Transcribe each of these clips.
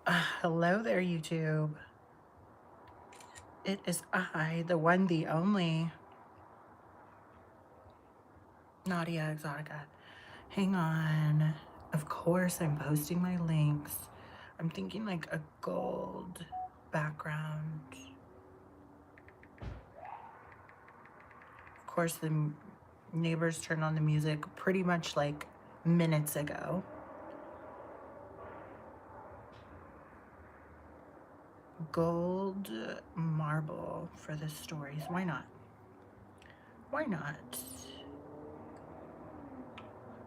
Hello there, YouTube. It is I, the one, the only, Naudia Exotica. Hang on. Of course, I'm posting my links. I'm thinking like a gold background. Of course, the neighbors turned on the music pretty much like minutes ago. Gold marble for the stories. Why not? Why not?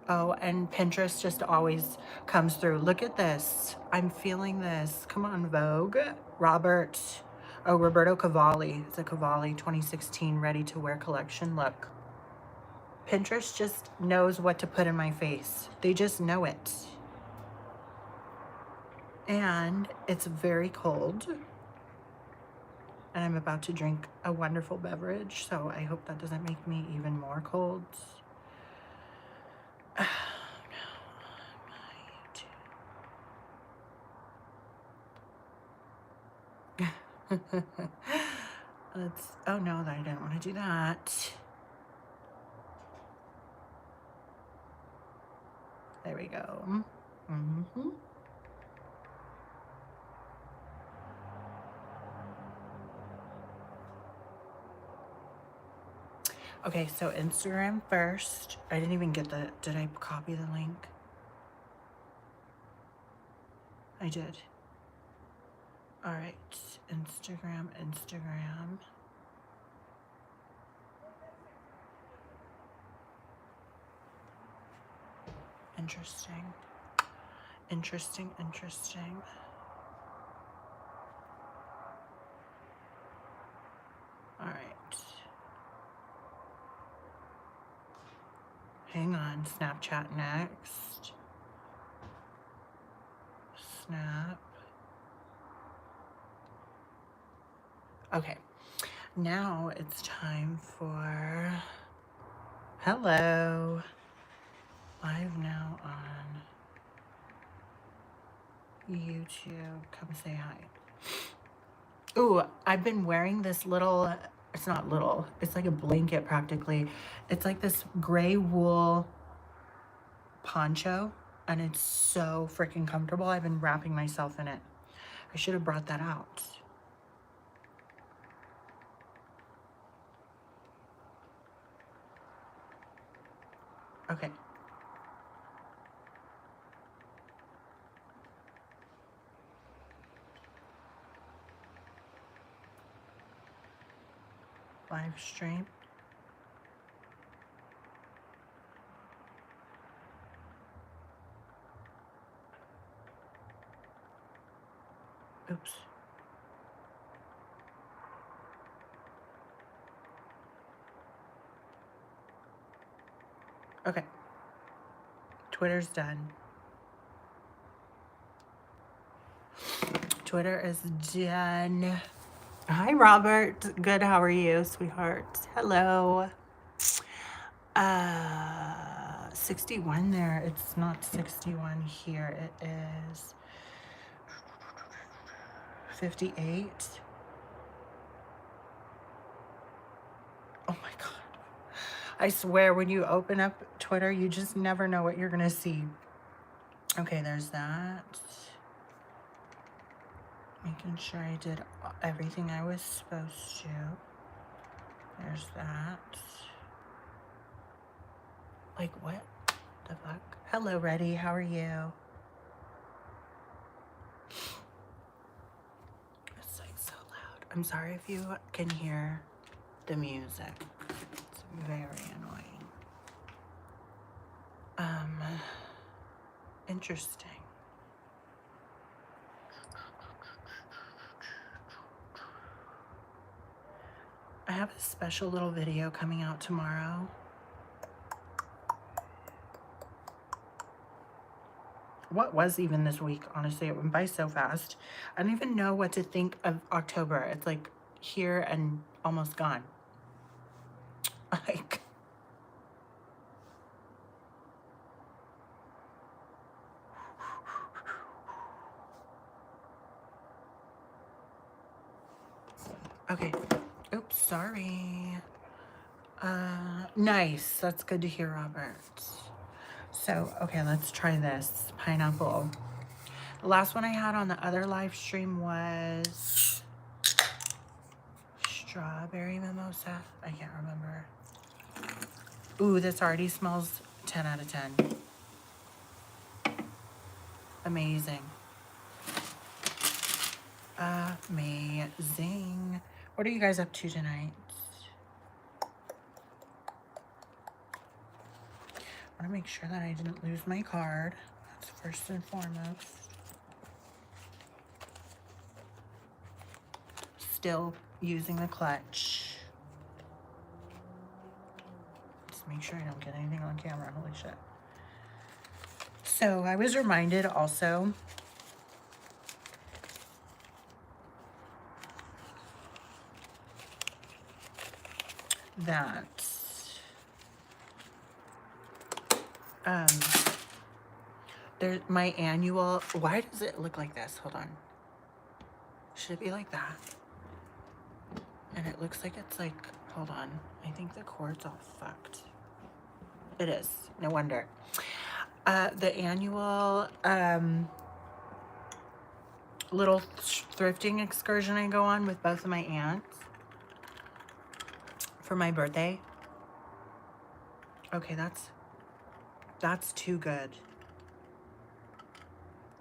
Oh, and Pinterest just always comes through. Look at this. I'm feeling this. Come on, Vogue. Roberto Cavalli. It's a Cavalli 2016 ready-to-wear collection. Look. Pinterest just knows what to put in my face. They just know it. And it's very cold. And I'm about to drink a wonderful beverage, so I hope that doesn't make me even more cold. Oh no, I didn't want to do that. There we go. Okay, so Instagram first. I didn't even get did I copy the link? I did. All right, Instagram. Interesting. All right. Hang on, Snapchat next. Snap. Okay, now it's time for hello. Live now on YouTube. Come say hi. Ooh, I've been wearing this little, it's not little, it's like a blanket practically. It's like this gray wool poncho, and it's so freaking comfortable. I've been wrapping myself in it. I should have brought that out. Okay. Live stream. Oops. Okay. Twitter's done. Twitter is done. Hi, Robert. Good. How are you, sweetheart? Hello. 61 there. It's not 61 here. It is 58. Oh my God. I swear, when you open up Twitter, you just never know what you're going to see. Okay, there's that. Making sure I did everything I was supposed to. There's that. Like, what the fuck? Hello, Reddy. How are you? It's like so loud. I'm sorry if you can hear the music. It's very annoying. Interesting. I have a special little video coming out tomorrow. What was even this week? Honestly, it went by so fast. I don't even know what to think of October. It's like here and almost gone. Like, Okay. Oops, sorry. Nice. That's good to hear, Robert. So, okay, let's try this. Pineapple. The last one I had on the other live stream was strawberry mimosa. I can't remember. Ooh, this already smells 10 out of 10. Amazing. Amazing. What are you guys up to tonight? I want to make sure that I didn't lose my card. That's first and foremost. Still using the clutch. Just make sure I don't get anything on camera. Holy shit. So I was reminded also that there's my annual, why does it look like this? Hold on. Should it be like that? And it looks like it's like, hold on. I think the cord's all fucked. It is. No wonder. The annual little thrifting excursion I go on with both of my aunts for my birthday. Okay, that's too good.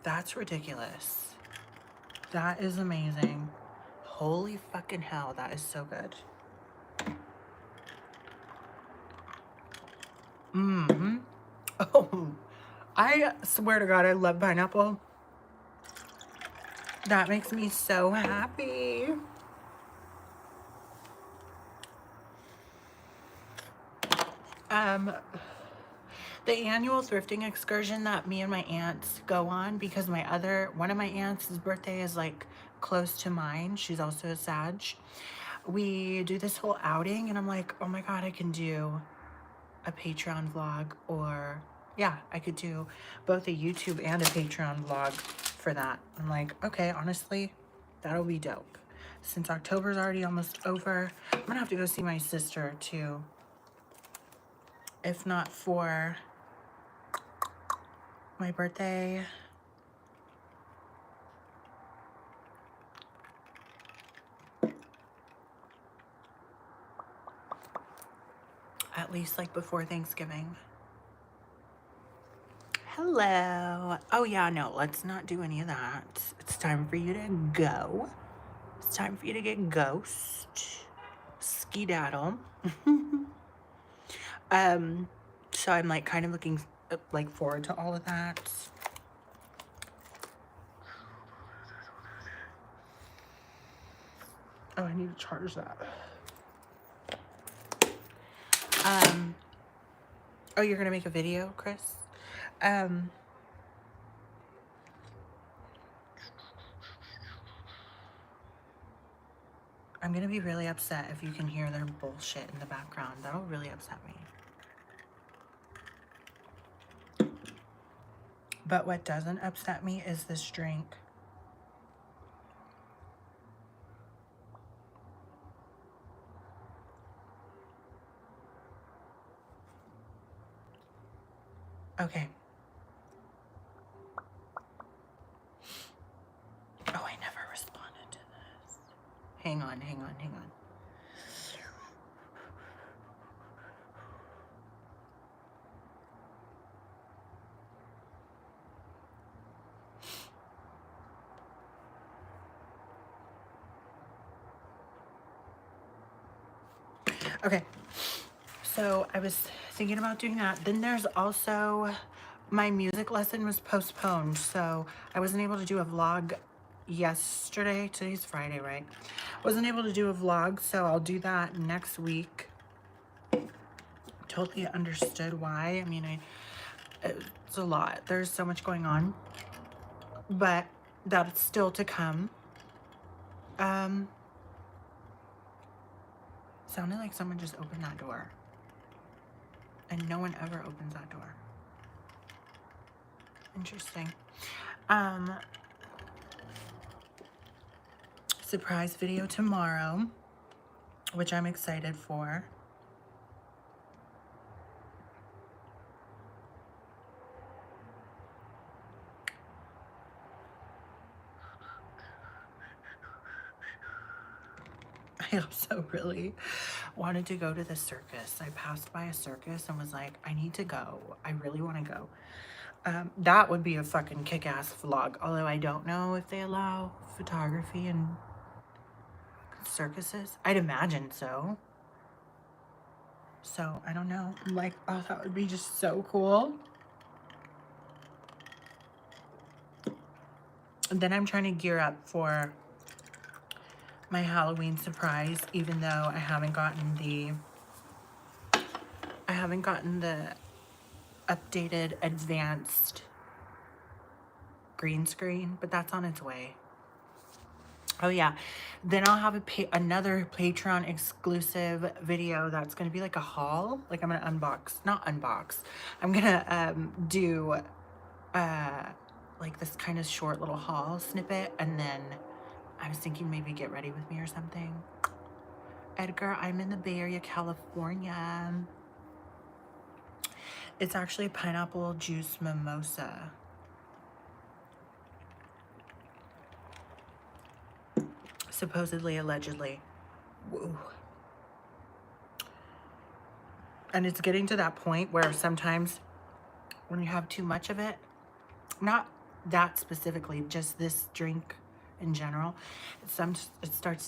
That's ridiculous. That is amazing. Holy fucking hell, that is so good. Mm-hmm. Oh, I swear to God, I love pineapple. That makes me so happy. The annual thrifting excursion that me and my aunts go on, because one of my aunts' birthday is like close to mine. She's also a Sag. We do this whole outing and I'm like, oh my God, I can do a Patreon vlog, or yeah, I could do both a YouTube and a Patreon vlog for that. I'm like, okay, honestly, that'll be dope. Since October's already almost over, I'm gonna have to go see my sister too. If not for my birthday, at least like before Thanksgiving. Hello. Oh yeah, no, let's not do any of that. It's time for you to go. It's time for you to get ghost. Skedaddle. So I'm like kind of looking like forward to all of that. Oh, I need to charge that. Oh, you're gonna make a video, Chris? I'm gonna be really upset if you can hear their bullshit in the background. That'll really upset me. But what doesn't upset me is this drink. Okay. Oh, I never responded to this. Hang on. Okay. So I was thinking about doing that. Then there's also my music lesson was postponed, so I wasn't able to do a vlog yesterday. Today's Friday, right? Wasn't able to do a vlog, so I'll do that next week. Totally understood why. I mean, it's a lot. There's so much going on, but that's still to come. Sounded like someone just opened that door, and no one ever opens that door. surprise video tomorrow, which I'm excited for. I also really wanted to go to the circus. I passed by a circus and was like, I need to go. I really want to go. That would be a fucking kick-ass vlog. Although I don't know if they allow photography in circuses. I'd imagine so. So, I don't know. Like, oh, that would be just so cool. And then I'm trying to gear up for my Halloween surprise, even though I haven't gotten the updated advanced green screen, but that's on its way. Oh yeah, then I'll have another Patreon exclusive video that's gonna be like a haul. Like I'm gonna not unbox. I'm gonna do like this kind of short little haul snippet, and then I was thinking maybe Get Ready With Me or something. Edgar, I'm in the Bay Area, California. It's actually pineapple juice mimosa. Supposedly, allegedly. Whoa. And it's getting to that point where sometimes when you have too much of it, not that specifically, just this drink in general, it starts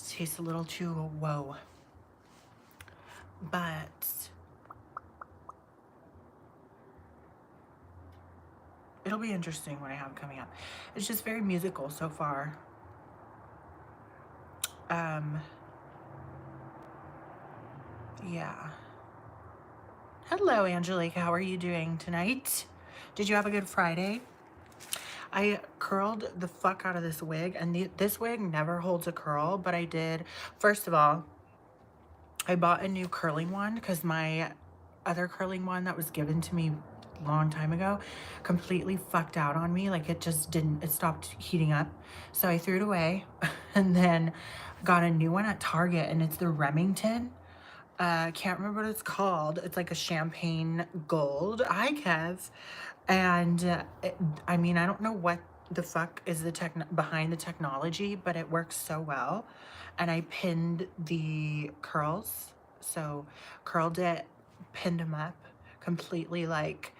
to taste a little too whoa. But it'll be interesting what I have coming up. It's just very musical so far. Yeah. Hello, Angelique. How are you doing tonight? Did you have a good Friday? I curled the fuck out of this wig, and this wig never holds a curl, but I did. First of all, I bought a new curling one because my other curling one that was given to me a long time ago completely fucked out on me. Like it just didn't, it stopped heating up. So I threw it away and then got a new one at Target, and it's the Remington. Can't remember what it's called. It's like a champagne gold. Hi, Kev. And I mean, I don't know what the fuck is behind the technology, but it works so well. And I pinned the curls. So curled it, pinned them up, completely like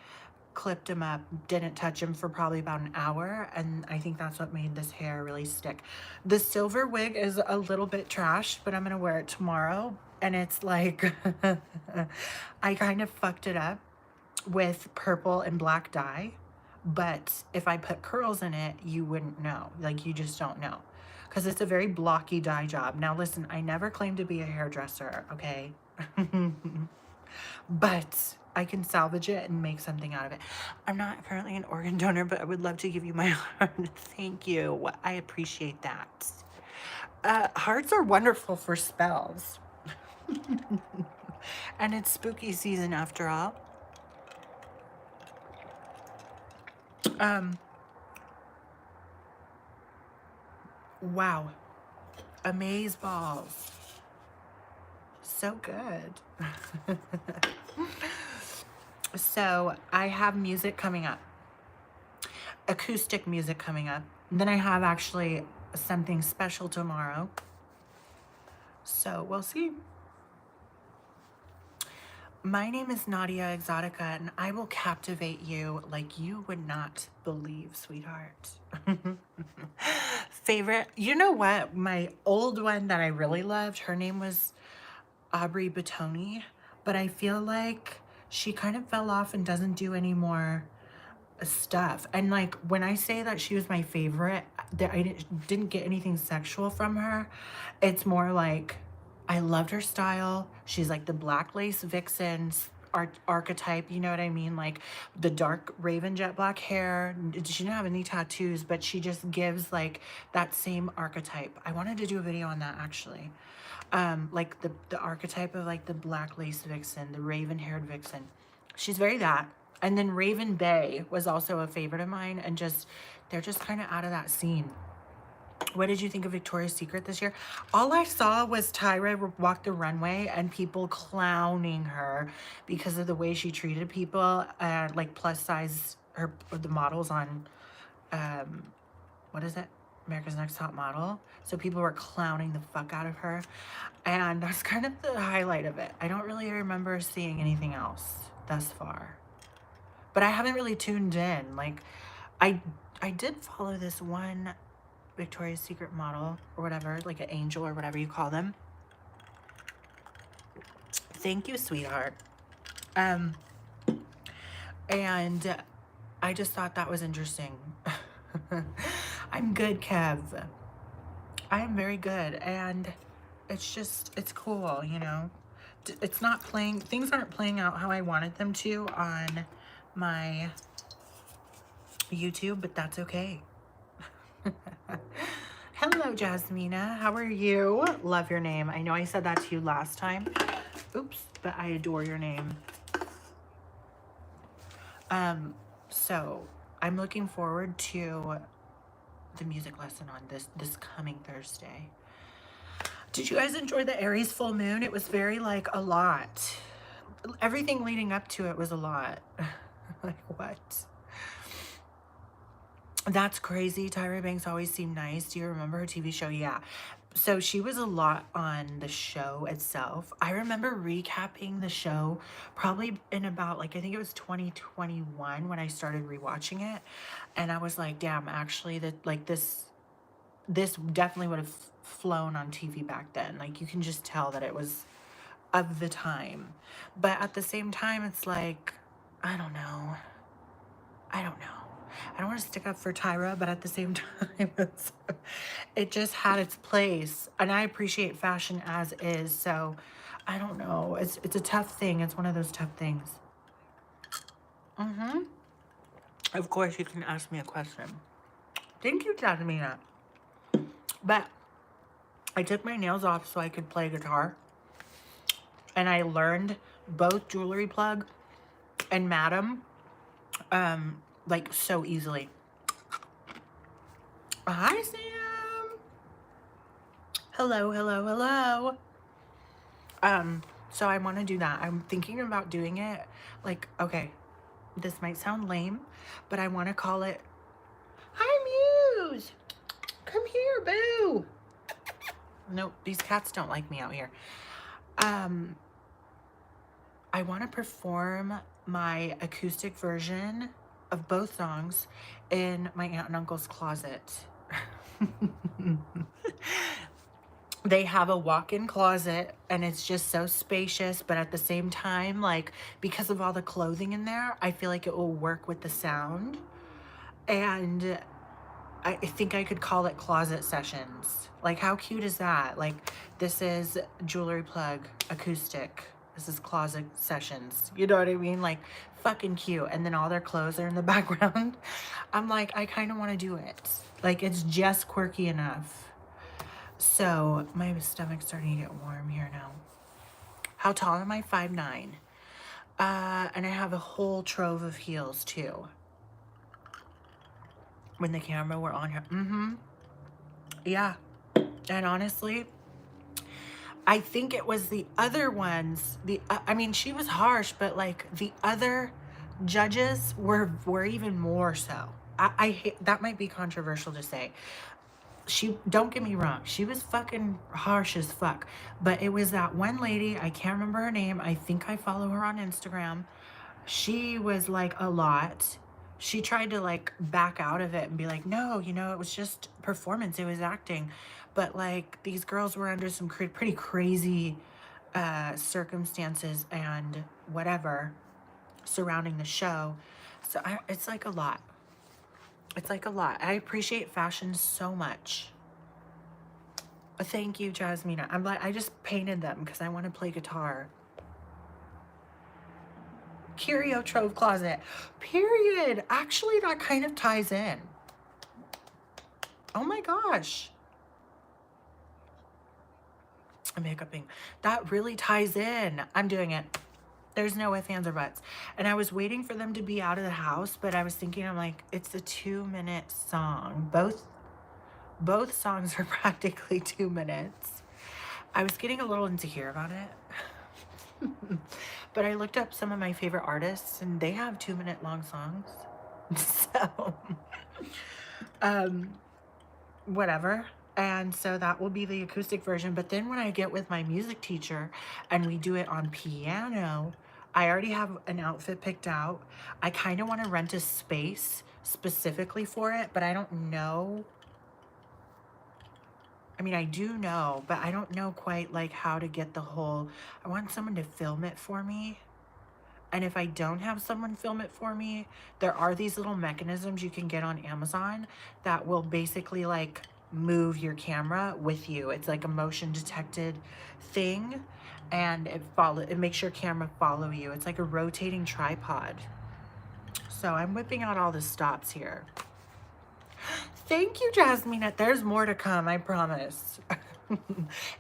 clipped them up, didn't touch them for probably about an hour, and I think that's what made this hair really stick. The silver wig is a little bit trash, but I'm gonna wear it tomorrow, and it's like I kind of fucked it up with purple and black dye, but if I put curls in it, you wouldn't know. Like, you just don't know, because it's a very blocky dye job. Now listen, I never claimed to be a hairdresser, okay? But I can salvage it and make something out of it. I'm not currently an organ donor, but I would love to give you my heart. Thank you. I appreciate that. Hearts are wonderful for spells. And it's spooky season after all. Wow. Amaze balls. So good. So I have music coming up, acoustic music coming up. And then I have actually something special tomorrow. So we'll see. My name is Naudia Exotica, and I will captivate you like you would not believe, sweetheart. Favorite, you know what? My old one that I really loved, her name was Aubrey Batoni, but I feel like she kind of fell off and doesn't do any more stuff. And like, when I say that she was my favorite, that I didn't get anything sexual from her. It's more like I loved her style. She's like the black lace vixen archetype, you know what I mean? Like the dark raven jet black hair. She didn't have any tattoos, but she just gives like that same archetype. I wanted to do a video on that actually. Like the archetype of like the black lace vixen, the raven haired vixen. She's very that. And then Raven Bay was also a favorite of mine, and they're just kind of out of that scene. What did you think of Victoria's Secret this year? All I saw was Tyra walk the runway and people clowning her because of the way she treated people, like plus size, the models on, what is it? America's Next Top Model. So people were clowning the fuck out of her. And that's kind of the highlight of it. I don't really remember seeing anything else thus far. But I haven't really tuned in. Like, I did follow this one Victoria's Secret model or whatever, like an angel or whatever you call them. Thank you, sweetheart. And I just thought that was interesting. I'm good, Kev. I am very good. And it's just, it's cool, you know? It's not playing, things aren't playing out how I wanted them to on my YouTube, but that's okay. Hello, Jasmina. How are you? Love your name. I know I said that to you last time. Oops, but I adore your name. So I'm looking forward to the music lesson on this coming Thursday. Did you guys enjoy the Aries full moon? It was very, like, a lot. Everything leading up to it was a lot. Like, what? That's crazy. Tyra Banks always seemed nice. Do you remember her TV show? Yeah. So she was a lot on the show itself. I remember recapping the show probably in about, like, I think it was 2021 when I started rewatching it. And I was like, damn, actually, that, like, this definitely would have flown on TV back then. Like, you can just tell that it was of the time. But at the same time, it's like, I don't know. I don't want to stick up for Tyra, but at the same time, it just had its place. And I appreciate fashion as is, so I don't know. It's a tough thing. It's one of those tough things. Of course, you can ask me a question. Thank you, Jasmina. But I took my nails off so I could play guitar. And I learned both jewelry plug and madam, like, so easily. Hi, Sam. Hello, hello, hello. So I want to do that. I'm thinking about doing it, like, okay, this might sound lame, but I want to call it, hi, Muse. Come here, boo. Nope, these cats don't like me out here. I want to perform my acoustic version of both songs in my aunt and uncle's closet. They have a walk-in closet and it's just so spacious, but at the same time, like, because of all the clothing in there, I feel like it will work with the sound. And I think I could call it closet sessions. Like, how cute is that? Like, this is jewelry plug acoustic. This is closet sessions. You know what I mean? Like, fucking cute. And then all their clothes are in the background. I'm like, I kind of want to do it. Like, it's just quirky enough. So my stomach's starting to get warm here now. How tall am I? 5'9". And I have a whole trove of heels too. When the camera were on her. Yeah. And honestly, I think it was the other ones. I mean, she was harsh, but, like, the other judges were even more so. I hate, that might be controversial to say. Don't get me wrong, she was fucking harsh as fuck. But it was that one lady, I can't remember her name. I think I follow her on Instagram. She was, like, a lot. She tried to, like, back out of it and be like, no, you know, it was just performance. It was acting. But, like, these girls were under some pretty crazy circumstances and whatever surrounding the show. So it's like a lot. It's like a lot. I appreciate fashion so much. Thank you, Jasmina. I'm like, I just painted them because I want to play guitar. Curio trove closet. Period. Actually, that kind of ties in. Oh my gosh. I'm hiccuping. That really ties in. I'm doing it. There's no ifs, ands, or buts. And I was waiting for them to be out of the house, but I was thinking, I'm like, it's a 2-minute song. Both Both songs are practically 2 minutes. I was getting a little insecure about it. But I looked up some of my favorite artists and they have 2-minute long songs. So, whatever. And so that will be the acoustic version. But then when I get with my music teacher and we do it on piano, I already have an outfit picked out. I kind of want to rent a space specifically for it, but I don't know. I mean, I do know, but I don't know quite like how to get the whole, I want someone to film it for me. And if I don't have someone film it for me, there are these little mechanisms you can get on Amazon that will basically like move your camera with you. It's like a motion detected thing, and it makes your camera follow you. It's like a rotating tripod. So I'm whipping out all the stops here. Thank you, Jasmine. There's more to come, I promise.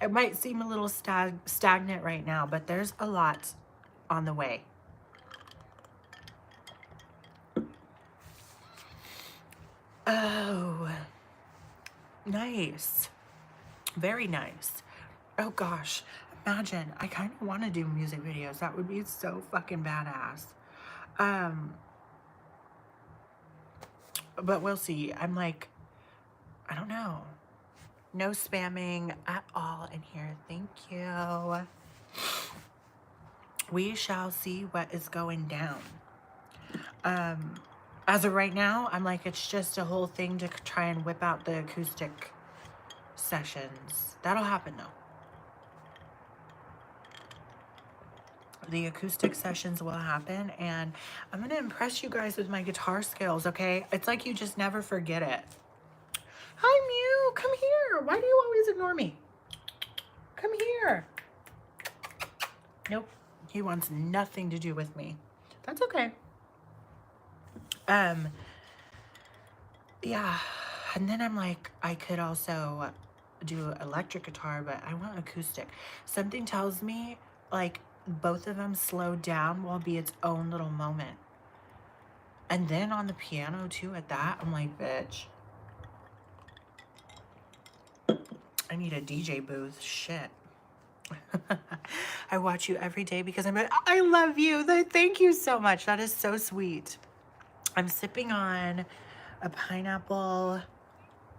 It might seem a little stagnant right now, but there's a lot on the way. Oh, nice. Very nice. Oh gosh, imagine, I kind of want to do music videos. That would be so fucking badass. But we'll see. I'm like, I don't know. No spamming at all in here. Thank you. We shall see what is going down. As of right now, I'm like, it's just a whole thing to try and whip out the acoustic sessions. That'll happen though. The acoustic sessions will happen, and I'm gonna impress you guys with my guitar skills, okay? It's like you just never forget it. Hi, Mew, come here. Why do you always ignore me? Come here. Nope, he wants nothing to do with me. That's okay. Yeah, and then I'm like, I could also do electric guitar, but I want acoustic. Something tells me like both of them slow down will be its own little moment. And then on the piano too at that, I'm like, bitch, I need a DJ booth. Shit. I watch you every day because I love you. Thank you so much. That is so sweet. I'm sipping on a pineapple,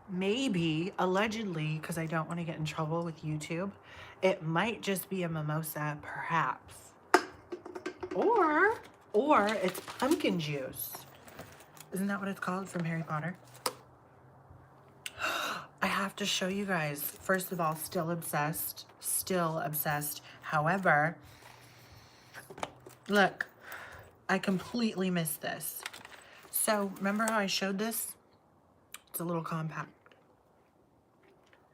maybe, allegedly, because I don't want to get in trouble with YouTube. It might just be a mimosa, perhaps. Or it's pumpkin juice. Isn't that what it's called from Harry Potter? I have to show you guys. First of all, still obsessed. Still obsessed. However, look, I completely missed this. So, remember how I showed this? It's a little compact.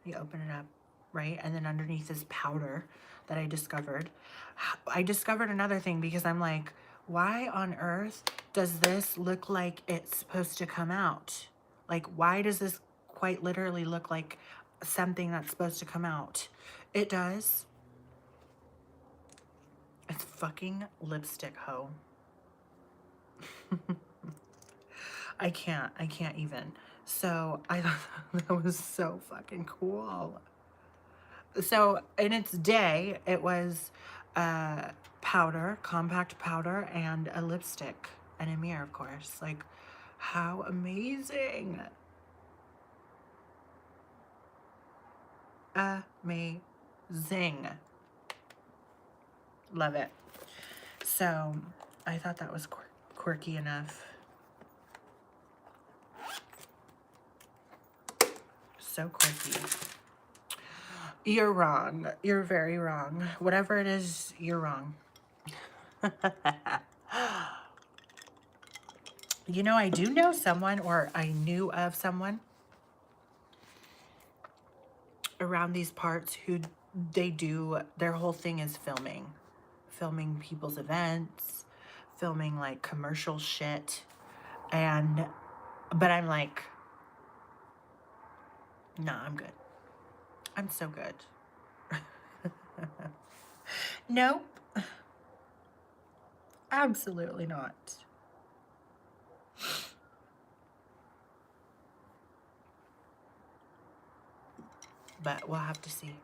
You open it up, right? And then underneath is powder that I discovered. I discovered another thing because I'm like, why on earth does this look like it's supposed to come out? Like, why does this quite literally look like something that's supposed to come out? It does. It's fucking lipstick, ho. I can't even. So I thought that was so fucking cool. So in its day, it was powder, compact powder, and a lipstick, and a mirror, of course. Like, how amazing. Amazing. Love it. So I thought that was quirky enough. So quirky. You're wrong. You're very wrong. Whatever it is, you're wrong. You know, I do know someone, or I knew of someone around these parts who their whole thing is filming people's events, filming like commercial shit. But I'm like, nah, I'm good. I'm so good. Nope. Absolutely not. but we'll have to see.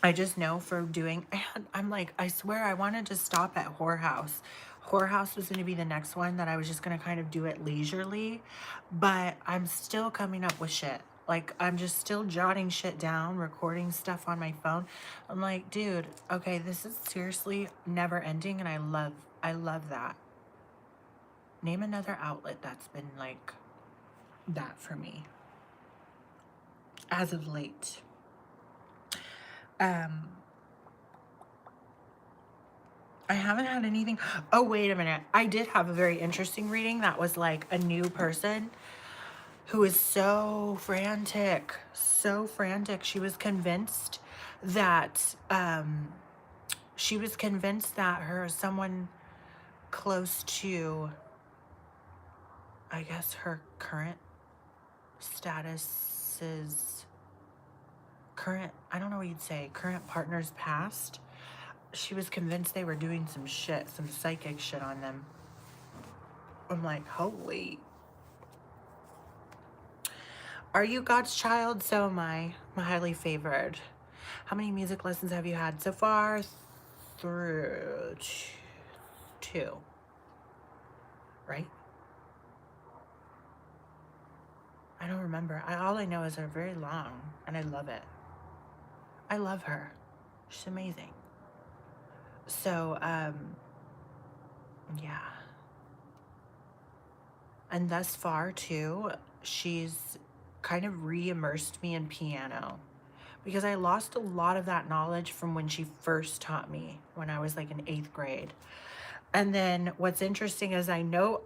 I just know for doing, I'm like, I swear I wanted to stop at Whorehouse. Whorehouse was going to be the next one that I was just going to kind of do it leisurely, but I'm still coming up with shit. Like, I'm just still jotting shit down, recording stuff on my phone. I'm like, dude, okay, this is seriously never ending, and I love that. Name another outlet that's been like that for me as of late. I haven't had anything. Oh, wait a minute. I did have a very interesting reading that was like a new person who is so frantic, so frantic. She was convinced that someone close to, I guess, her current status's current, I don't know what you'd say, current partner's past. She was convinced they were doing some shit, some psychic shit on them. I'm like, holy. Are you God's child? So am I. I'm highly favored. How many music lessons have you had so far? Through 2. Right? I don't remember. All I know is they're very long, and I love it. I love her. She's amazing. So, yeah. And thus far, too, she's kind of re-immersed me in piano, because I lost a lot of that knowledge from when she first taught me when I was like in 8th grade. And then what's interesting is I know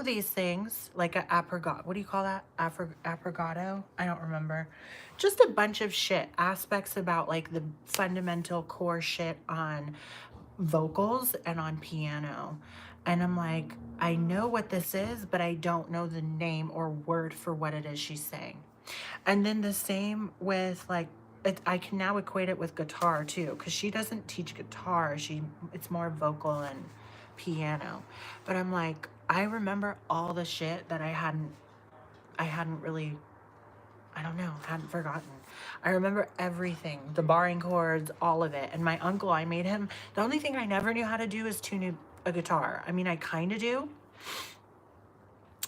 these things, like a apricot. What do you call that? Aprigato? I don't remember. Just a bunch of shit, aspects about like the fundamental core shit on vocals and on piano. And I'm like, I know what this is, but I don't know the name or word for what it is she's saying. And then the same with like, I can now equate it with guitar too, because she doesn't teach guitar. It's more vocal and piano. But I'm like, I remember all the shit that I hadn't really, I don't know, hadn't forgotten. I remember everything, the barring chords, all of it. And my uncle, I made him, the only thing I never knew how to do is tune a guitar. I mean, I kind of do,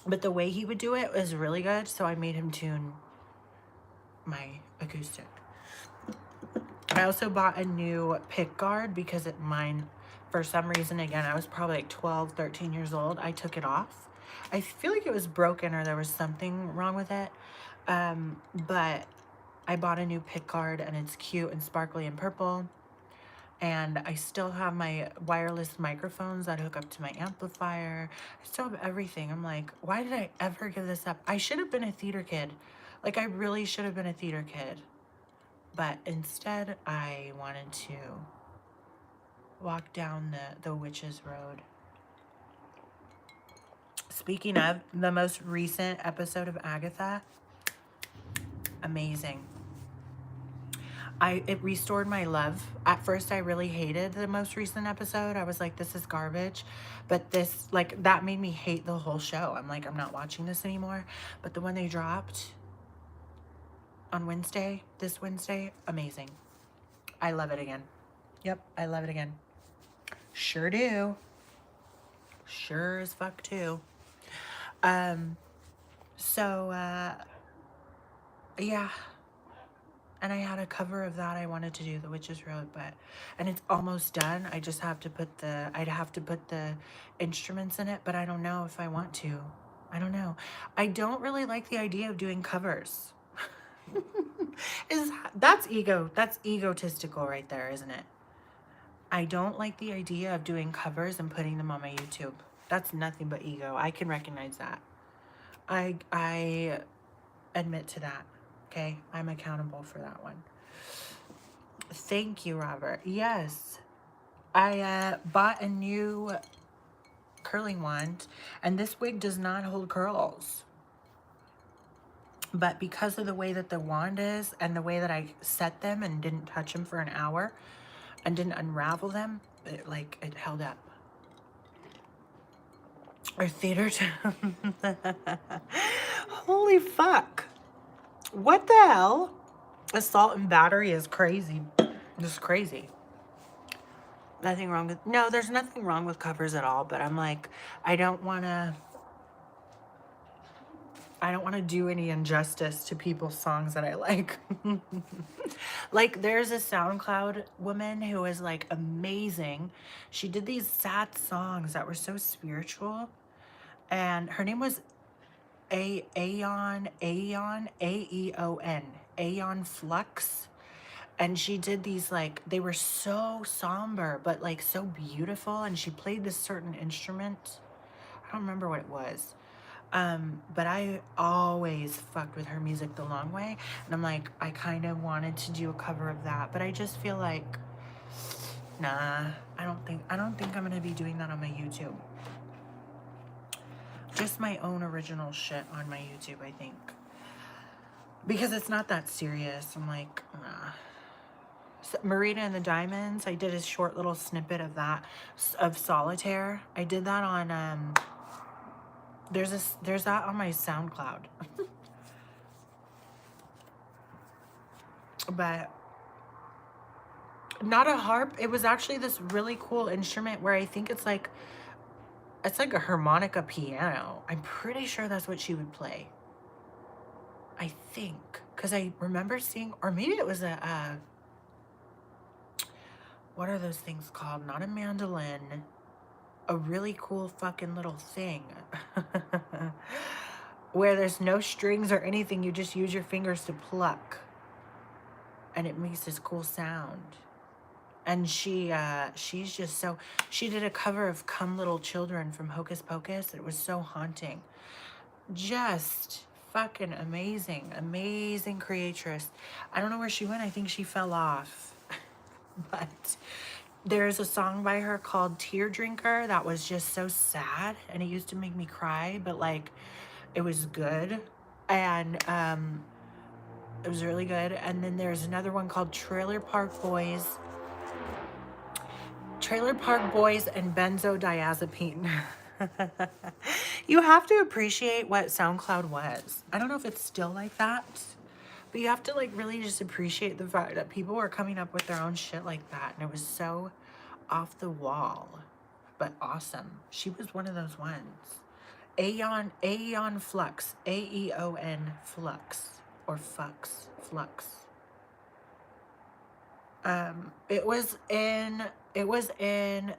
but the way he would do it was really good. So I made him tune my acoustic. I also bought a new pick guard because mine, for some reason, again, I was probably like 12, 13 years old. I took it off. I feel like it was broken or there was something wrong with it. But I bought a new pick guard and it's cute and sparkly and purple. And I still have my wireless microphones that hook up to my amplifier. I still have everything. I'm like, why did I ever give this up? I should have been a theater kid. Like, I really should have been a theater kid. But instead, I wanted to walk down the witch's road. Speaking of, the most recent episode of Agatha, amazing. It restored my love. At first, I really hated the most recent episode. I was like, this is garbage. But this, like, that made me hate the whole show. I'm like, I'm not watching this anymore. But the one they dropped on Wednesday, this Wednesday, amazing. I love it again. Yep, I love it again. Sure do. Sure as fuck too. Yeah. And I had a cover of that I wanted to do, The Witch's Road, and it's almost done. I just have to I'd have to put the instruments in it, but I don't know if I want to. I don't know. I don't really like the idea of doing covers. That's egotistical right there, isn't it? I don't like the idea of doing covers and putting them on my YouTube. That's nothing but ego. I can recognize that. I admit to that. Okay, I'm accountable for that one. Thank you, Robert. Yes, I bought a new curling wand, and this wig does not hold curls. But because of the way that the wand is and the way that I set them and didn't touch them for an hour and didn't unravel them, it held up. Or theater. Holy fuck. What the hell? Assault and battery is crazy. Just crazy. Nothing wrong with, no, there's nothing wrong with covers at all, but I'm like, I don't want to do any injustice to people's songs that I like. Like, there's a SoundCloud woman who is like amazing. She did these sad songs that were so spiritual, and her name was Aeon, A-E-O-N, Aeon Flux. And she did these, like, they were so somber, but like so beautiful. And she played this certain instrument. I don't remember what it was. But I always fucked with her music the long way. And I'm like, I kind of wanted to do a cover of that, but I just feel like, nah, I don't think I'm going to be doing that on my YouTube. Just my own original shit on my YouTube, I think. Because it's not that serious. I'm like, nah. So, Marina and the Diamonds, I did a short little snippet of that, of Solitaire. I did that on, there's that on my SoundCloud. But not a harp. It was actually this really cool instrument where I think it's like a harmonica piano. I'm pretty sure that's what she would play. I think, because I remember seeing, or maybe it was what are those things called? Not a mandolin. A really cool fucking little thing. Where there's no strings or anything. You just use your fingers to pluck. And it makes this cool sound. And she's just so, she did a cover of Come Little Children from Hocus Pocus. It was so haunting. Just fucking amazing. Amazing creatress. I don't know where she went. I think she fell off. But there's a song by her called Tear Drinker that was just so sad. And it used to make me cry. But like, it was good. And it was really good. And then there's another one called Trailer Park Boys and Benzodiazepine. You have to appreciate what SoundCloud was. I don't know if it's still like that, but you have to like really just appreciate the fact that people were coming up with their own shit like that. And it was so off the wall, but awesome. She was one of those ones. Aeon Flux, A-E-O-N Flux, or Flux.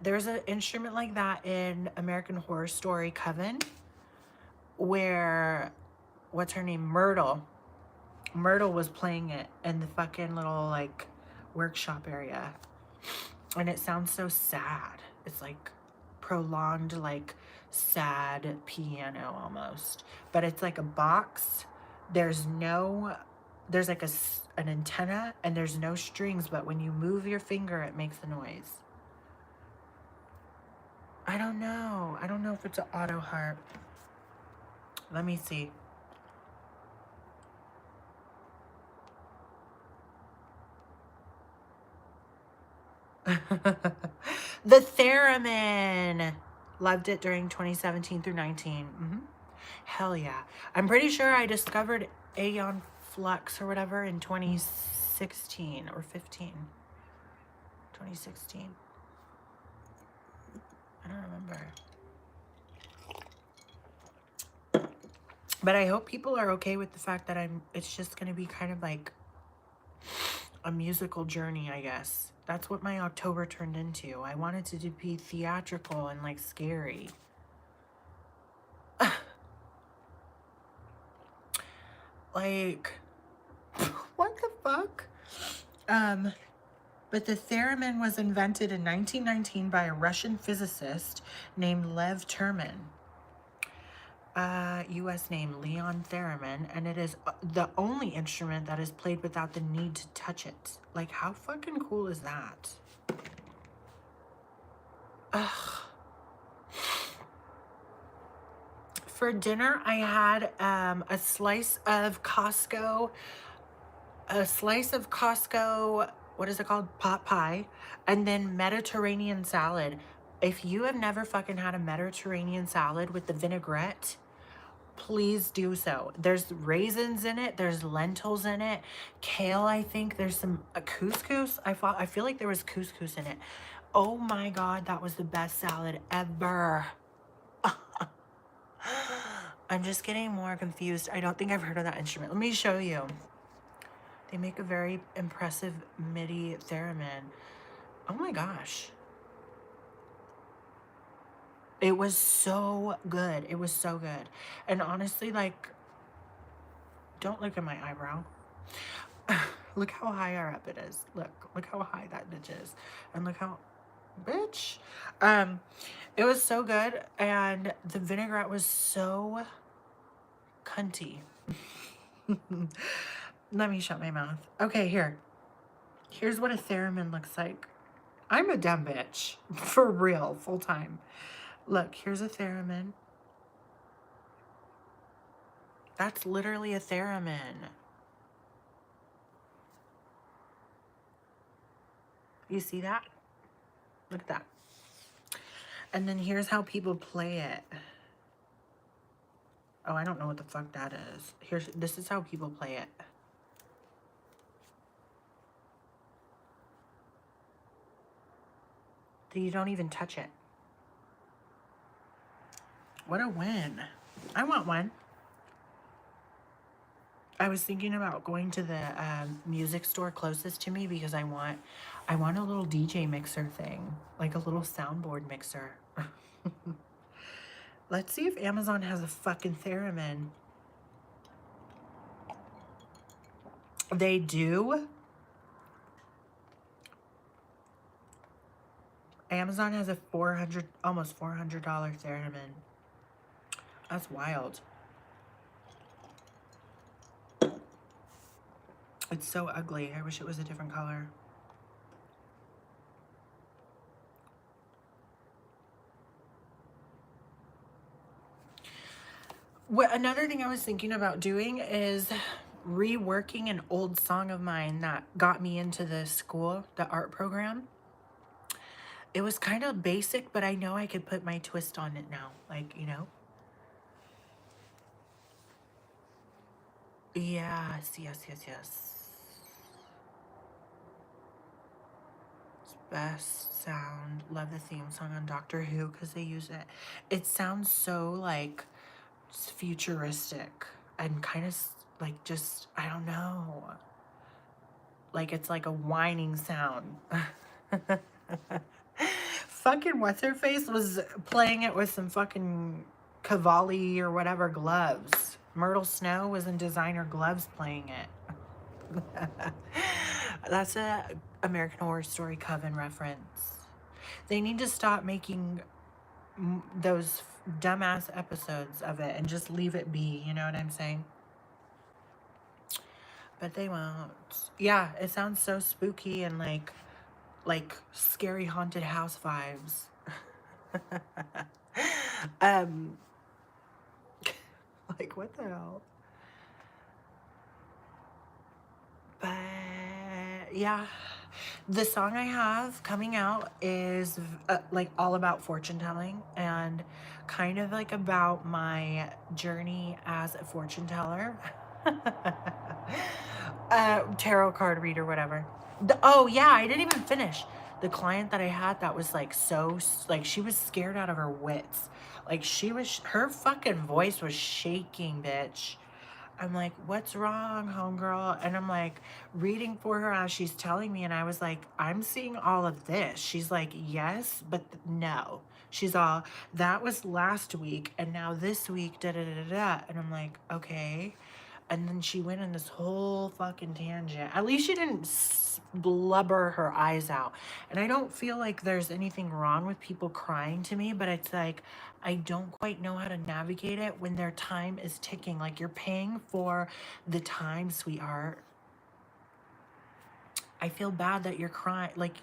There's an instrument like that in American Horror Story Coven, where, what's her name? Myrtle was playing it in the fucking little, like, workshop area. And it sounds so sad. It's like prolonged, like, sad piano almost. But it's like a box. There's like an antenna, and there's no strings, but when you move your finger, it makes the noise. I don't know if it's an auto harp. Let me see. The Theremin. Loved it during 2017 through 19. Hell yeah. I'm pretty sure I discovered Aeon Flux or whatever in 2016 or 15. 2016. I don't remember. But I hope people are okay with the fact that it's just going to be kind of like a musical journey, I guess. That's what my October turned into. I wanted to be theatrical and like scary. Like, what the fuck? But the theremin was invented in 1919 by a Russian physicist named Lev Terman. U.S. name Leon Theremin, and it is the only instrument that is played without the need to touch it. Like, how fucking cool is that? Ugh. For dinner, I had a slice of Costco, what is it called? Pot pie, and then Mediterranean salad. If you have never fucking had a Mediterranean salad with the vinaigrette, please do so. There's raisins in it. There's lentils in it. Kale, I think. There's some couscous. I feel like there was couscous in it. Oh my God, that was the best salad ever. I'm just getting more confused. I don't think I've heard of that instrument. Let me show you. They make a very impressive MIDI theremin. Oh my gosh. It was so good. It was so good. And honestly, like, don't look at my eyebrow. Look how high up it is. Look how high that bitch is. And look how, bitch. It was so good. And the vinaigrette was so cunty. Let me shut my mouth. Okay, here. Here's what a theremin looks like. I'm a dumb bitch. For real, full time. Look, here's a theremin. That's literally a theremin. You see that? Look at that. And then here's how people play it. Oh, I don't know what the fuck that is. This is how people play it. You don't even touch it. What a win. I want one. I was thinking about going to the music store closest to me because I want a little DJ mixer thing, like a little soundboard mixer. Let's see if Amazon has a fucking theremin. They do. Amazon has a almost $400 theremin. That's wild. It's so ugly. I wish it was a different color. Another thing I was thinking about doing is reworking an old song of mine that got me into the school, the art program. It was kind of basic, but I know I could put my twist on it now. Like, you know? Yes. Best sound. Love the theme song on Doctor Who because they use it. It sounds so like futuristic and kind of like just, I don't know. Like it's like a whining sound. Fucking what's her face was playing it with some fucking Cavalli or whatever gloves. Myrtle Snow was in designer gloves playing it. That's a American Horror Story Coven reference. They need to stop making those dumbass episodes of it and just leave it be, you know what I'm saying? But they won't. Yeah, it sounds so spooky and like scary haunted house vibes. Like what the hell? But yeah, the song I have coming out is like all about fortune telling and kind of like about my journey as a fortune teller. Tarot card reader, whatever. Oh yeah, I didn't even finish. The client that I had that was like so, like she was scared out of her wits. Like her fucking voice was shaking, bitch. I'm like, what's wrong, homegirl? And I'm like reading for her as she's telling me. And I was like, I'm seeing all of this. She's like, yes, but no. She's all, that was last week. And now this week, da da da da. And I'm like, okay. And then she went in this whole fucking tangent. At least she didn't blubber her eyes out. And I don't feel like there's anything wrong with people crying to me, but it's like, I don't quite know how to navigate it when their time is ticking. Like you're paying for the time, sweetheart. I feel bad that you're crying. Like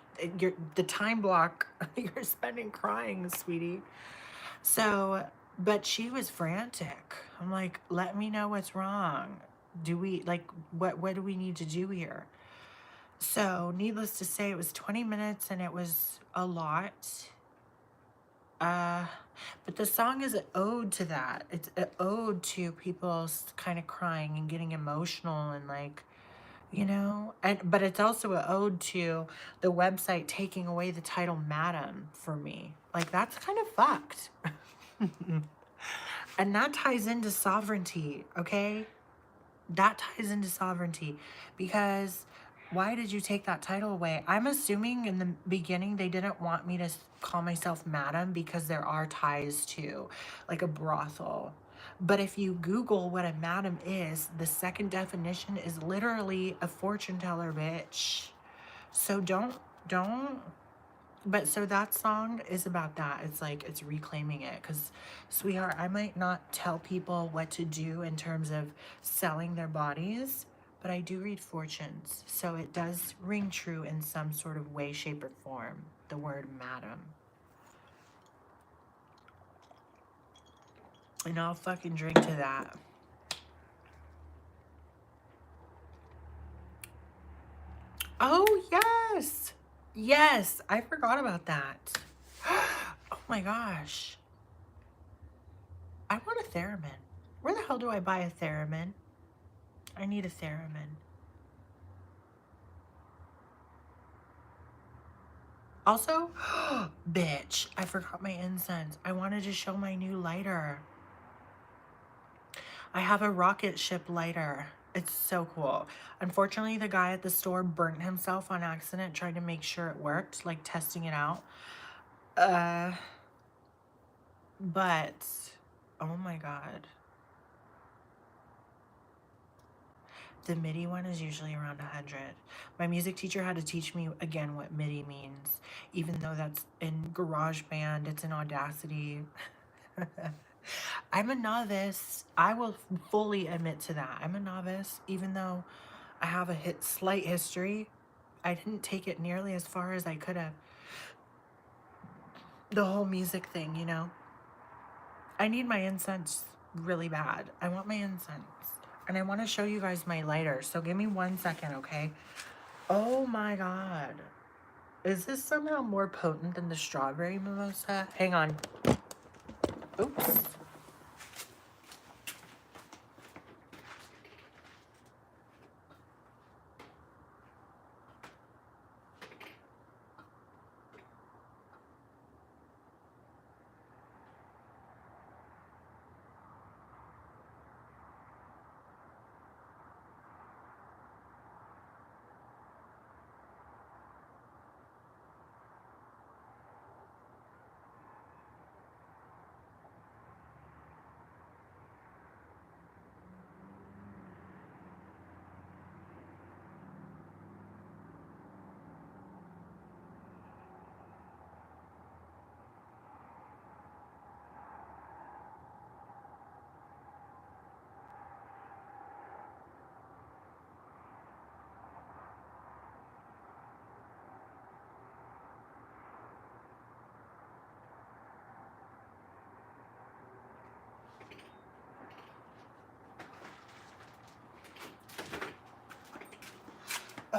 the time block you're spending crying, sweetie. So, but she was frantic. I'm like, let me know what's wrong. Do we, like, what do we need to do here? So, needless to say, it was 20 minutes and it was a lot. But the song is an ode to that. It's an ode to people kind of crying and getting emotional and like, you know, and but it's also an ode to the website taking away the title Madam for me. Like that's kind of fucked. And that ties into sovereignty, okay? That ties into sovereignty because why did you take that title away? I'm assuming in the beginning they didn't want me to call myself madam because there are ties to like a brothel. But if you Google what a madam is, the second definition is literally a fortune teller, bitch. So don't but so that song is about that. It's like it's reclaiming it because, sweetheart, I might not tell people what to do in terms of selling their bodies, but I do read fortunes. So it does ring true in some sort of way, shape, or form. The word madam. And I'll fucking drink to that. Oh, yes. Yes. I forgot about that. Oh my gosh. I want a theremin. Where the hell do I buy a theremin? I need a theremin. Also, bitch, I forgot my incense. I wanted to show my new lighter. I have a rocket ship lighter. It's so cool. Unfortunately, the guy at the store burnt himself on accident trying to make sure it worked, like testing it out. But, oh my God. The MIDI one is usually around 100. My music teacher had to teach me again what MIDI means, even though that's in GarageBand, it's in Audacity. I'm a novice. I will fully admit to that. I'm a novice, even though I have a slight history. I didn't take it nearly as far as I could have. The whole music thing, you know. I need my incense really bad. I want my incense. And I want to show you guys my lighter. So give me 1 second, okay? Oh my God. Is this somehow more potent than the strawberry mimosa? Hang on. Oops.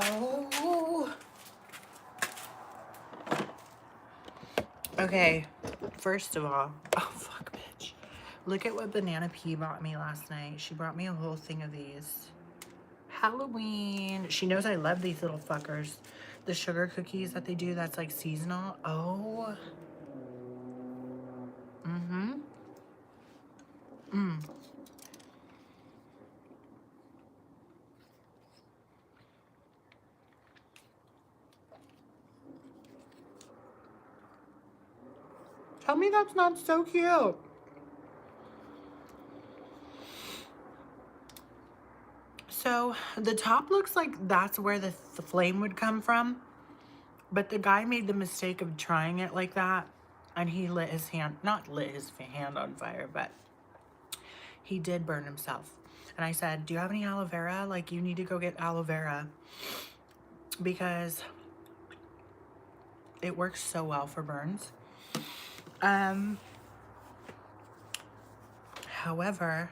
Oh. Okay. First of all, oh fuck, bitch. Look at what Banana P bought me last night. She brought me a whole thing of these. Halloween. She knows I love these little fuckers. The sugar cookies that they do that's like seasonal. Oh. Mm-hmm. Mm. Tell me that's not so cute. So the top looks like that's where the flame would come from. But the guy made the mistake of trying it like that. And he lit his hand, not lit his hand on fire, but he did burn himself. And I said, do you have any aloe vera? Like, you need to go get aloe vera. Because it works so well for burns. However,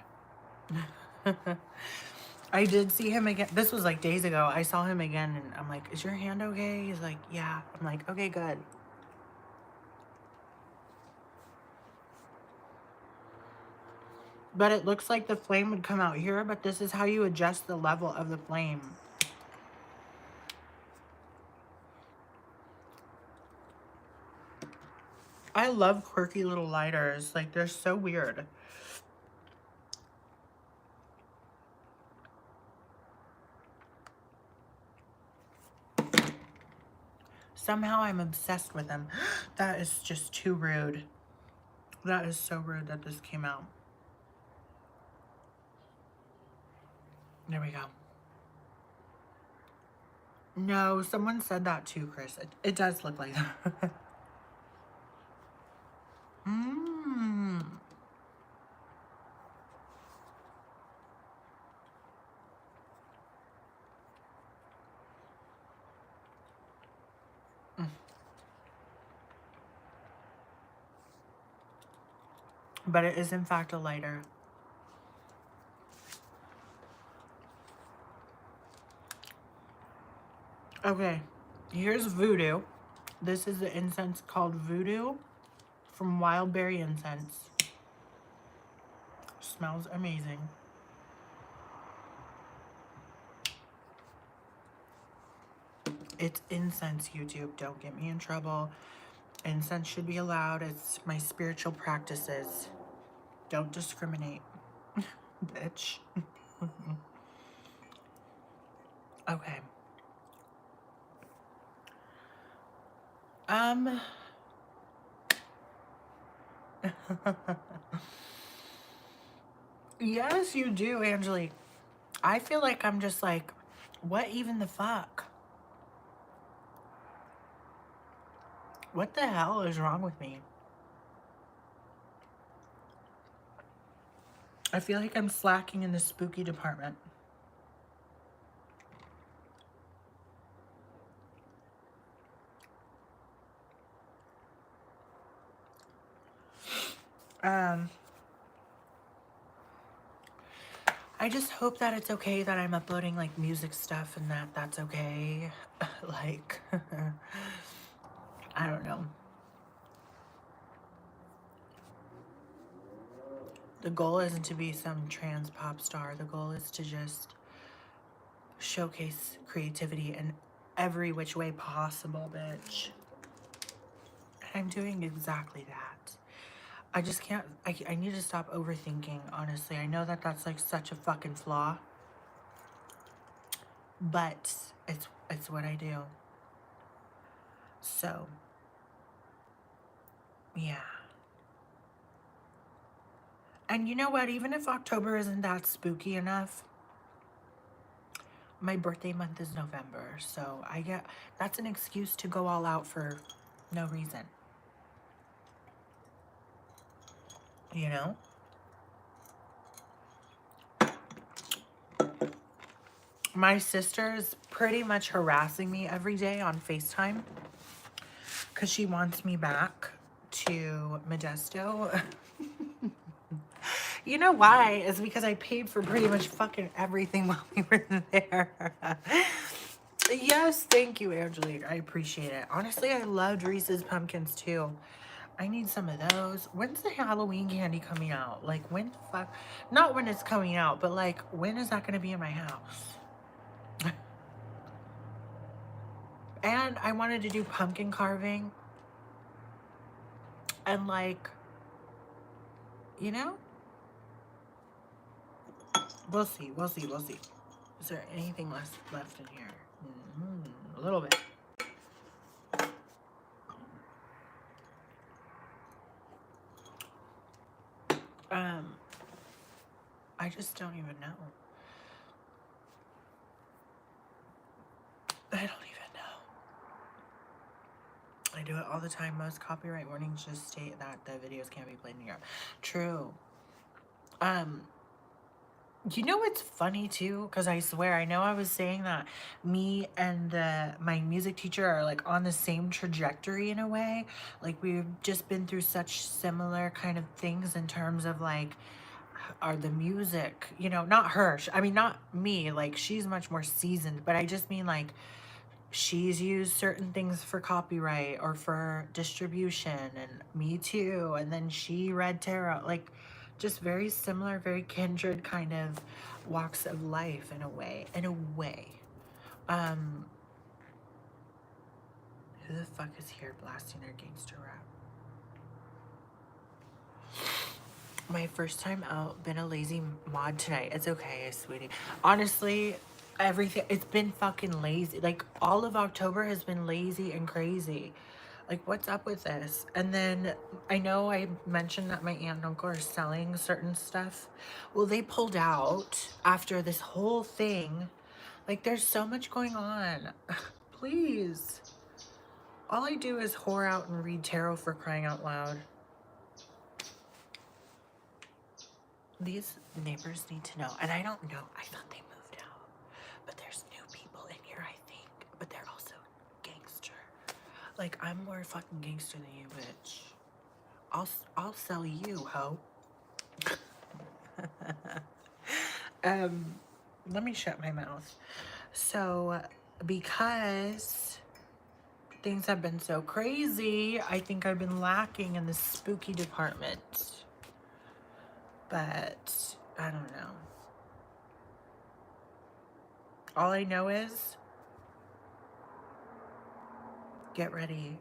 I did see him again. This was like days ago. I saw him again and I'm like, is your hand okay? He's like, yeah. I'm like, okay, good. But it looks like the flame would come out here, but this is how you adjust the level of the flame. I love quirky little lighters. Like, they're so weird. Somehow I'm obsessed with them. That is just too rude. That is so rude that this came out. There we go. No, someone said that too, Chris. It does look like that. Mmm. But it is in fact a lighter. Okay, here's Voodoo. This is the incense called Voodoo from Wildberry Incense. Smells amazing. It's incense, YouTube. Don't get me in trouble. Incense should be allowed. It's my spiritual practices. Don't discriminate, bitch. Okay. Yes, you do, Angelique. I feel like I'm just like, what even the fuck? What the hell is wrong with me? I feel like I'm slacking in the spooky department. I just hope that it's okay that I'm uploading like music stuff and that's okay. Like, I don't know. The goal isn't to be some trans pop star. The goal is to just showcase creativity in every which way possible, bitch. And I'm doing exactly that. I just can't, I need to stop overthinking, honestly. I know that that's like such a fucking flaw. But it's what I do. So, yeah. And you know what? Even if October isn't that spooky enough, my birthday month is November. So that's an excuse to go all out for no reason. You know? My sister is pretty much harassing me every day on FaceTime because she wants me back to Modesto. You know why? It's because I paid for pretty much fucking everything while we were there. Yes, thank you, Angelique. I appreciate it. Honestly, I loved Reese's Pumpkins too. I need some of those. When's the Halloween candy coming out? Like, when the fuck? Not when it's coming out, but like, when is that going to be in my house? And I wanted to do pumpkin carving. And like, you know? We'll see. We'll see. We'll see. Is there anything left in here? A little bit. I just don't even know. I don't even know. I do it all the time. Most copyright warnings just state that the videos can't be played in Europe. True. You know what's funny too? Because I swear, I know I was saying that me and my music teacher are like on the same trajectory in a way. Like we've just been through such similar kind of things in terms of like, are the music, you know, not her. I mean, not me. Like she's much more seasoned, but I just mean like she's used certain things for copyright or for distribution and me too. And then she read tarot. Like Just very similar, very kindred kind of walks of life in a way. Um, who the fuck is here blasting their gangster rap? My first time out, been a lazy mod tonight. It's okay, sweetie. Honestly, everything, it's been fucking lazy. Like, all of October has been lazy and crazy. Like, what's up with this? And then I know I mentioned that my aunt and uncle are selling certain stuff. Well, they pulled out after this whole thing. Like, there's so much going on. Please. All I do is whore out and read tarot, for crying out loud. These neighbors need to know, and I don't know. I thought they moved out, but there's new people in here, I think. But they're also gangster. Like, I'm more fucking gangster than you, bitch. I'll sell you, ho. Let me shut my mouth. So, because things have been so crazy, I think I've been lacking in the spooky department. But I don't know. All I know is get ready.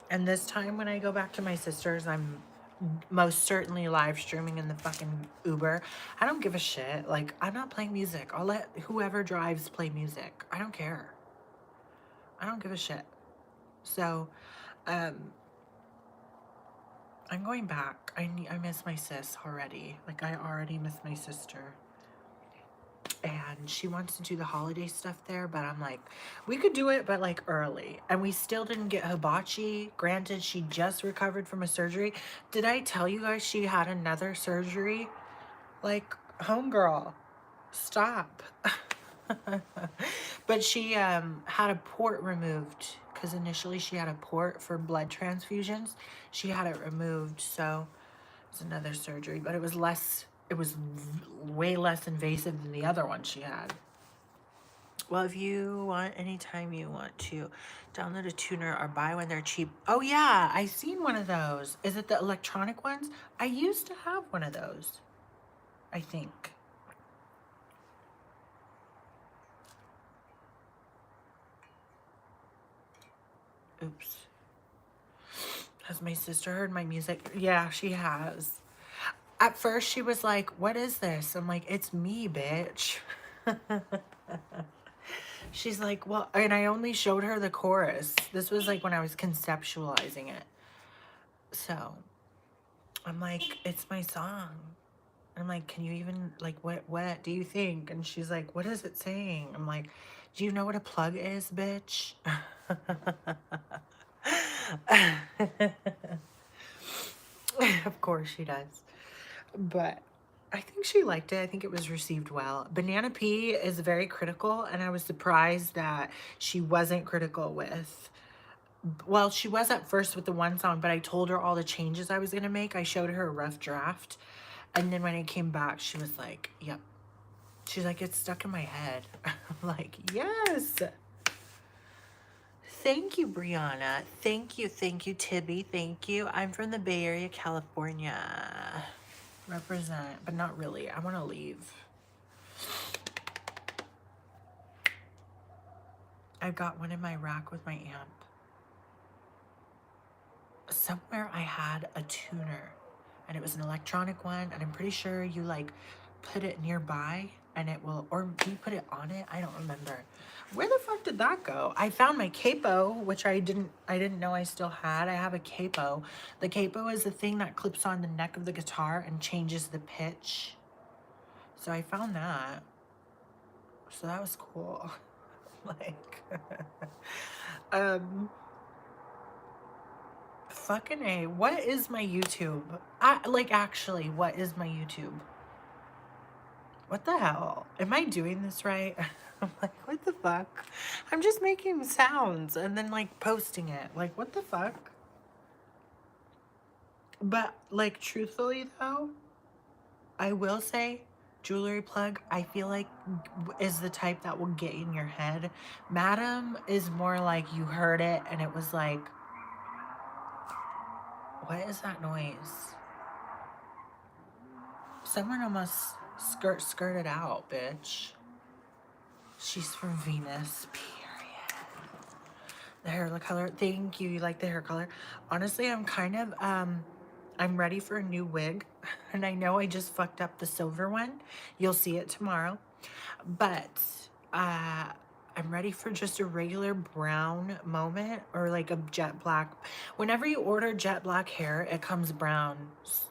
And this time when I go back to my sister's, I'm most certainly live streaming in the fucking Uber. I don't give a shit. Like, I'm not playing music. I'll let whoever drives play music. I don't care. I don't give a shit. So, I'm going back. I miss my sis already. Like, I already miss my sister. And she wants to do the holiday stuff there, but I'm like, we could do it, but like early. And we still didn't get hibachi. Granted, she just recovered from a surgery. Did I tell you guys she had another surgery? Like, homegirl, stop. But she had a port removed, because initially she had a port for blood transfusions. She had it removed, so it's another surgery, but it was way less invasive than the other one she had. Well, if you want, anytime you want to download a tuner or buy when they're cheap. Oh yeah, I seen one of those. Is it the electronic ones? I used to have one of those, I think. Oops. Has my sister heard my music? Yeah, she has. At first she was like, what is this? I'm like, it's me, bitch. She's like, well, and I only showed her the chorus. This was like when I was conceptualizing it. So I'm like, it's my song. I'm like, can you even, like, what do you think? And she's like, what is it saying? I'm like, do you know what a plug is, bitch? Of course she does. But I think she liked it. I think it was received well. Banana P is very critical, and I was surprised that she wasn't critical with, well, she was at first with the one song, but I told her all the changes I was going to make. I showed her a rough draft, and then when it came back, she was like, yep. She's like, it's stuck in my head. I'm like, yes. Thank you, Brianna. Thank you, Tibby. Thank you. I'm from the Bay Area, California. Represent, but not really. I want to leave. I've got one in my rack with my amp. Somewhere I had a tuner, and it was an electronic one, and I'm pretty sure you like put it nearby and it will, or you put it on it. I don't remember. Where the fuck did that go? I found my capo, which I didn't know I still had. I have a capo. The capo is the thing that clips on the neck of the guitar and changes the pitch. So I found that. So that was cool. Like, fucking A, what is my YouTube? Actually, what is my YouTube? What the hell? Am I doing this right? I'm like, what the fuck? I'm just making sounds and then, like, posting it. Like, what the fuck? But, like, truthfully, though, I will say, jewelry plug, I feel like, is the type that will get in your head. Madam is more like you heard it and it was like, What is that noise? Someone almost skirted out, bitch. She's from Venus, period. The hair color, thank you. You like the hair color? Honestly, I'm kind of, I'm ready for a new wig. And I know I just fucked up the silver one. You'll see it tomorrow. But, I'm ready for just a regular brown moment or like a jet black. Whenever you order jet black hair, it comes brown.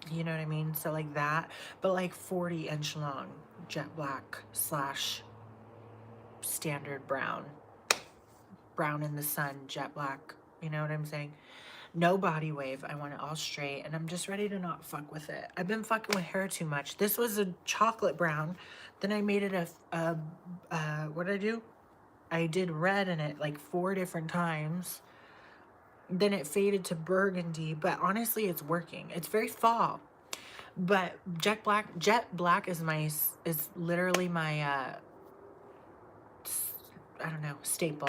You know what I mean? So like that, but like 40-inch long jet black slash standard brown. Brown in the sun, jet black. You know what I'm saying? No body wave. I want it all straight, and I'm just ready to not fuck with it. I've been fucking with hair too much. This was a chocolate brown. Then I made it what did I do? I did red in it like 4 different times. Then it faded to burgundy, but honestly, it's working. It's very fall. But jet black is literally my I don't know, staple.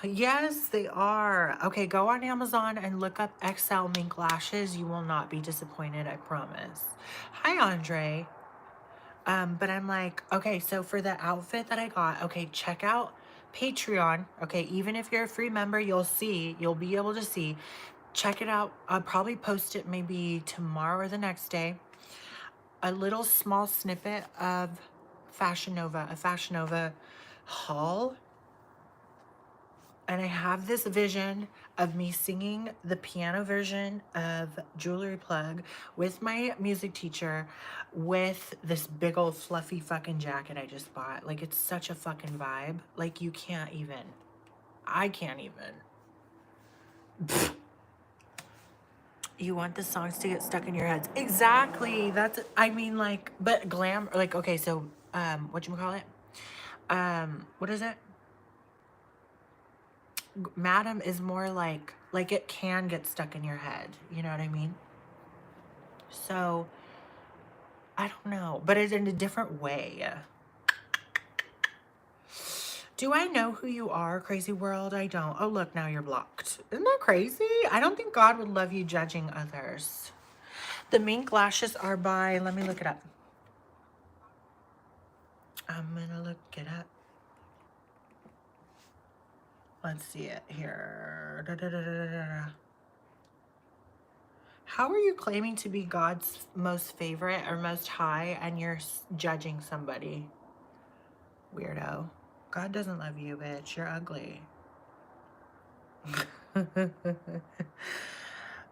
Yes, they are. Okay, go on Amazon and look up XL mink lashes. You will not be disappointed, I promise. Hi, Andre. But I'm like, okay, so for the outfit that I got, okay, check out Patreon. Okay, even if you're a free member, you'll be able to see. Check it out. I'll probably post it maybe tomorrow or the next day. A little small snippet of a Fashion Nova haul. And I have this vision of me singing the piano version of Jewelry Plug with my music teacher with this big old fluffy fucking jacket I just bought. Like, it's such a fucking vibe. Like, you can't even. I can't even. You want the songs to get stuck in your heads. Exactly. That's, I mean, like, but glam, like, okay, so, whatchamacallit? What is it? Madam is more like it can get stuck in your head. You know what I mean? So, I don't know, but it's in a different way. Do I know who you are, crazy world? I don't. Oh, look, now you're blocked. Isn't that crazy? I don't think God would love you judging others. The mink lashes are by, let me look it up. I'm gonna look it up. Let's see it here. How are you claiming to be God's most favorite or most high and you're judging somebody? Weirdo. God doesn't love you, bitch. You're ugly.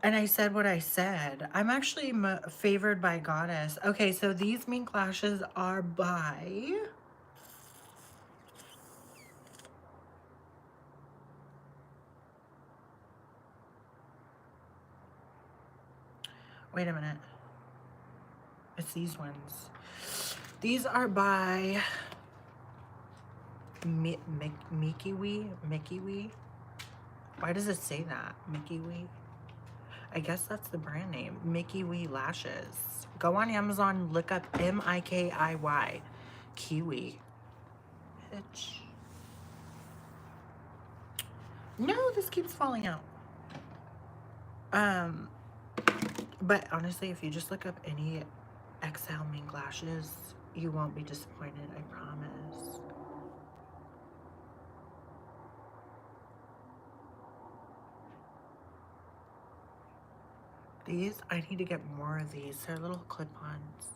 And I said what I said. I'm actually favored by Goddess. Okay, so these mink lashes are by... Wait a minute. It's these ones. These are by Mickey Wee. Why does it say that? Mickey Wee? I guess that's the brand name. Mickey Wee Lashes. Go on Amazon, look up M-I-K-I-Y. Kiwi. Bitch. No, this keeps falling out. But honestly, if you just look up any XL mink lashes, you won't be disappointed, I promise. These, I need to get more of these. They're little clip-ons.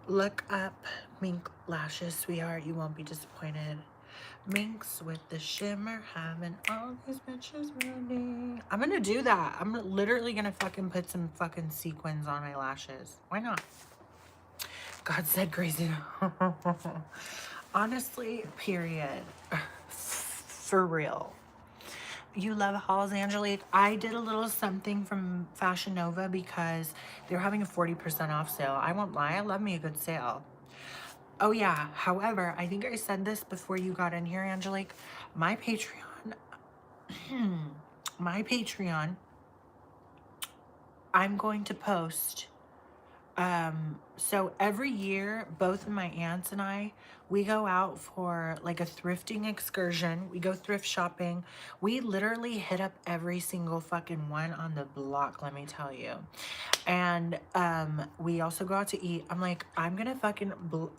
Look up mink lashes, sweetheart. You won't be disappointed. Minks with the shimmer, having all these bitches running. I'm gonna do that. I'm literally gonna fucking put some fucking sequins on my lashes. Why not? God said crazy. Honestly, period. For real. You love hauls, Angelique. I did a little something from Fashion Nova because they're having a 40% off sale. I won't lie, I love me a good sale. Oh yeah, however, I think I said this before you got in here, Angelique. My Patreon, I'm going to post So every year, both of my aunts and I, we go out for like a thrifting excursion. We go thrift shopping. We literally hit up every single fucking one on the block, let me tell you. And we also go out to eat. I'm like, I'm gonna fucking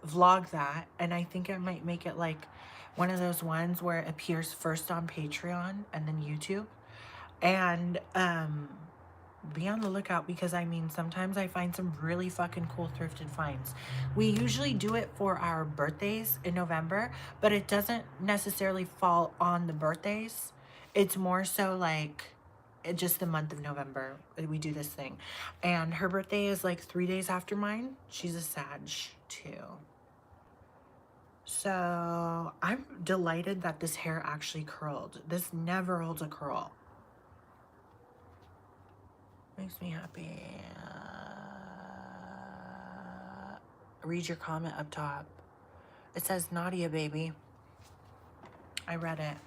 vlog that, and I think I might make it like one of those ones where it appears first on Patreon and then YouTube. And be on the lookout, because I mean, sometimes I find some really fucking cool thrifted finds. We usually do it for our birthdays in November, but it doesn't necessarily fall on the birthdays. It's more so like just the month of November we do this thing. And her birthday is like 3 days after mine. She's a Sag too. So I'm delighted that this hair actually curled. This never holds a curl. Makes me happy. Read your comment up top. It says Naudia, baby. I read it.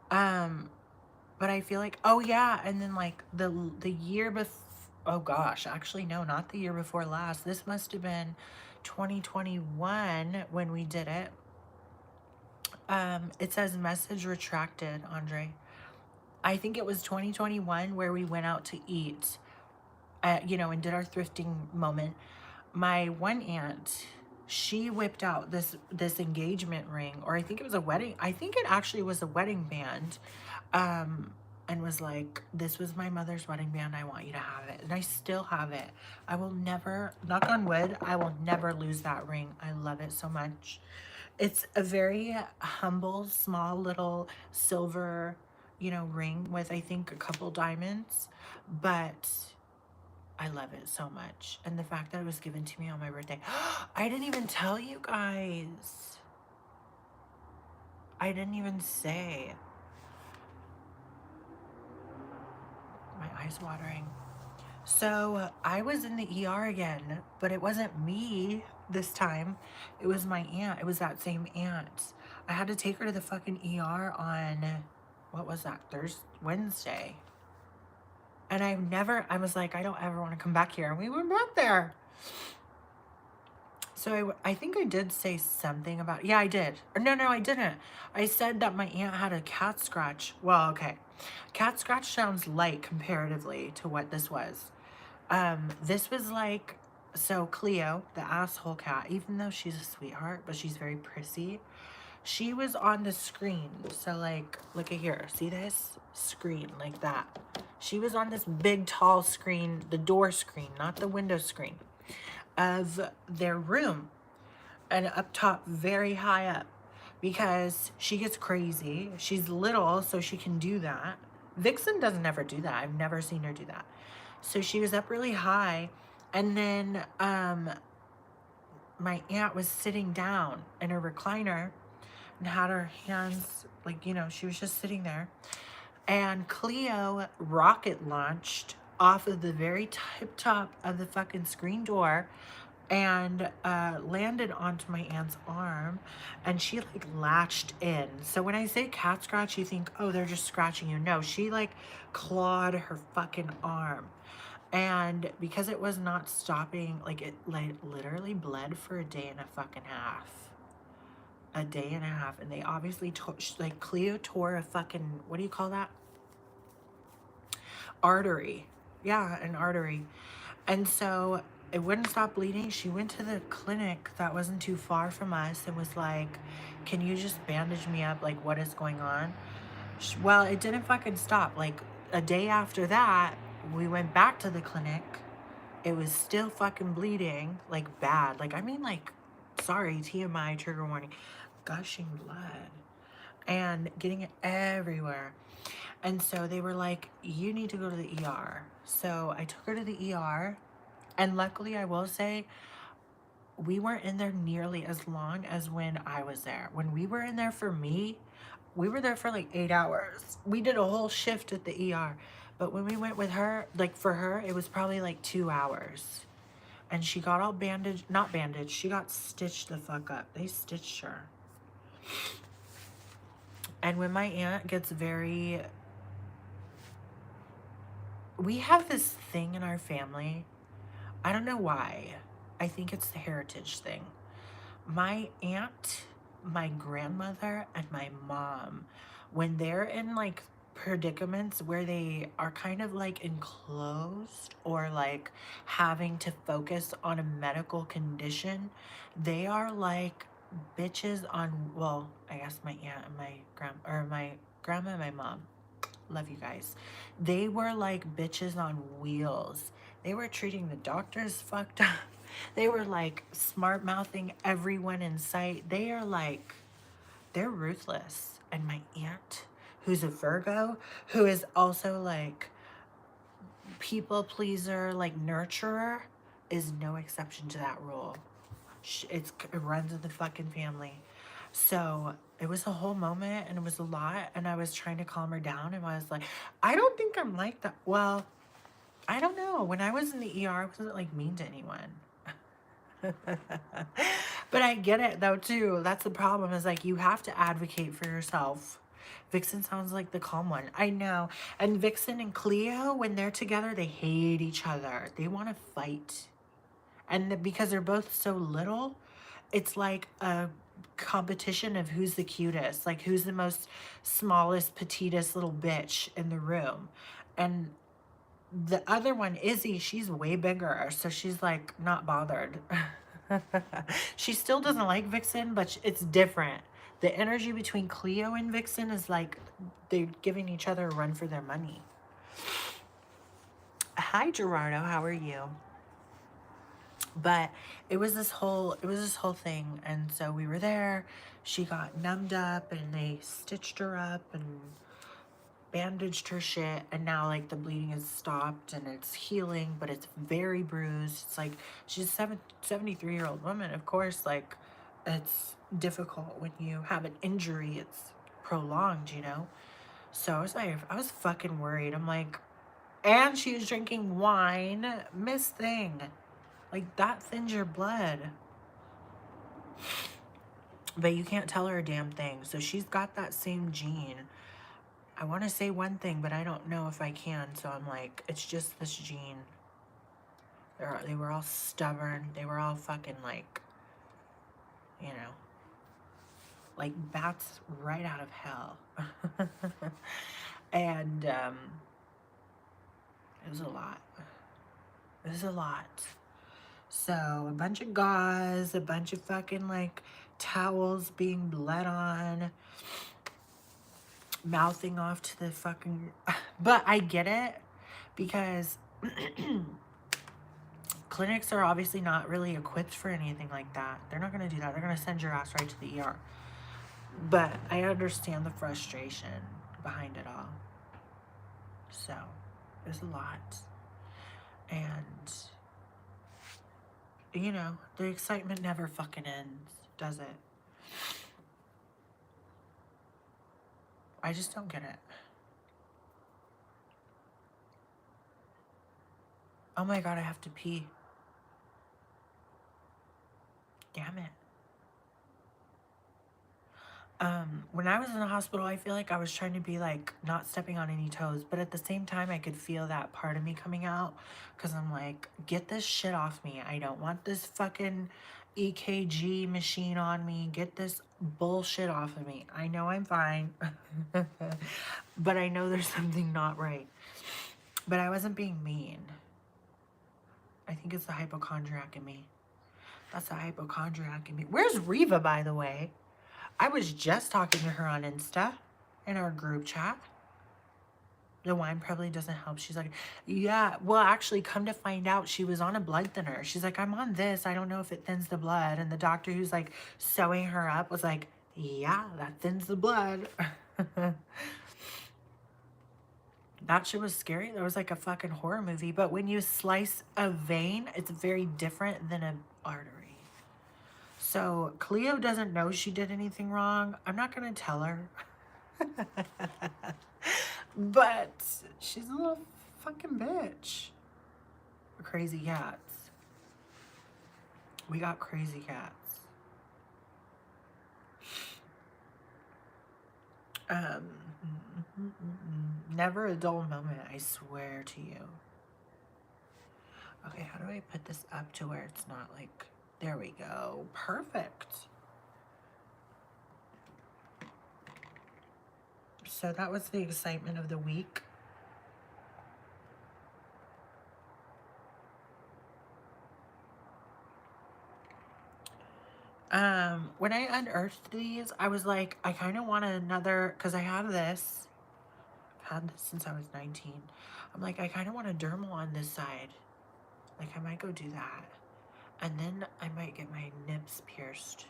But I feel like, oh yeah, and then like the year before, oh gosh, actually no, not the year before last. This must have been 2021 when we did it. It says message retracted, Andre. I think it was 2021 where we went out to eat, you know, and did our thrifting moment. My one aunt, she whipped out this engagement ring, or I think it was a wedding. I think it actually was a wedding band, and was like, this was my mother's wedding band. I want you to have it. And I still have it. I will never, knock on wood, I will never lose that ring. I love it so much. It's a very humble, small little silver, you know, ring with, I think, a couple diamonds, but I love it so much. And the fact that it was given to me on my birthday. I didn't even tell you guys. I didn't even say. My eyes watering. So I was in the ER again, but it wasn't me this time. It was my aunt. It was that same aunt. I had to take her to the fucking ER on, what was that, Wednesday. And I was like, I don't ever want to come back here. And we went back there. So I think I did say something about, yeah, I did. Or no, I didn't. I said that my aunt had a cat scratch. Well, okay. Cat scratch sounds light comparatively to what this was. This was like, so Cleo, the asshole cat, even though she's a sweetheart, but she's very prissy, she was on the screen. So like, look at here. See this? Screen, like that. She was on this big, tall screen, the door screen, not the window screen, of their room. And up top, very high up, because she gets crazy. She's little, so she can do that. Vixen doesn't ever do that. I've never seen her do that. So she was up really high, and then my aunt was sitting down in her recliner and had her hands, like, you know, she was just sitting there. And Cleo rocket launched off of the very tip top of the fucking screen door and landed onto my aunt's arm, and she like latched in. So when I say cat scratch, you think, oh, they're just scratching you. No, she like clawed her fucking arm. And because it was not stopping, like it like literally bled for a day and a fucking half. A day and a half. And they obviously like Cleo tore a fucking, what do you call that? Artery. Yeah, an artery. And so it wouldn't stop bleeding. She went to the clinic that wasn't too far from us and was like, can you just bandage me up? Like, what is going on? Well, it didn't fucking stop. Like a day after that, we went back to the clinic. It was still fucking bleeding, like bad. Like, I mean, like, sorry, TMI, trigger warning, gushing blood and getting it everywhere. And so they were like, you need to go to the ER. So I took her to the ER. And luckily, I will say, we weren't in there nearly as long as when I was there. When we were in there for me, we were there for like 8 hours. We did a whole shift at the ER. But when we went with her, like for her, it was probably like 2 hours. And she got all bandaged, not bandaged, she got stitched the fuck up. They stitched her. And when my aunt gets very, we have this thing in our family. I don't know why. I think it's the heritage thing. My aunt, my grandmother, and my mom, when they're in like predicaments where they are kind of like enclosed or like having to focus on a medical condition, they are like bitches on, well, I guess my aunt and my grandma and my mom, love you guys. They were like bitches on wheels. They were treating the doctors fucked up. They were like smart mouthing everyone in sight. They are like, they're ruthless. And my aunt, who's a Virgo, who is also like people pleaser, like nurturer, is no exception to that rule. It runs in the fucking family. So it was a whole moment and it was a lot. And I was trying to calm her down and I was like, I don't think I'm like that. Well, I don't know. When I was in the ER, I wasn't like mean to anyone. But I get it though too. That's the problem, is like you have to advocate for yourself. Vixen sounds like the calm one. I know. And Vixen and Cleo, when they're together, they hate each other. They want to fight. And because they're both so little, it's like a competition of who's the cutest, like who's the most smallest, petitest little bitch in the room. And the other one, Izzy, she's way bigger, so she's like not bothered. She still doesn't like Vixen, but it's different. The energy between Cleo and Vixen is like they're giving each other a run for their money. Hi Gerardo, how are you? But it was this whole thing, and so we were there. She got numbed up and they stitched her up and bandaged her shit, and now like the bleeding has stopped and it's healing, but it's very bruised. It's like she's a 73-year-old woman. Of course, like it's difficult when you have an injury. It's prolonged, you know? So I was like, I was fucking worried. I'm like, and she was drinking wine. Miss Thing. Like that thins your blood. But you can't tell her a damn thing. So she's got that same gene. I want to say one thing, but I don't know if I can. So I'm like, it's just this gene. They were all stubborn. They were all fucking like, you know, like bats right out of hell. And it was a lot. It was a lot. So a bunch of gauze, a bunch of fucking like towels being bled on, mouthing off to the fucking, but I get it, because clinics are obviously not really equipped for anything like that. They're not going to do that. They're going to send your ass right to the ER. But I understand the frustration behind it all. So there's a lot. And you know, the excitement never fucking ends, does it? I just don't get it. Oh my God, I have to pee. Damn it. When I was in the hospital, I feel like I was trying to be like not stepping on any toes, but at the same time, I could feel that part of me coming out, because I'm like, get this shit off me. I don't want this fucking EKG machine on me. Get this bullshit off of me. I know I'm fine, but I know there's something not right. But I wasn't being mean. I think it's the hypochondriac in me. That's the hypochondriac in me. Where's Reva, by the way? I was just talking to her on Insta in our group chat. The wine probably doesn't help. She's like, yeah, well, actually, come to find out, she was on a blood thinner. She's like, I'm on this. I don't know if it thins the blood. And the doctor who's like sewing her up was like, yeah, that thins the blood. That shit was scary. That was like a fucking horror movie. But when you slice a vein, it's very different than an artery. So Cleo doesn't know she did anything wrong. I'm not going to tell her. But she's a little fucking bitch. Crazy cats. We got crazy cats. Never a dull moment, I swear to you. Okay, how do I put this up to where it's not like, there we go. Perfect. So that was the excitement of the week. When I unearthed these, I was like, I kind of want another, because I have this. I've had this since I was 19. I'm like, I kind of want a dermal on this side. Like, I might go do that. And then I might get my nips pierced,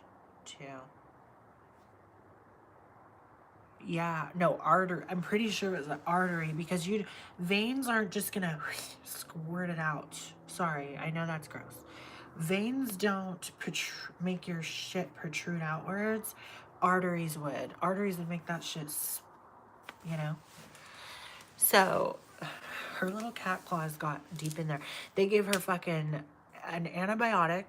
too. Yeah, no, artery. I'm pretty sure it was an artery because veins aren't just gonna squirt it out. Sorry, I know that's gross. Veins don't make your shit protrude outwards. Arteries would. Arteries would make that shit, you know? So, her little cat claws got deep in there. They gave her fucking an antibiotic,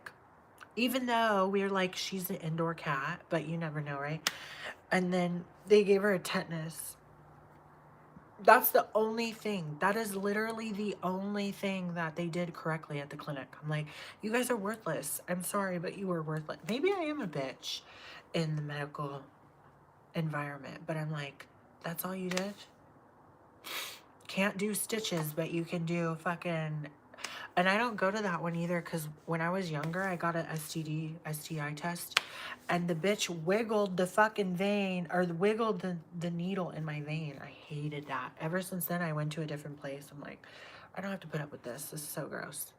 even though we were like, she's an indoor cat, but you never know, right? And then they gave her a tetanus. That's the only thing. That is literally the only thing that they did correctly at the clinic. I'm like, you guys are worthless. I'm sorry, but you are worthless. Maybe I am a bitch in the medical environment, but I'm like, that's all you did? Can't do stitches, but you can do fucking... And I don't go to that one either because when I was younger, I got an STI test, and the bitch wiggled the fucking vein, or wiggled the needle in my vein. I hated that. Ever since then, I went to a different place. I'm like, I don't have to put up with this. This is so gross.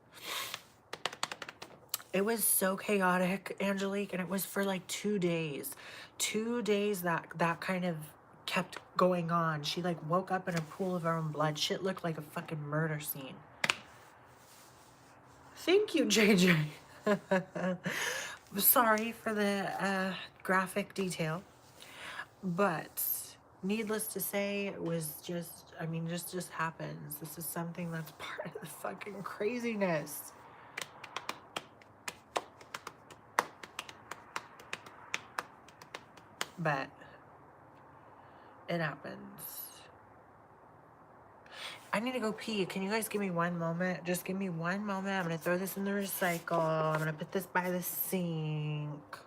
It was so chaotic, Angelique, and it was for like 2 days. 2 days that kind of kept going on. She like woke up in a pool of her own blood. Shit looked like a fucking murder scene. Thank you, JJ. Sorry for the graphic detail, but needless to say, it was just, I mean, just happens. This is something that's part of the fucking craziness. But it happens. I need to go pee. Can you guys give me one moment? Just give me one moment. I'm going to throw this in the recycle. I'm going to put this by the sink.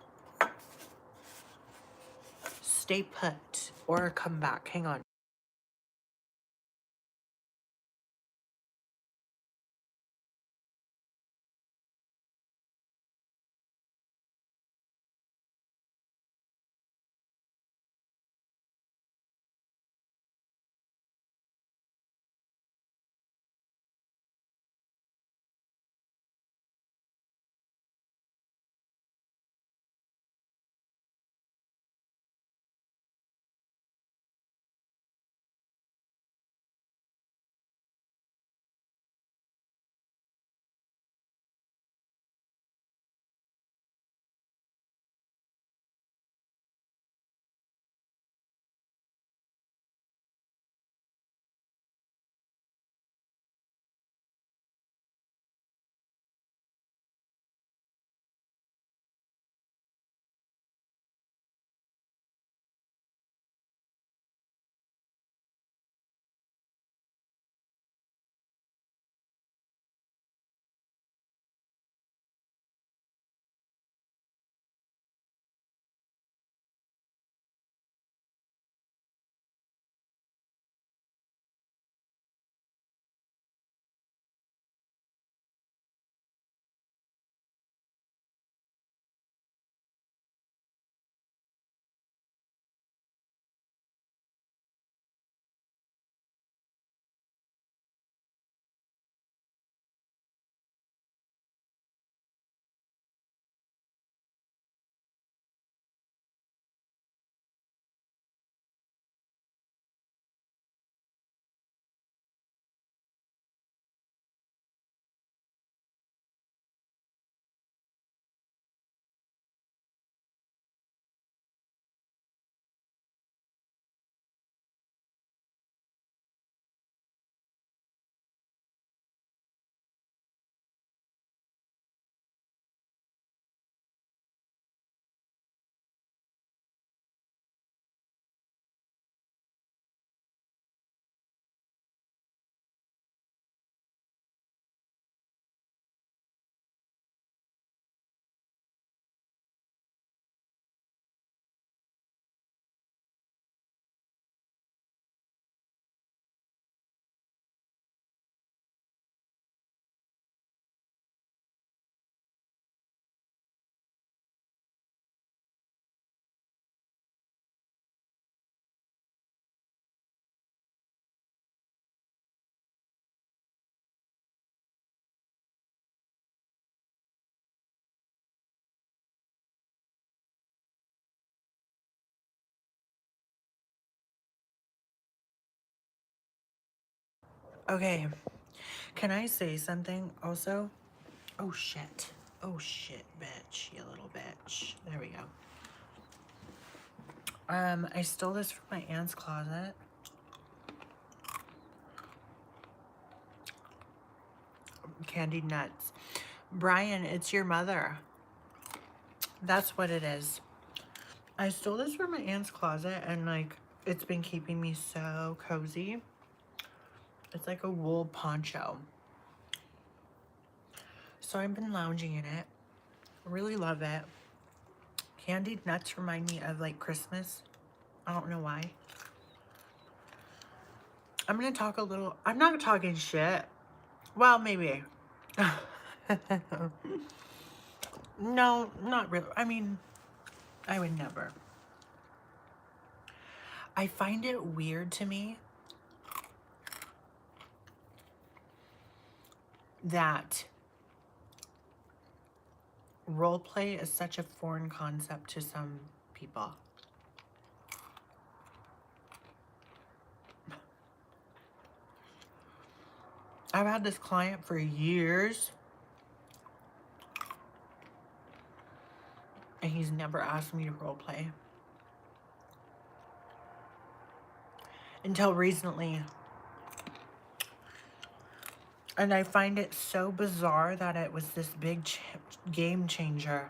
Stay put or come back. Hang on. Okay, can I say something also? Oh shit. Oh shit, bitch, you little bitch. There we go. I stole this from my aunt's closet. Candied nuts. Brian, it's your mother. That's what it is. I stole this from my aunt's closet and like it's been keeping me so cozy. It's like a wool poncho. So I've been lounging in it. Really love it. Candied nuts remind me of like Christmas. I don't know why. I'm gonna talk a little. I'm not talking shit. Well, maybe. No, not really. I mean, I would never. I find it weird to me that role play is such a foreign concept to some people. I've had this client for years and he's never asked me to role play. Until recently. And I find it so bizarre that it was this big game changer.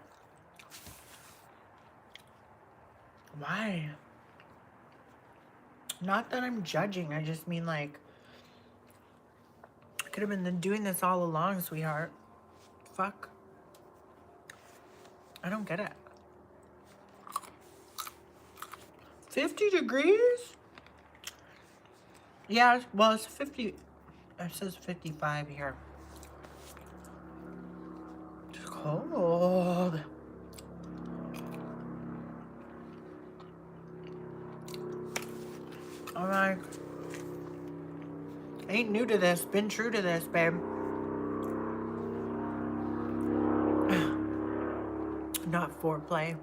Why? Not that I'm judging. I just mean like, I could have been doing this all along, sweetheart. Fuck. I don't get it. 50 degrees? Yeah, well, it's 50. It says 55 here. It's cold. I'm like, ain't new to this. Been true to this, babe. Not foreplay.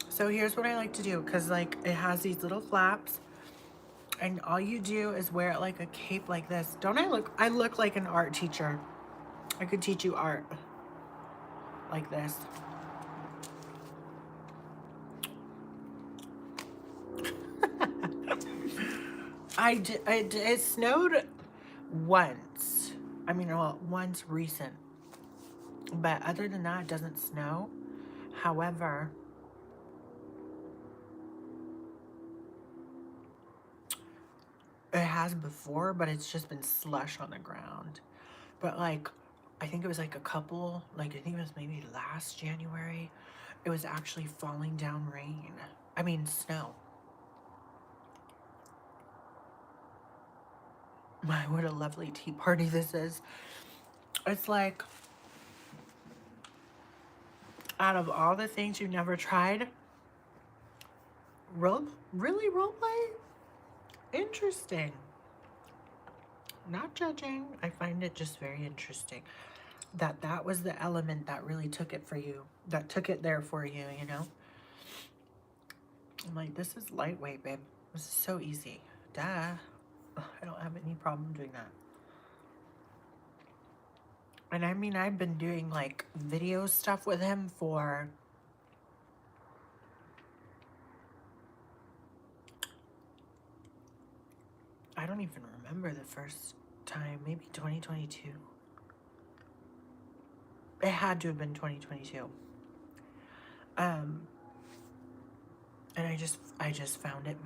So here's what I like to do, because like it has these little flaps and all you do is wear it like a cape like this. Don't I look like an art teacher. I could teach you art like this. It snowed once. I mean, well, once recent. But other than that, it doesn't snow. However, it has before, but it's just been slush on the ground. But like, I think it was like I think it was maybe last January. It was actually falling down rain. I mean, snow. My, what a lovely tea party this is. It's like, out of all the things you've never tried, really role play? Interesting. Not judging. I find it just very interesting that was the element that really took it for you, that took it there for you, you know? I'm like, this is lightweight, babe. This is so easy. Duh. I don't have any problem doing that. And I mean, I've been doing like video stuff with him for I don't even remember the first time, maybe 2022. It had to have been 2022. And I just found it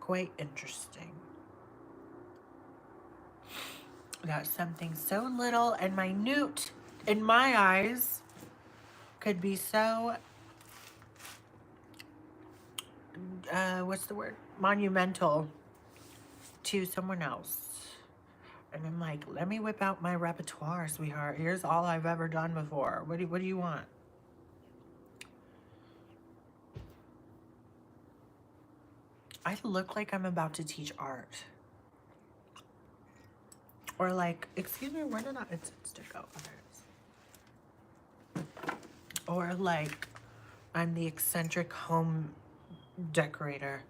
quite interesting. That something so little and minute in my eyes could be so, what's the word? Monumental to someone else. And I'm like, let me whip out my repertoire, sweetheart. Here's all I've ever done before. What do you want? I look like I'm about to teach art. Or like, excuse me, where did it's stick out? Or like, I'm the eccentric home decorator.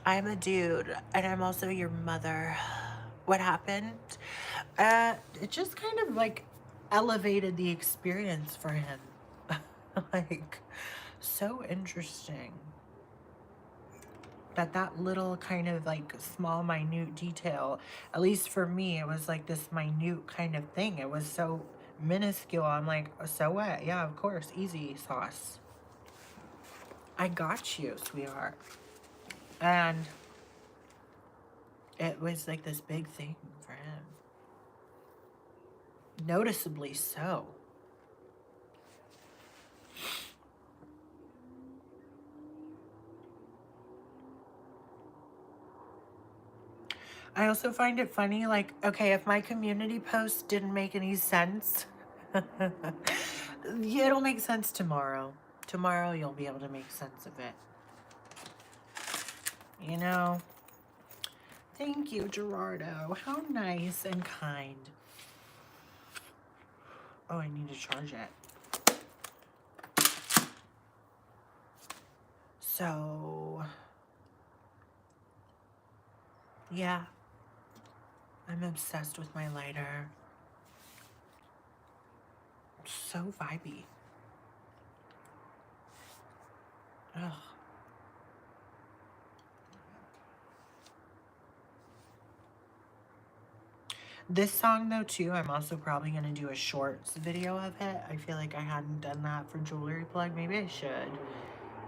I'm a dude, and I'm also your mother. What happened? It just kind of like elevated the experience for him. Like, so interesting that that little kind of like small, minute detail, at least for me, it was like this minute kind of thing. It was so minuscule. I'm like, so what? Yeah, of course, easy sauce. I got you, sweetheart. And it was like this big thing for him. Noticeably so. I also find it funny, like, okay, if my community post didn't make any sense, yeah, it'll make sense tomorrow. Tomorrow you'll be able to make sense of it. You know? Thank you, Gerardo. How nice and kind. Oh, I need to charge it. So, yeah. I'm obsessed with my lighter. So vibey. Ugh. This song, though, too, I'm also probably going to do a shorts video of it. I feel like I hadn't done that for Jewelry Plug. Maybe I should.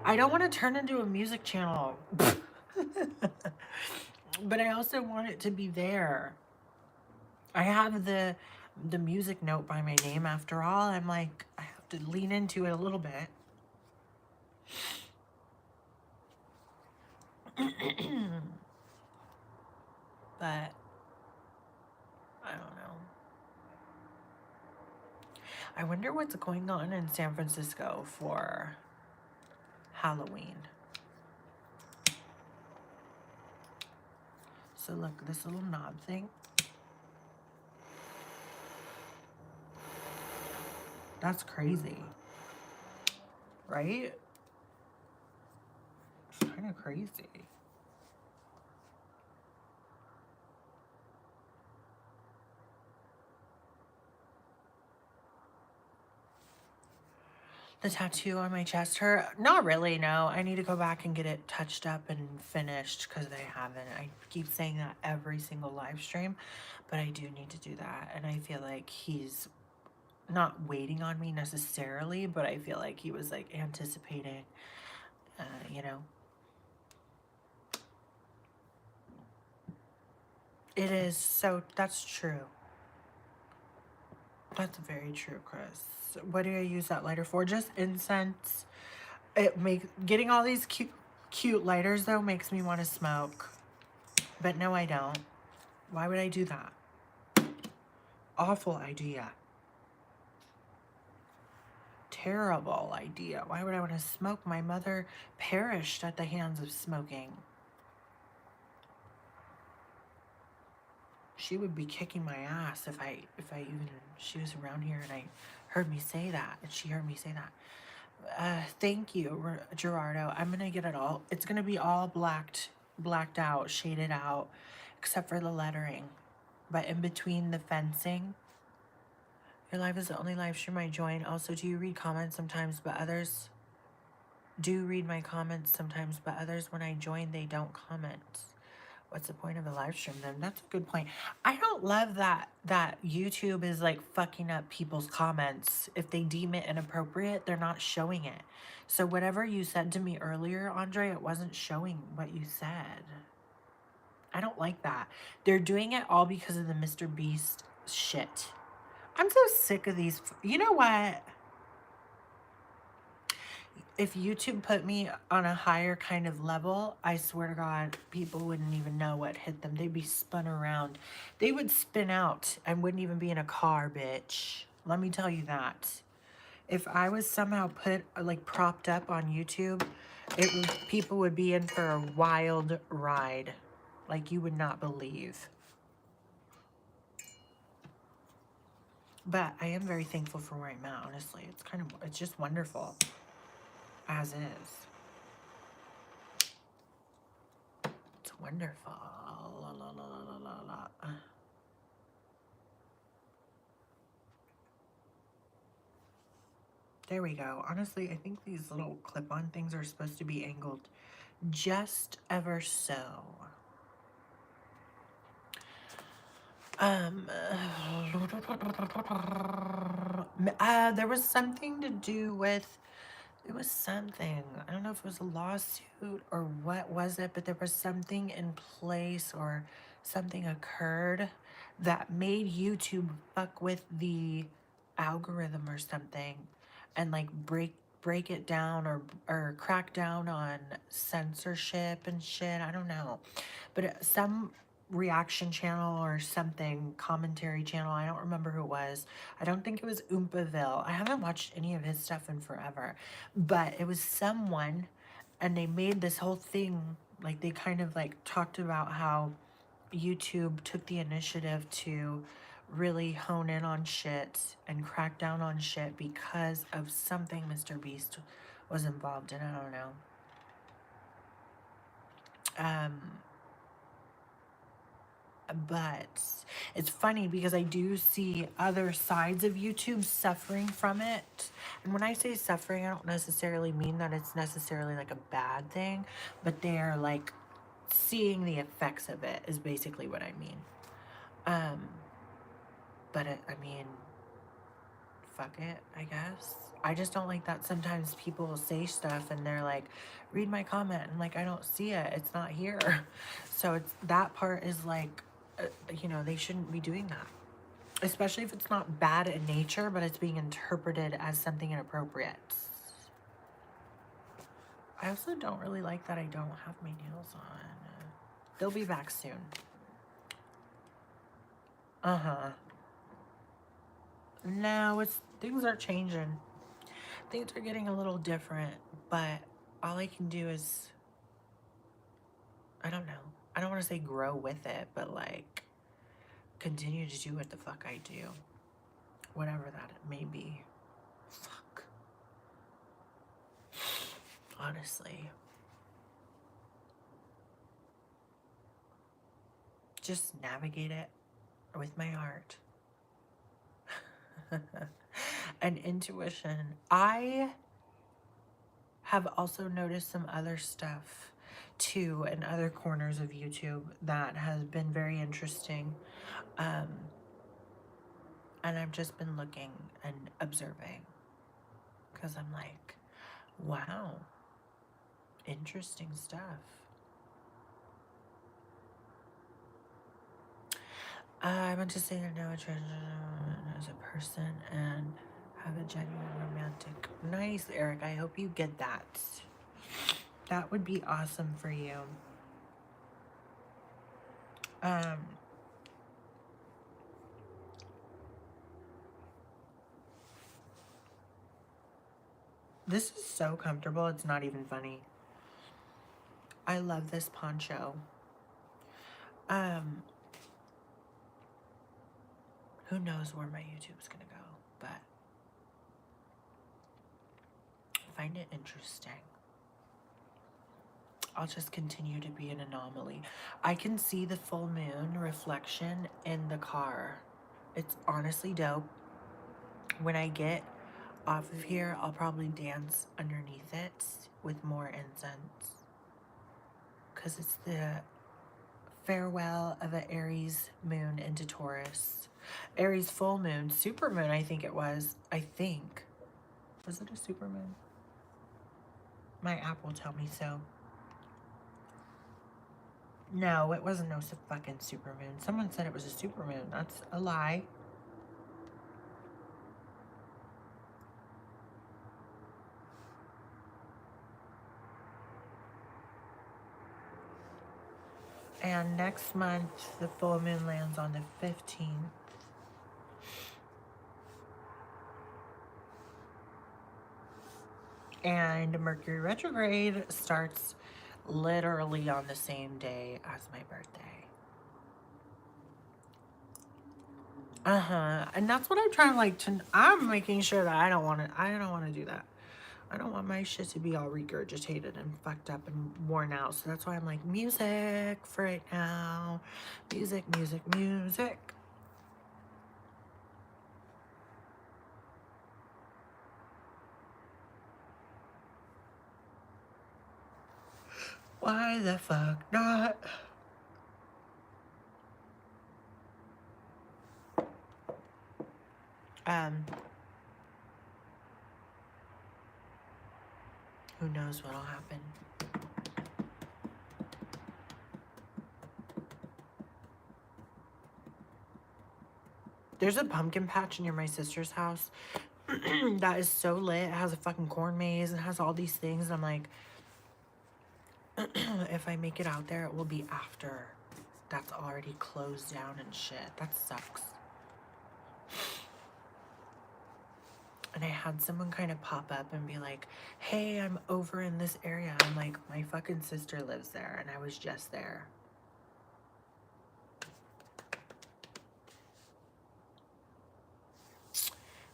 I don't want to turn into a music channel. But I also want it to be there. I have the music note by my name after all. I'm like, I have to lean into it a little bit. But I don't know. I wonder what's going on in San Francisco for Halloween. So look, this little knob thing. That's crazy. Right? Kind of crazy. The tattoo on my chest hurt? Not really, no. I need to go back and get it touched up and finished because I haven't. I keep saying that every single live stream, but I do need to do that. And I feel like he's not waiting on me necessarily, but I feel like he was like anticipating, you know. It is so, that's true. That's very true, Chris. What do I use that lighter for? Just incense. Getting all these cute lighters though makes me want to smoke. But no, I don't. Why would I do that? Awful idea. Terrible idea. Why would I want to smoke? My mother perished at the hands of smoking. She would be kicking my ass if she was around here and I heard me say that, and she heard me say that. Thank you, Gerardo. I'm gonna get it all. It's gonna be all blacked out, shaded out, except for the lettering. But in between the fencing, your live is the only live stream I join. Also, do you read comments sometimes, but others do read my comments sometimes, but others, when I join, they don't comment. What's the point of a live stream then? That's a good point. I don't love that YouTube is like fucking up people's comments. If they deem it inappropriate, they're not showing it. So whatever you said to me earlier, Andre, it wasn't showing what you said. I don't like that. They're doing it all because of the Mr. Beast shit. I'm so sick of these. You know what? If YouTube put me on a higher kind of level, I swear to God, people wouldn't even know what hit them. They'd be spun around. They would spin out and wouldn't even be in a car, bitch. Let me tell you that. If I was somehow put, like, propped up on YouTube, people would be in for a wild ride. Like, you would not believe. But I am very thankful for where I'm at, honestly. It's just wonderful. As is. Wonderful. La, la, la, la, la, la, la. There we go. Honestly, I think these little clip-on things are supposed to be angled just ever so. There was something to do with, it was something, I don't know if it was a lawsuit or what was it, but there was something in place or something occurred that made YouTube fuck with the algorithm or something and like break it down or crack down on censorship and shit. I don't know. But some reaction channel or something, commentary channel, I don't remember who it was. I don't think it was Oompaville. I haven't watched any of his stuff in forever. But it was someone, and they made this whole thing, like they kind of like talked about how YouTube took the initiative to really hone in on shit and crack down on shit because of something Mr. Beast was involved in. I don't know. But it's funny because I do see other sides of YouTube suffering from it. And when I say suffering, I don't necessarily mean that it's necessarily like a bad thing, but they're like seeing the effects of it is basically what I mean. But I mean, fuck it, I guess. I just don't like that sometimes people will say stuff and they're like, read my comment. And like, I don't see it. It's not here. So it's, that part is like, you know, they shouldn't be doing that. Especially if it's not bad in nature, but it's being interpreted as something inappropriate. I also don't really like that I don't have my nails on. They'll be back soon. Uh-huh. No, it's, things are changing. Things are getting a little different, but all I can do is, I don't know. I don't want to say grow with it, but like continue to do what the fuck I do. Whatever that may be. Fuck. Honestly. Just navigate it with my heart. And intuition. I have also noticed some other stuff too in other corners of YouTube that has been very interesting. And I've just been looking and observing because I'm like, wow, interesting stuff. I want to say that no attraction as a person and have a genuine romantic. Nice, Eric. I hope you get that. That would be awesome for you. This is so comfortable, it's not even funny. I love this poncho. Who knows where my YouTube's gonna go, but I find it interesting. I'll just continue to be an anomaly. I can see the full moon reflection in the car. It's honestly dope. When I get off of here, I'll probably dance underneath it with more incense. Because it's the farewell of an Aries moon into Taurus. Aries full moon, super moon, I think it was. I think. Was it a super moon? My app will tell me so. No, it wasn't no fucking super moon. Someone said it was a super moon. That's a lie. And next month, the full moon lands on the 15th. And Mercury retrograde starts literally on the same day as my birthday. And that's what I'm trying to like to, I'm making sure that I don't want to do that. I don't want my shit to be all regurgitated and fucked up and worn out. So that's why I'm like, music for right now. Music, music, music. Why the fuck not? Who knows what'll happen? There's a pumpkin patch near my sister's house that is so lit. It has a fucking corn maze and has all these things. And I'm like, if I make it out there, it will be after that's already closed down and shit. That sucks. And I had someone kind of pop up and be like, hey, I'm over in this area. I'm like, my fucking sister lives there and I was just there.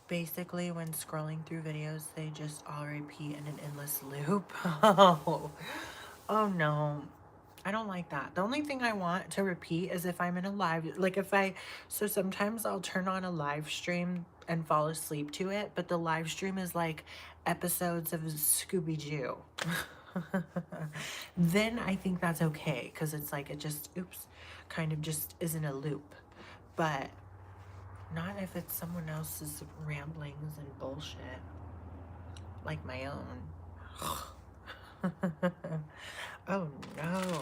Basically, when scrolling through videos, they just all repeat in an endless loop. Oh no. I don't like that. The only thing I want to repeat is if I'm in a live, like so sometimes I'll turn on a live stream and fall asleep to it, but the live stream is like episodes of Scooby-Doo. Then I think that's okay, because it's like, it just, oops, kind of just is in a loop. But not if it's someone else's ramblings and bullshit, like my own. Oh no.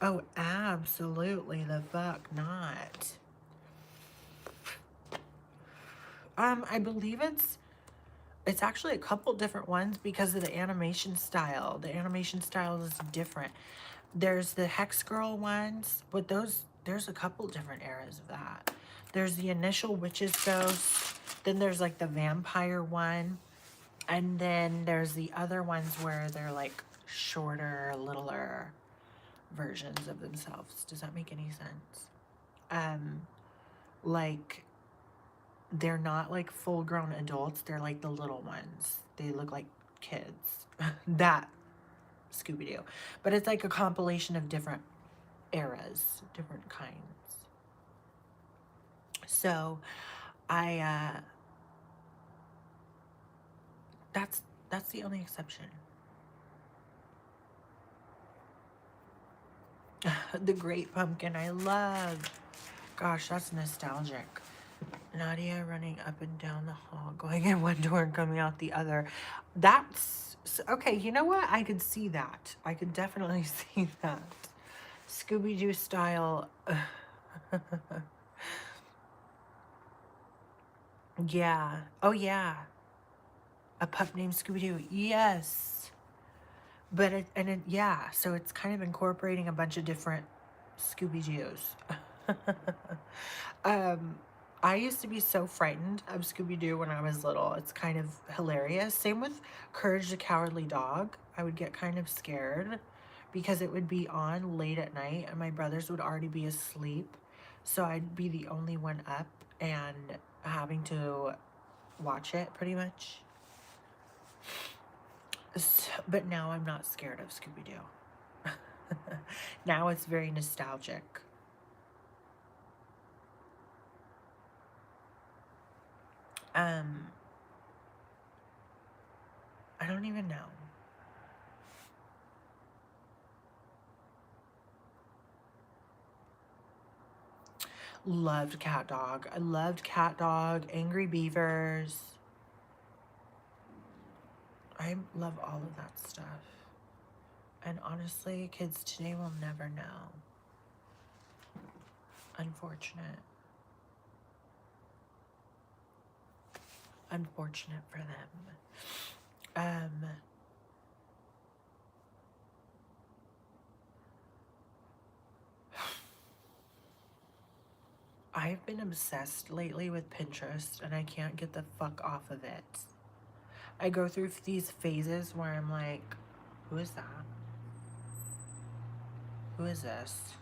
Oh, absolutely the fuck not. I believe it's actually a couple different ones because of the animation style. The animation style is different. There's the Hex Girl ones, but there's a couple different eras of that. There's the initial Witches Ghost, then there's like the vampire one, and then there's the other ones where they're like shorter, littler versions of themselves. Does that make any sense? Like, they're not like full-grown adults. They're like the little ones. They look like kids. That Scooby-Doo. But it's like a compilation of different eras, different kinds. So that's the only exception. The Great Pumpkin, I love. Gosh, that's nostalgic. Naudia running up and down the hall, going in one door and coming out the other. That's okay. You know what? I could see that. I could definitely see that. Scooby-Doo style. Yeah. Oh yeah. A pup named Scooby-Doo. Yes. But yeah, so it's kind of incorporating a bunch of different Scooby-Doos. I used to be so frightened of Scooby-Doo when I was little. It's kind of hilarious. Same with Courage the Cowardly Dog. I would get kind of scared because it would be on late at night and my brothers would already be asleep. So I'd be the only one up and having to watch it pretty much. But now I'm not scared of Scooby-Doo. Now it's very nostalgic. I don't even know. Loved Cat Dog. I loved Cat Dog, Angry Beavers. I love all of that stuff. And honestly, kids today will never know. Unfortunate. Unfortunate for them. I've been obsessed lately with Pinterest and I can't get the fuck off of it. I go through these phases where I'm like, who is that? Who is this?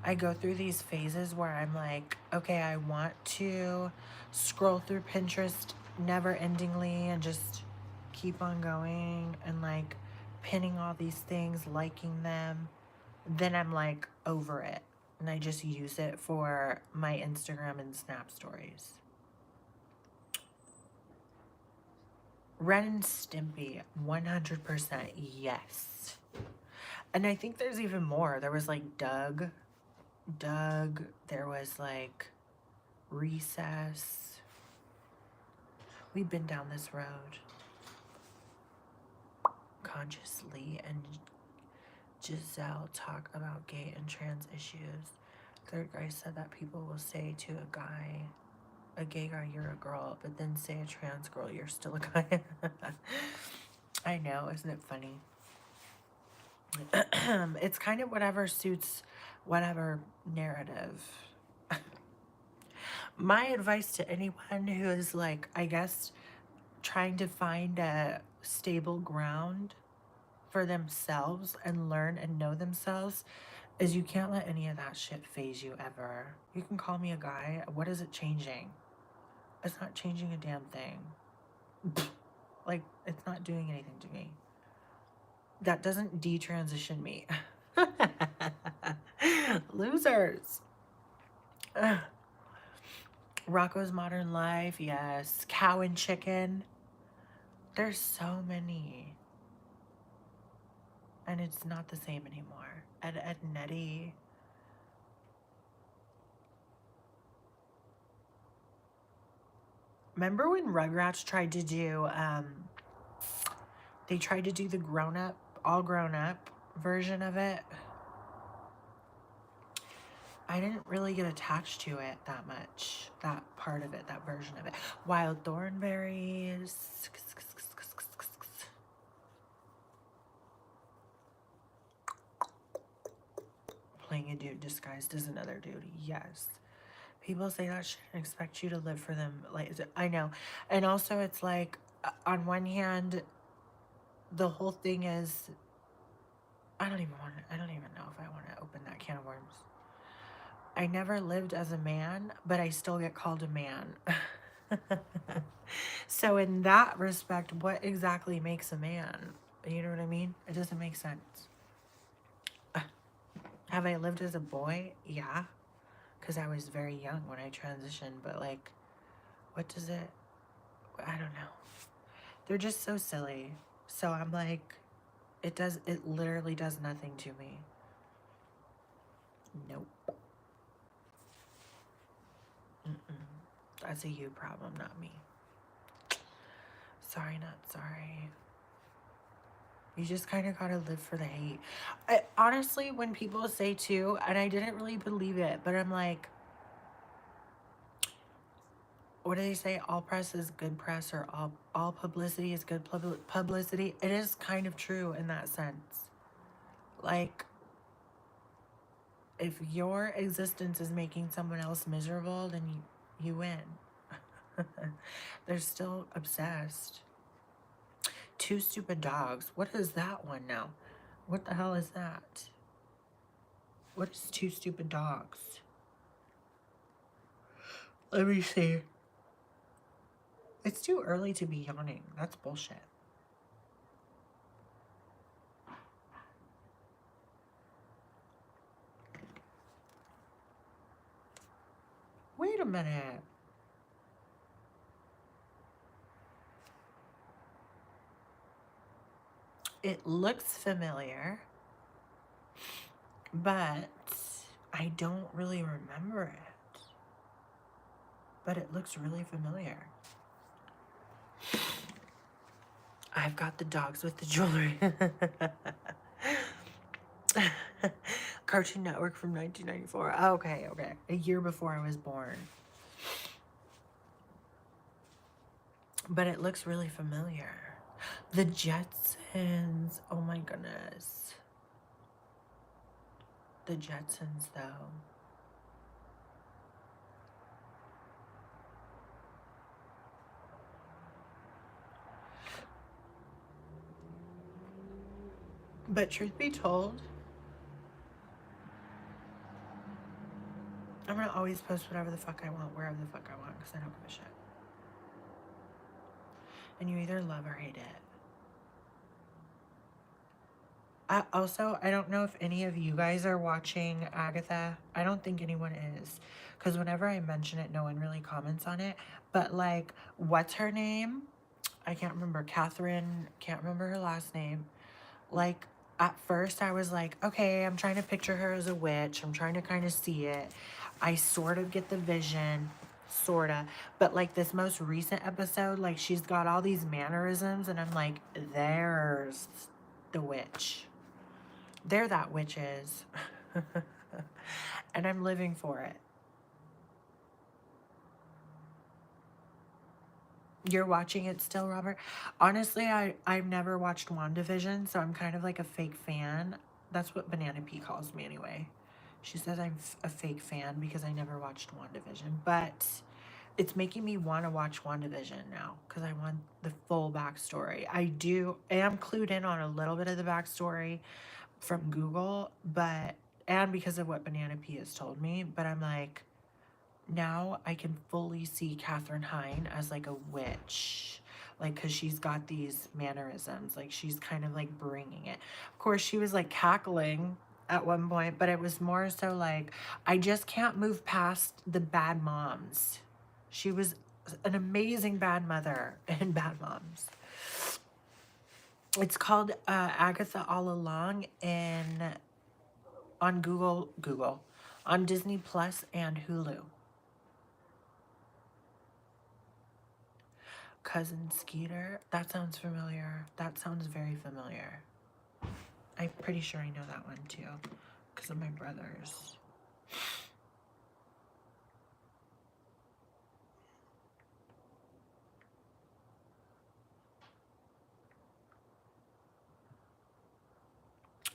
I go through these phases where I'm like, okay, I want to scroll through Pinterest never endingly and just keep on going and like pinning all these things, liking them. Then I'm like over it and I just use it for my Instagram and Snap stories. Ren and Stimpy, 100% yes. And I think there's even more. There was like Doug, there was like Recess. We've been down this road. Consciously and Giselle talk about gay and trans issues. Third guy said that people will say to a gay guy, you're a girl, but then say a trans girl, you're still a guy. I know, isn't it funny? It's kind of whatever suits whatever narrative. My advice to anyone who is like, I guess, trying to find a stable ground for themselves and learn and know themselves is you can't let any of that shit phase you ever. You can call me a guy. What is it changing? It's not changing a damn thing. Like, it's not doing anything to me. That doesn't detransition me. Losers. Ugh. Rocco's Modern Life, yes. Cow and Chicken. There's so many. And it's not the same anymore. Ed and Eddie. Remember when Rugrats tried to do, they tried to do the grown-up, all grown-up version of it? I didn't really get attached to it that much. That part of it, that version of it. Wild Thornberries. Playing a dude disguised as another dude. Yes. People say that shit and expect you to live for them. Like, I know. And also it's like, on one hand, the whole thing is, I don't even know if I want to open that can of worms. I never lived as a man, but I still get called a man. So in that respect, what exactly makes a man? You know what I mean? It doesn't make sense. Have I lived as a boy? Yeah. Because I was very young when I transitioned. But like, what does it... I don't know. They're just so silly. So I'm like, it literally does nothing to me. Nope. That's a you problem, not me. Sorry, not sorry. You just kind of gotta live for the hate. Honestly, when people say too, and I didn't really believe it, but I'm like, what do they say? All press is good press, or all publicity is good publicity. It is kind of true in that sense. Like, if your existence is making someone else miserable, then you win. They're still obsessed. Two Stupid Dogs. What is that one now? What the hell is that? What is Two Stupid Dogs? Let me see. It's too early to be yawning. That's bullshit. Wait a minute. It looks familiar, but I don't really remember it. But it looks really familiar. I've got the dogs with the jewelry. Cartoon Network from 1994. Okay. A year before I was born. But it looks really familiar. The Jetsons. Oh my goodness. The Jetsons, though. But truth be told, always post whatever the fuck I want, wherever the fuck I want, because I don't give a shit. And you either love or hate it. I don't know if any of you guys are watching Agatha. I don't think anyone is. Because whenever I mention it, no one really comments on it. But, like, what's her name? I can't remember. Catherine, can't remember her last name. Like, at first I was like, okay, I'm trying to picture her as a witch. I'm trying to kind of see it. I sort of get the vision. Sorta. But, like, this most recent episode, like, she's got all these mannerisms. And I'm like, there's the witch. There that witch is. And I'm living for it. You're watching it still, Robert? Honestly, I've never watched WandaVision, so I'm kind of like a fake fan. That's what Banana P calls me anyway. She says I'm a fake fan because I never watched WandaVision. But it's making me want to watch WandaVision now because I want the full backstory. I am clued in on a little bit of the backstory from Google, and because of what Banana P has told me, but I'm like, now I can fully see Katherine Hine as like a witch, like, because she's got these mannerisms, like she's kind of like bringing it. Of course, she was like cackling at one point, but it was more so like, I just can't move past the bad moms. She was an amazing bad mother in Bad Moms. It's called Agatha All Along on Google, on Disney Plus and Hulu. Cousin Skeeter, that sounds familiar. That sounds very familiar. I'm pretty sure I know that one too, because of my brothers.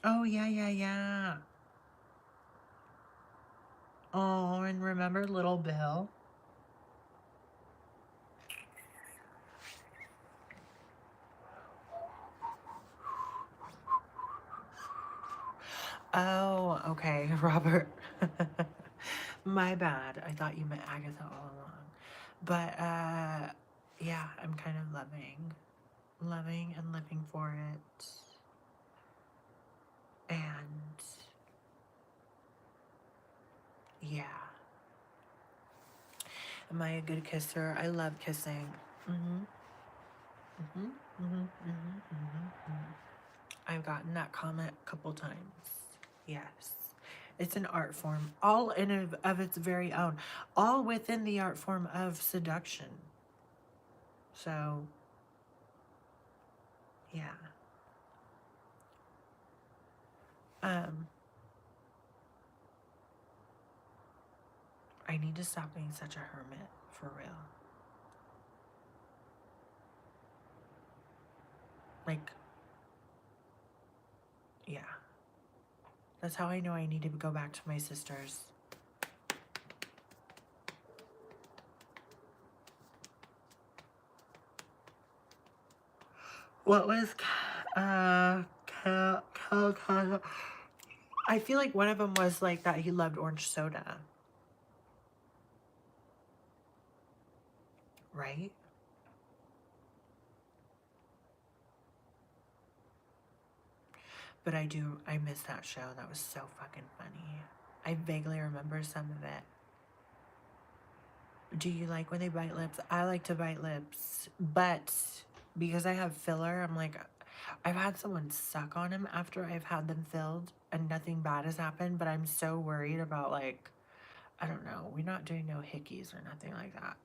Oh, yeah. Oh, and remember Little Bill? Oh, okay, Robert. My bad. I thought you meant Agatha all along. But, yeah, I'm kind of loving and living for it. And, yeah. Am I a good kisser? I love kissing. I've gotten that comment a couple times. Yes. It's an art form, all of its very own, all within the art form of seduction. So, yeah. I need to stop being such a hermit, for real. Like, yeah. That's how I know I need to go back to my sisters. What was, I feel like one of them was like that he loved orange soda. Right? But I miss that show. That was so fucking funny. I vaguely remember some of it. Do you like when they bite lips? I like to bite lips. But because I have filler, I'm like, I've had someone suck on them after I've had them filled and nothing bad has happened. But I'm so worried about, like, I don't know. We're not doing no hickeys or nothing like that.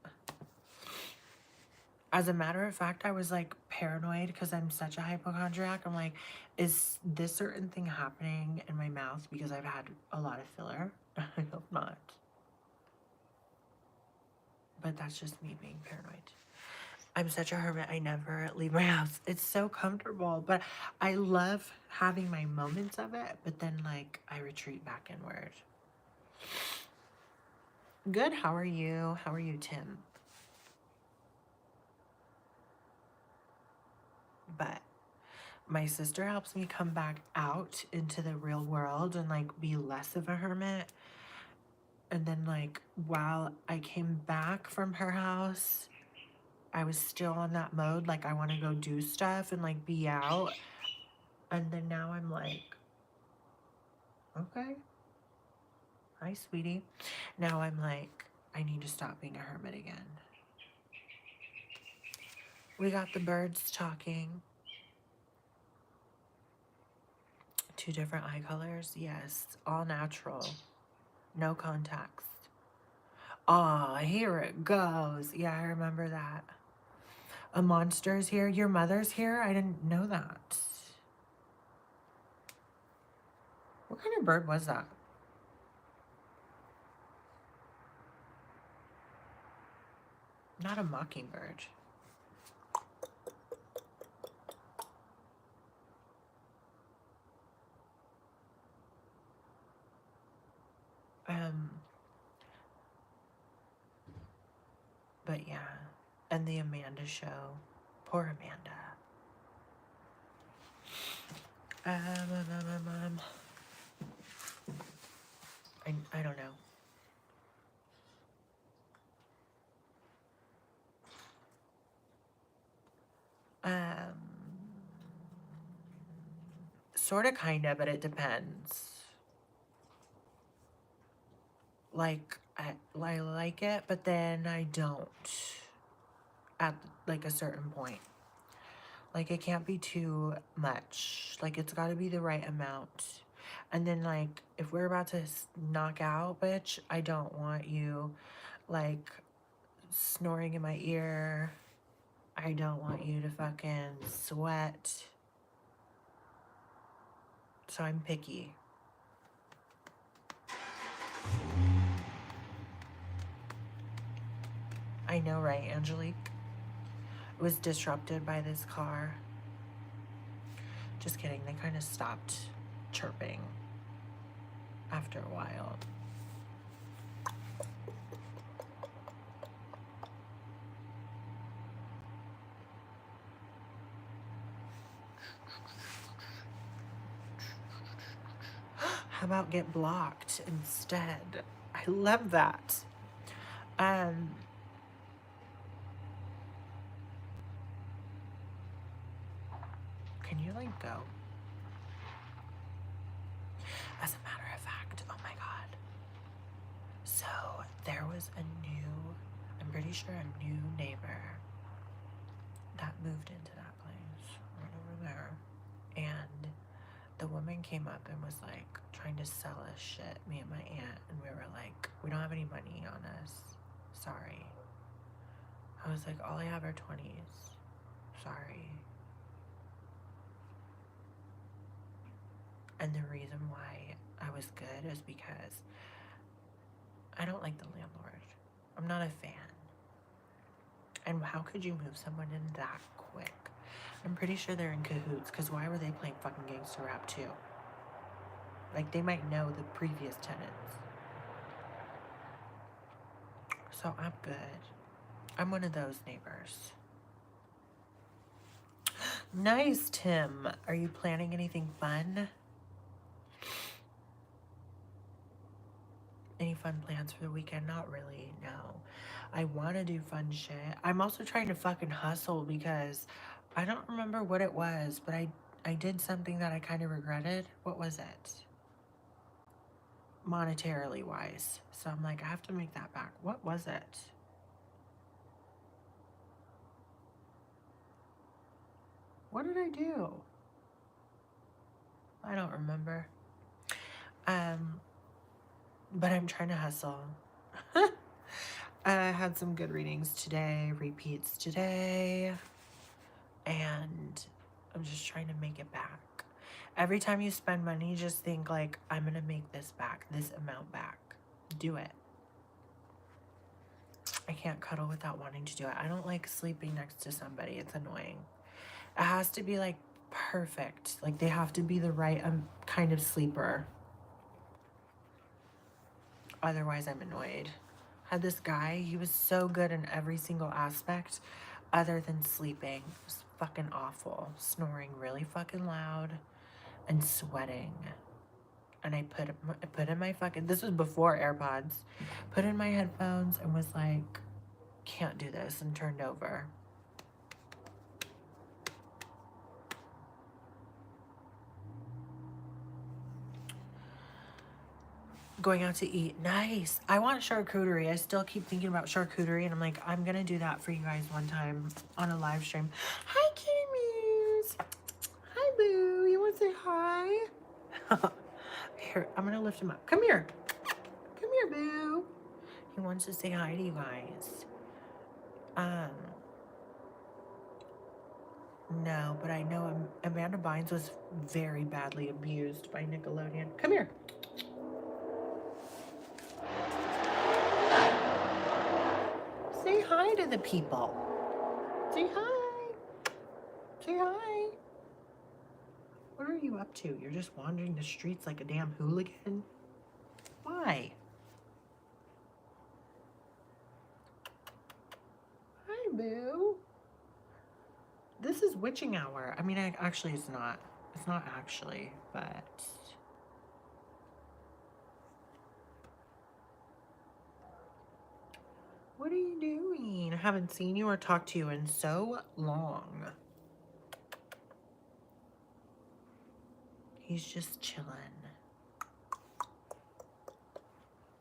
As a matter of fact, I was like paranoid because I'm such a hypochondriac. I'm like, is this certain thing happening in my mouth because I've had a lot of filler? I hope not. But that's just me being paranoid. I'm such a hermit. I never leave my house. It's so comfortable. But I love having my moments of it. But then, like, I retreat back inward. Good. How are you? How are you, Tim? But my sister helps me come back out into the real world and, like, be less of a hermit. And then like while I came back from her house, I was still on that mode. Like I want to go do stuff and like be out. And then now I'm like, okay. Hi, sweetie. Now I'm like, I need to stop being a hermit again. We got the birds talking. 2 different eye colors. Yes, all natural. No contacts. Ah, here it goes. Yeah, I remember that. A monster's here. Your mother's here? I didn't know that. What kind of bird was that? Not a mockingbird. But yeah. And the Amanda show. Poor Amanda. I don't know. Sorta, kinda, but it depends. Like, I like it, but then I don't. At, like, a certain point. Like, it can't be too much. Like, it's gotta be the right amount. And then, like, if we're about to knock out, bitch, I don't want you, like, snoring in my ear. I don't want you to fucking sweat. So I'm picky. I know, right, Angelique? It was disrupted by this car. Just kidding, they kind of stopped chirping after a while. How about get blocked instead? I love that. Can you like go? As a matter of fact, oh my god. So there was I'm pretty sure a new neighbor that moved into that place right over there. And the woman came up and was like trying to sell us shit, me and my aunt, and we were like, we don't have any money on us. Sorry. I was like, all I have are 20s. Sorry. And the reason why I was good is because I don't like the landlord. I'm not a fan. And how could you move someone in that quick? I'm pretty sure they're in cahoots, because why were they playing fucking gangster rap too? Like, they might know the previous tenants. So I'm good. I'm one of those neighbors. Nice, Tim. Are you planning anything fun? Any fun plans for the weekend? Not really, no. I want to do fun shit. I'm also trying to fucking hustle because I don't remember what it was, but I did something that I kind of regretted. What was it? Monetarily wise. So I'm like, I have to make that back. What was it? What did I do? I don't remember. But I'm trying to hustle. I had some good readings today, repeats today, and I'm just trying to make it back. Every time you spend money, just think like, I'm gonna make this back, this amount back. Do it. I can't cuddle without wanting to do it. I don't like sleeping next to somebody. It's annoying. It has to be like perfect. Like they have to be the right kind of sleeper. Otherwise, I'm annoyed. Had this guy, he was so good in every single aspect other than sleeping. It was fucking awful. Snoring really fucking loud and sweating. And I put in my fucking, this was before AirPods, put in my headphones and was like, can't do this, and turned over. Going out to eat. Nice. I want charcuterie. I still keep thinking about charcuterie, and I'm like, I'm gonna do that for you guys one time on a live stream. Hi, Kitty Muse. Hi, Boo. You want to say hi? Here, I'm gonna lift him up. Come here. Come here, Boo. He wants to say hi to you guys. No, but I know Amanda Bynes was very badly abused by Nickelodeon. Come here. Say hi to the people. Say hi. Say hi. What are you up to? You're just wandering the streets like a damn hooligan? Why? Hi, Boo. This is witching hour. I mean, actually, it's not. It's not actually, but... What are you doing? I haven't seen you or talked to you in so long. He's just chilling.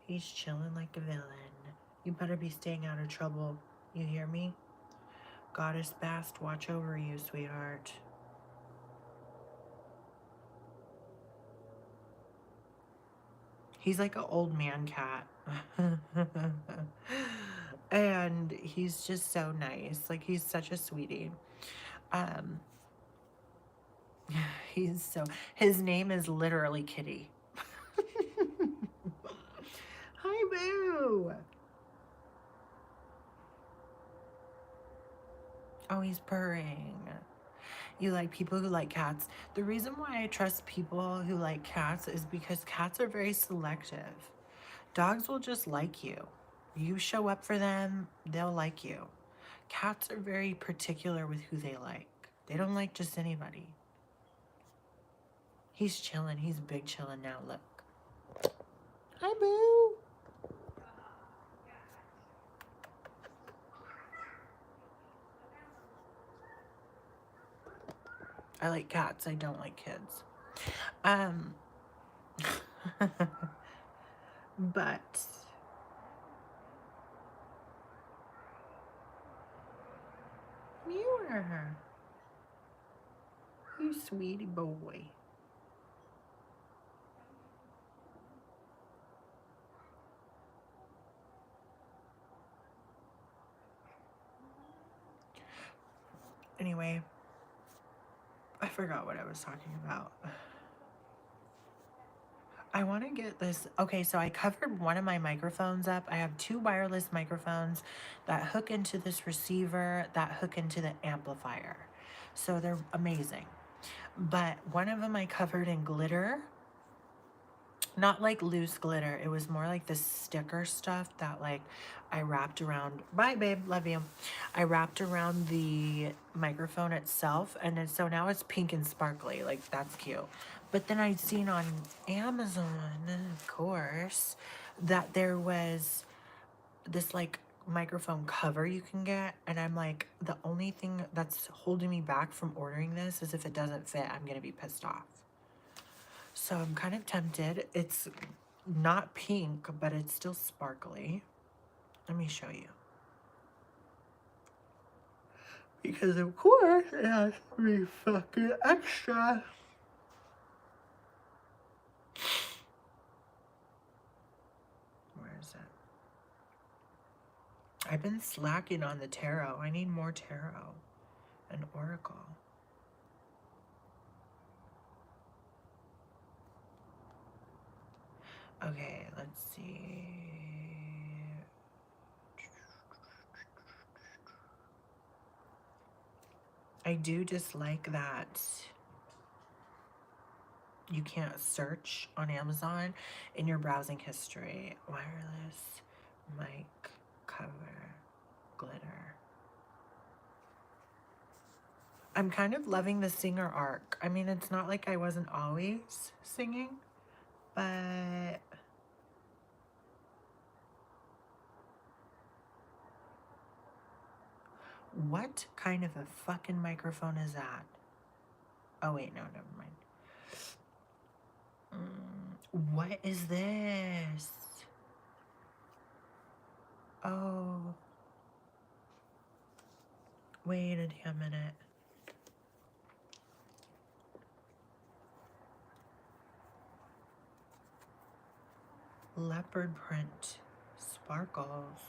He's chilling like a villain. You better be staying out of trouble. You hear me? Goddess Bast, watch over you, sweetheart. He's like an old man cat. And he's just so nice. Like, he's such a sweetie. His name is literally Kitty. Hi, Boo. Oh, he's purring. You like people who like cats. The reason why I trust people who like cats is because cats are very selective. Dogs will just like you. You show up for them, they'll like you. Cats are very particular with who they like. They don't like just anybody. He's chilling. He's big chilling now. Look. Hi, Boo. I like cats. I don't like kids. But Muir, you sweetie boy. Anyway, I forgot what I was talking about. I want to get this. Okay, so I covered one of my microphones up. I have 2 wireless microphones that hook into this receiver, that hook into the amplifier. So they're amazing. But one of them I covered in glitter. Not like loose glitter. It was more like this sticker stuff that like I wrapped around. Bye, babe. Love you. I wrapped around the microphone itself. And then so now it's pink and sparkly. Like, that's cute. But then I'd seen on Amazon, of course, that there was this like microphone cover you can get. And I'm like, the only thing that's holding me back from ordering this is if it doesn't fit, I'm going to be pissed off. So I'm kind of tempted. It's not pink, but it's still sparkly. Let me show you. Because of course it has to be fucking extra. Where is it? I've been slacking on the tarot. I need more tarot and oracle. Okay, let's see. I do dislike that you can't search on Amazon in your browsing history. Wireless mic cover glitter. I'm kind of loving the singer arc. I mean, it's not like I wasn't always singing, But what kind of a fucking microphone is that? Oh wait, no, never mind. What is this? Oh. Wait a damn minute. Leopard print. Sparkles.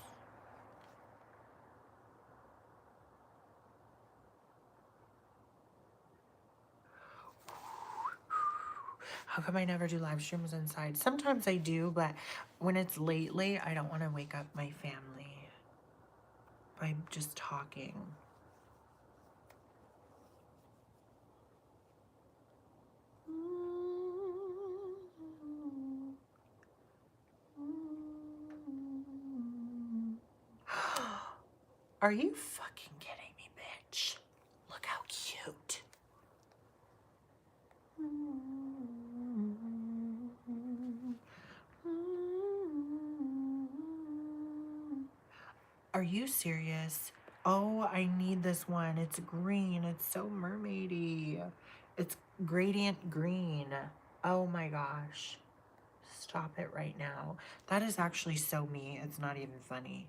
How come I never do live streams inside? Sometimes I do, but when it's late, I don't want to wake up my family by just talking. Are you fucking kidding me, bitch? Look how cute. Are you serious? Oh, I need this one. It's green. It's so mermaidy. It's gradient green. Oh my gosh. Stop it right now. That is actually so me. It's not even funny.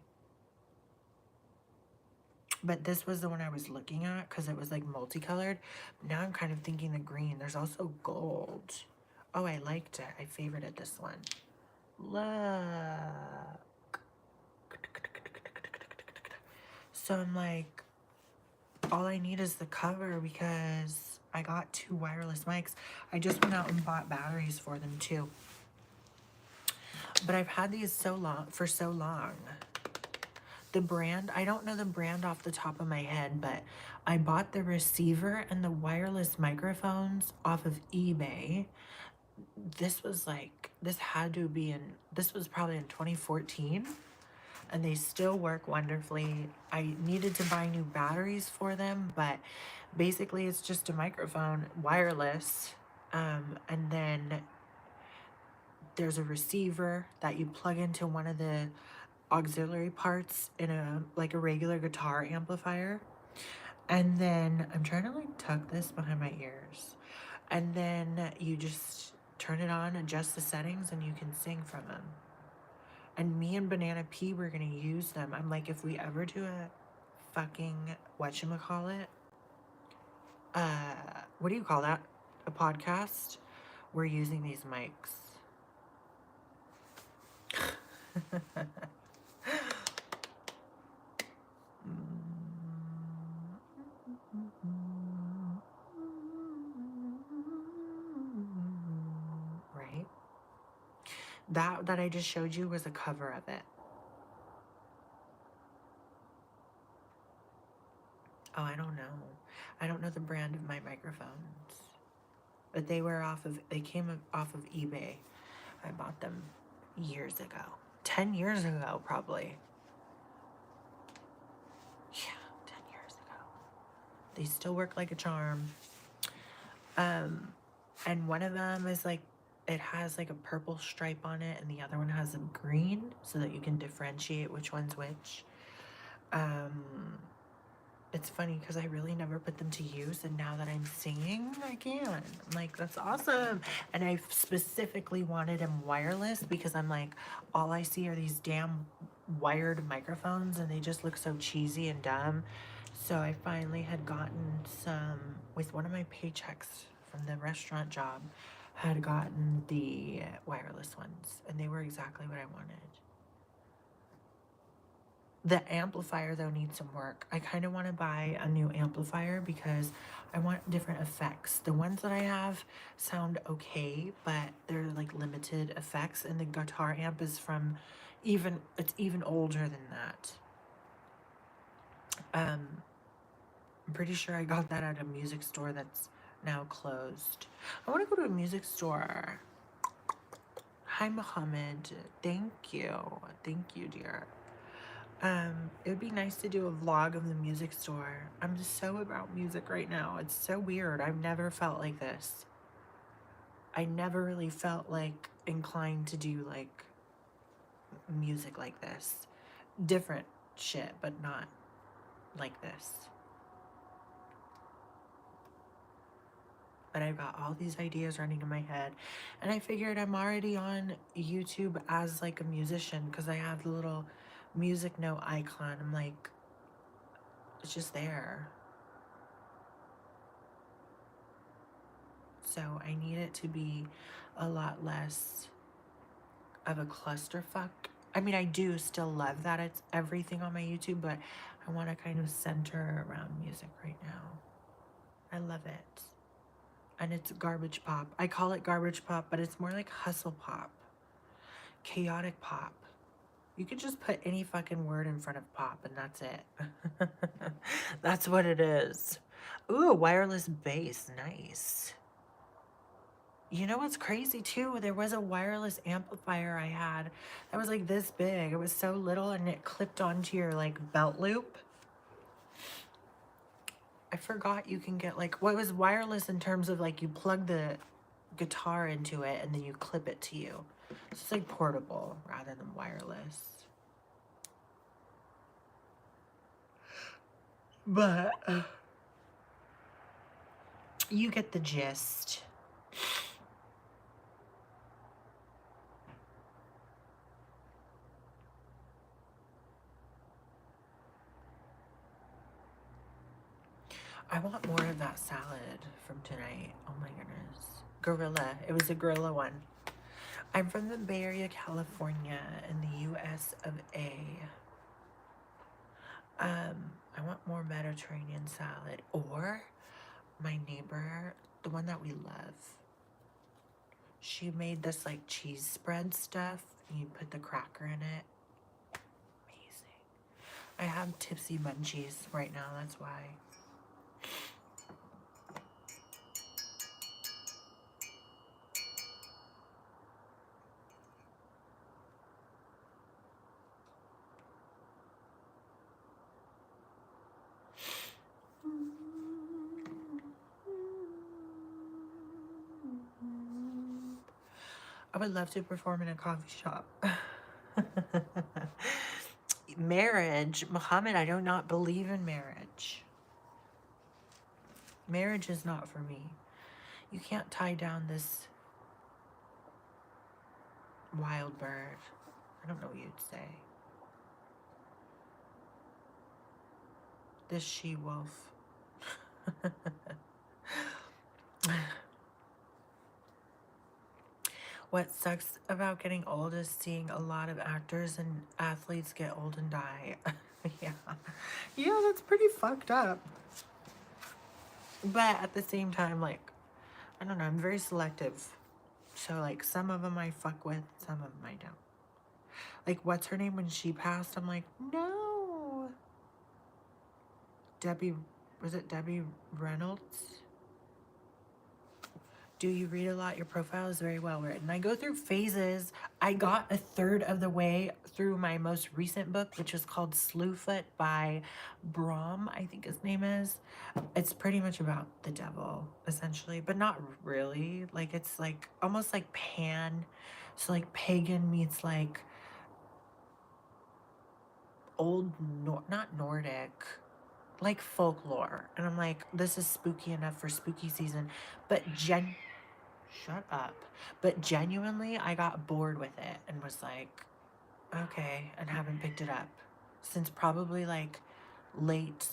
But this was the one I was looking at because it was like multicolored. Now I'm kind of thinking the green. There's also gold. Oh, I liked it. I favorited this one. Look. So I'm like, all I need is the cover because I got 2 wireless mics. I just went out and bought batteries for them too. But I've had these for so long. The brand, I don't know the brand off the top of my head, but I bought the receiver and the wireless microphones off of eBay. This was like, this was probably in 2014, and they still work wonderfully. I needed to buy new batteries for them, but basically it's just a microphone, wireless, and then there's a receiver that you plug into one of the auxiliary parts in a regular guitar amplifier, and then I'm trying to like tuck this behind my ears, and then you just turn it on, adjust the settings, and you can sing from them. And me and Banana P were gonna use them. I'm like, if we ever do a fucking whatchamacallit, what do you call that, a podcast, we're using these mics. Right? That I just showed you was a cover of it. Oh, I don't know. I don't know the brand of my microphones. But they came off of eBay. I bought them years ago. 10 years ago, probably. Yeah, 10 years ago. They still work like a charm. And one of them is like, it has like a purple stripe on it, and the other one has a green, so that you can differentiate which one's which. It's funny because I really never put them to use, and now that I'm singing, I can. I'm like, that's awesome. And I specifically wanted them wireless because I'm like, all I see are these damn wired microphones, and they just look so cheesy and dumb. So I finally had gotten some with one of my paychecks from the restaurant job, had gotten the wireless ones, and they were exactly what I wanted. The amplifier, though, needs some work. I kind of want to buy a new amplifier because I want different effects. The ones that I have sound okay, but they're like limited effects, and the guitar amp is from it's even older than that. I'm pretty sure I got that at a music store that's now closed. I want to go to a music store. Hi, Mohammed. Thank you. Thank you, dear. It would be nice to do a vlog of the music store. I'm just so about music right now. It's so weird. I've never felt like this. I never really felt like inclined to do like music like this. Different shit, but not like this. But I've got all these ideas running in my head, and I figured I'm already on YouTube as like a musician because I have the little music note icon. I'm like, it's just there. So I need it to be a lot less of a clusterfuck. I mean, I do still love that it's everything on my YouTube, but I want to kind of center around music right now. I love it. And it's garbage pop. I call it garbage pop, but it's more like hustle pop. Chaotic pop. You could just put any fucking word in front of pop and that's it. That's what it is. Ooh, a wireless bass. Nice. You know what's crazy too? There was a wireless amplifier I had that was like this big. It was so little and it clipped onto your like belt loop. I forgot you can get like, well, it was wireless in terms of like you plug the guitar into it and then you clip it to you. So it's like portable rather than wireless. But you get the gist. I want more of that salad from tonight. Oh my goodness. Gorilla. It was a gorilla one. I'm from the Bay Area, California, in the US of A. I want more Mediterranean salad. Or my neighbor, the one that we love, she made this like cheese spread stuff. And you put the cracker in it. Amazing. I have tipsy munchies right now, that's why. I would love to perform in a coffee shop. Marriage, Muhammad, I do not believe in marriage. Marriage is not for me. You can't tie down this wild bird. I don't know what you'd say. This she-wolf. What sucks about getting old is seeing a lot of actors and athletes get old and die. Yeah. Yeah, that's pretty fucked up. But at the same time, like, I don't know, I'm very selective. So, like, some of them I fuck with, some of them I don't. Like, what's her name when she passed? I'm like, no. Debbie, was it Debbie Reynolds? Do you read a lot? Your profile is very well written. I go through phases. I got a third of the way through my most recent book, which is called Slewfoot by Brom, I think his name is. It's pretty much about the devil, essentially, but not really. Like, it's like almost like Pan. So, like, pagan meets like old, not Nordic, like folklore. And I'm like, this is spooky enough for spooky season. But shut up. But genuinely, I got bored with it and was like, okay, and haven't picked it up since probably like late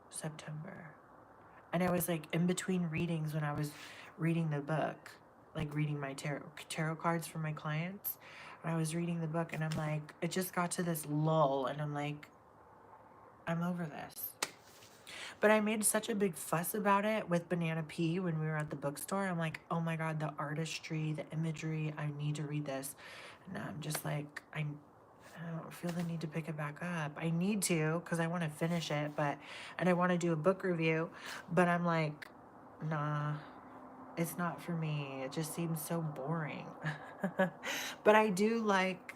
September. And I was like in between readings when I was reading the book, like reading my tarot cards for my clients. And I was reading the book and I'm like, it just got to this lull and I'm like, I'm over this. But I made such a big fuss about it with Banana P when we were at the bookstore. I'm like, oh my God, the artistry, the imagery, I need to read this. And I'm just like, I don't feel the need to pick it back up. I need to because I want to finish it, and I want to do a book review. But I'm like, nah, it's not for me. It just seems so boring. But I do like,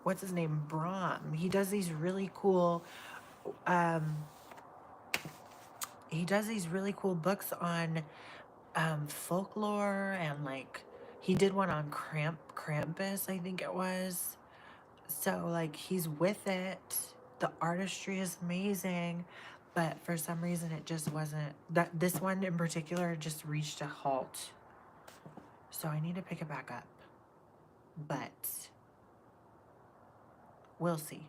what's his name? Brahm. He does these really cool books on folklore, and like he did one on Krampus, I think it was. So like he's with it. The artistry is amazing, but for some reason it just wasn't that this one in particular just reached a halt. So I need to pick it back up. But we'll see.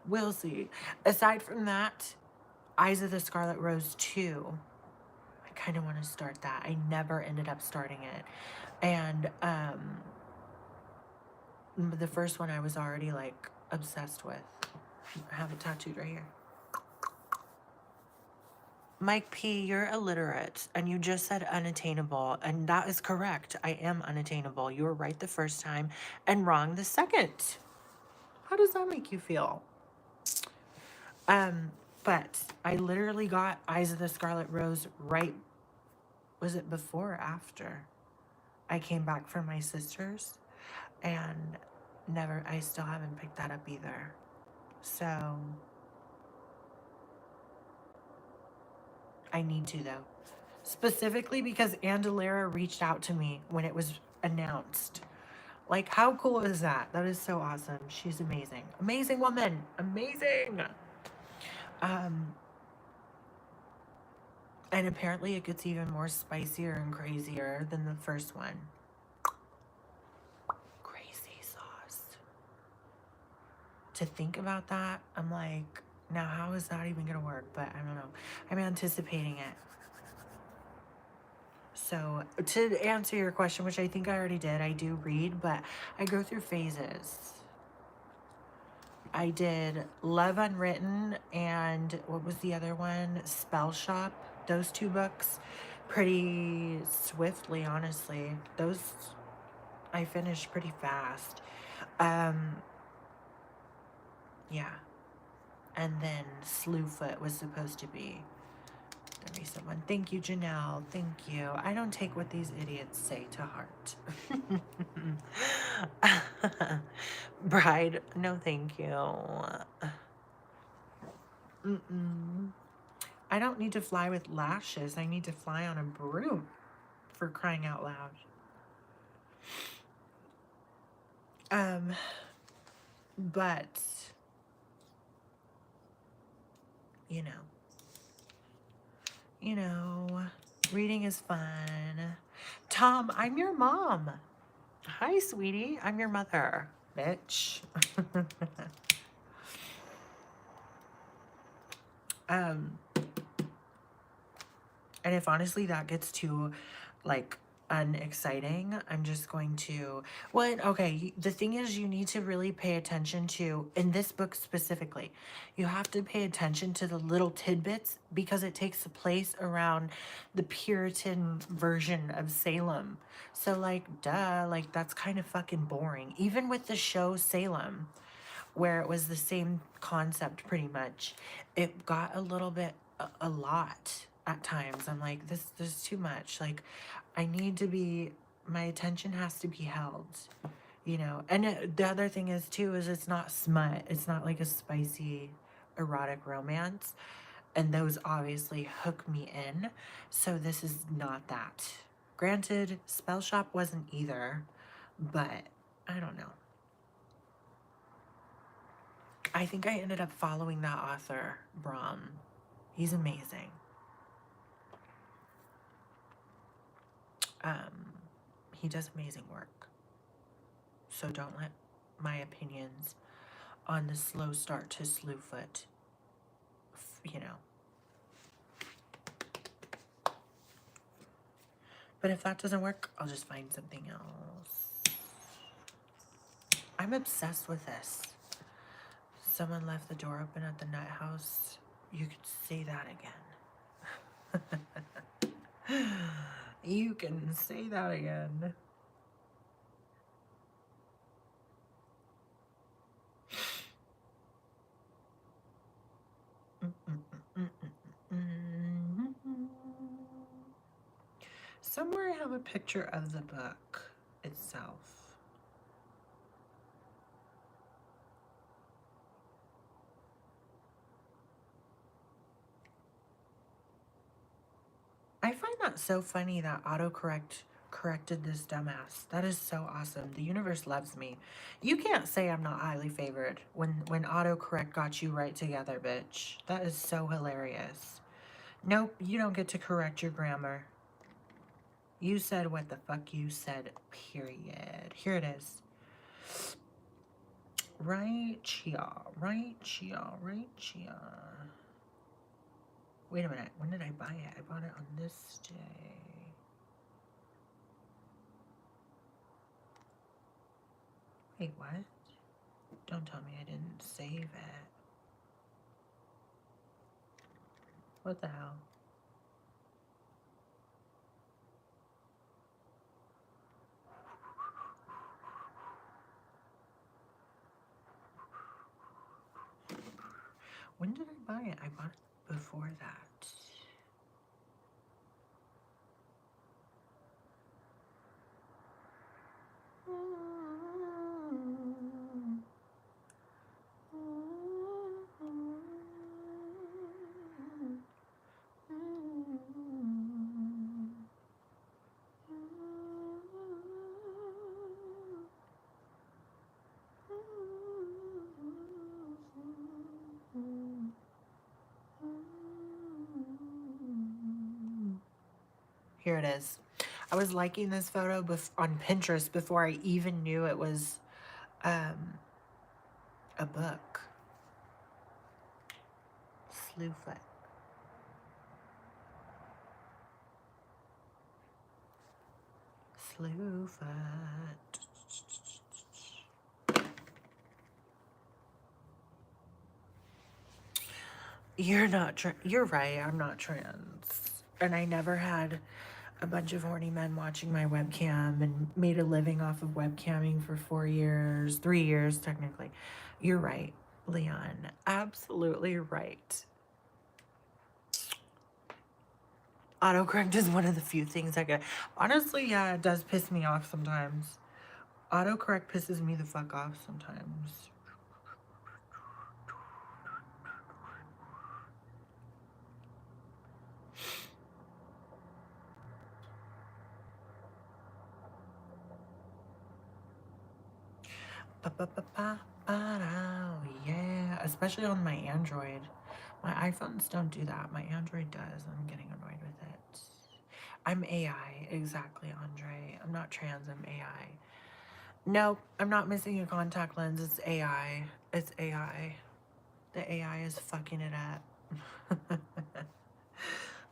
We'll see. Aside from that, Eyes of the Scarlet Rose 2. I kind of want to start that. I never ended up starting it. And the first one I was already like obsessed with. I have it tattooed right here. Mike P, you're illiterate and you just said unattainable, and that is correct. I am unattainable. You were right the first time and wrong the second. How does that make you feel? But I literally got Eyes of the Scarlet Rose right, was it before or after I came back from my sister's, and I still haven't picked that up either. So I need to though. Specifically because Andalera reached out to me when it was announced. Like, how cool is that? That is so awesome. She's amazing. Amazing woman. Amazing. And apparently it gets even more spicier and crazier than the first one. Crazy sauce. To think about that, I'm like, now how is that even going to work? But I don't know. I'm anticipating it. So to answer your question, which I think I already did, I do read, but I go through phases. I did Love Unwritten and what was the other one? Spell Shop. Those two books pretty swiftly, honestly. Those I finished pretty fast. Yeah. And then Slewfoot was supposed to be the recent one. Thank you, Janelle. Thank you. I don't take what these idiots say to heart. Bride, no thank you. I don't need to fly with lashes. I need to fly on a broom, for crying out loud. But, you know, reading is fun. Tom, I'm your mom. Hi, sweetie. I'm your mother, bitch. And if honestly that gets too, like, unexciting, I'm just going to, okay, the thing is you need to really pay attention to, in this book specifically, you have to pay attention to the little tidbits because it takes place around the Puritan version of Salem. So, like, duh, like, that's kind of fucking boring. Even with the show Salem, where it was the same concept pretty much, it got a little bit, a lot at times. I'm like, this is too much. Like, I need to be, my attention has to be held, And the other thing is too, is it's not smut. It's not like a spicy erotic romance. And those obviously hook me in. So this is not that. Granted, Spell Shop wasn't either, but I don't know. I think I ended up following that author, Brahm. He's amazing. He does amazing work. So don't let my opinions on the slow start to Slewfoot, But if that doesn't work, I'll just find something else. I'm obsessed with this. Someone left the door open at the nut house. You could say that again. You can say that again. Somewhere I have a picture of the book itself. I that so funny that autocorrect corrected this dumbass? That is so awesome. The universe loves me. You can't say I'm not highly favored when autocorrect got you right together, bitch. That is so hilarious. Nope, you don't get to correct your grammar. You said what the fuck you said, period. Here it is. Right here, right here, right here. Wait a minute, when did I buy it? I bought it on this day. Wait, what? Don't tell me I didn't save it. What the hell? When did I buy it? I bought it before that. Here it is. I was liking this photo on Pinterest before I even knew it was a book. Slewfoot. Slewfoot. You're not you're right, I'm not trans. And I never had a bunch of horny men watching my webcam and made a living off of webcamming for 4 years, 3 years technically. You're right, Leon. Absolutely right. Autocorrect is one of the few things I get. Honestly, yeah, it does piss me off sometimes. Autocorrect pisses me the fuck off sometimes. Yeah, especially on my Android. My iPhones don't do that. My Android does. I'm getting annoyed with it. I'm AI, exactly, Andre. I'm not trans, I'm AI. No, I'm not missing a contact lens. It's AI. It's AI. The AI is fucking it up.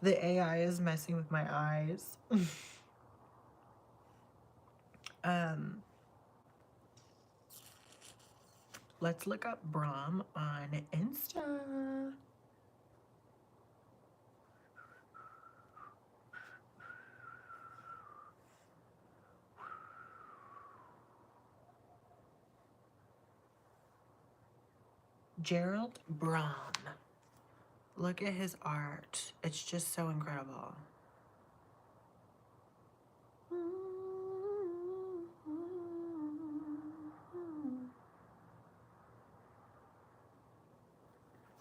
The AI is messing with my eyes. Let's look up Brahm on Insta. Gerald Brahm. Look at his art. It's just so incredible.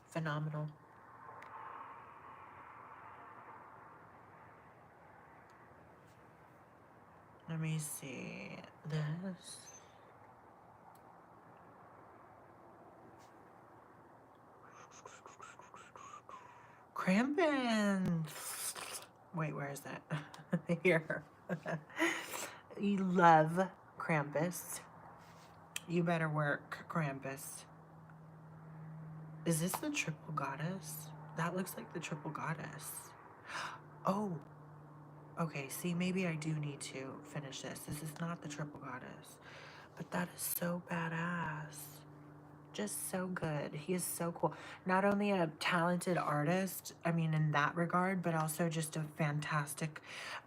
Phenomenal. Let me see this. Krampus. Wait, where is that? Here. You love Krampus. You better work, Krampus. Is this the triple goddess? That looks like the triple goddess. Oh. Okay, see, maybe I do need to finish this. This is not the triple goddess. But that is so badass. Just so good. He is so cool. Not only a talented artist, I mean, in that regard, but also just a fantastic...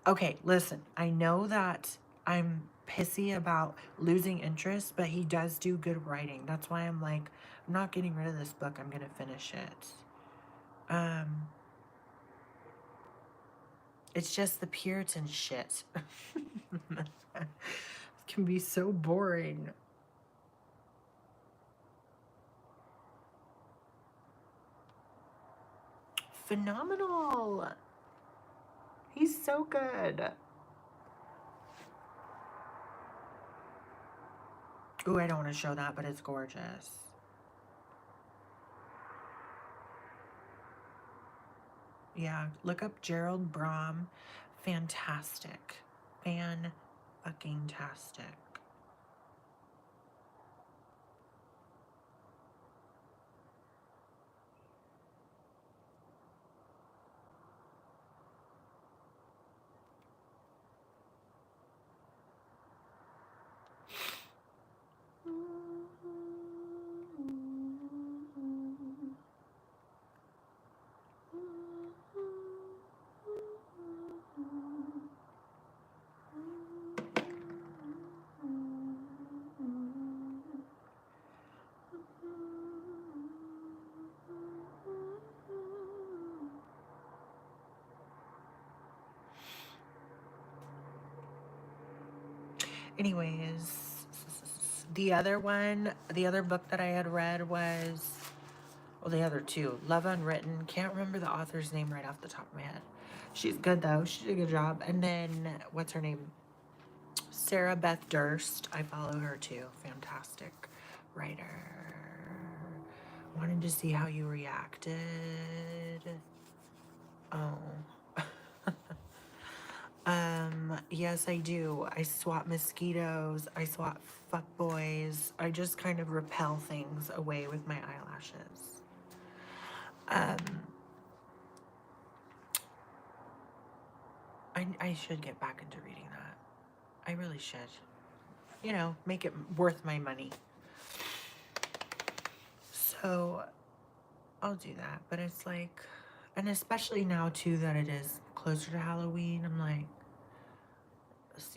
Okay, listen, I know that I'm pissy about losing interest, but he does do good writing. That's why I'm like, I'm not getting rid of this book. I'm going to finish it. It's just the Puritan shit. It can be so boring. Phenomenal. He's so good. Ooh, I don't want to show that, but it's gorgeous. Yeah, look up Gerald Brom. Fantastic. Fan-fucking-tastic. Anyways, the other book that I had read was, well, the other two, Love Unwritten. Can't remember the author's name right off the top of my head. She's good though. She did a good job. And then, what's her name? Sarah Beth Durst. I follow her too. Fantastic writer. Wanted to see how you reacted. Oh. Yes, I do. I swat mosquitoes. I swat fuckboys. I just kind of repel things away with my eyelashes. I should get back into reading that. I really should. You know, make it worth my money. So I'll do that. But it's like, and especially now too that it is closer to Halloween, I'm like,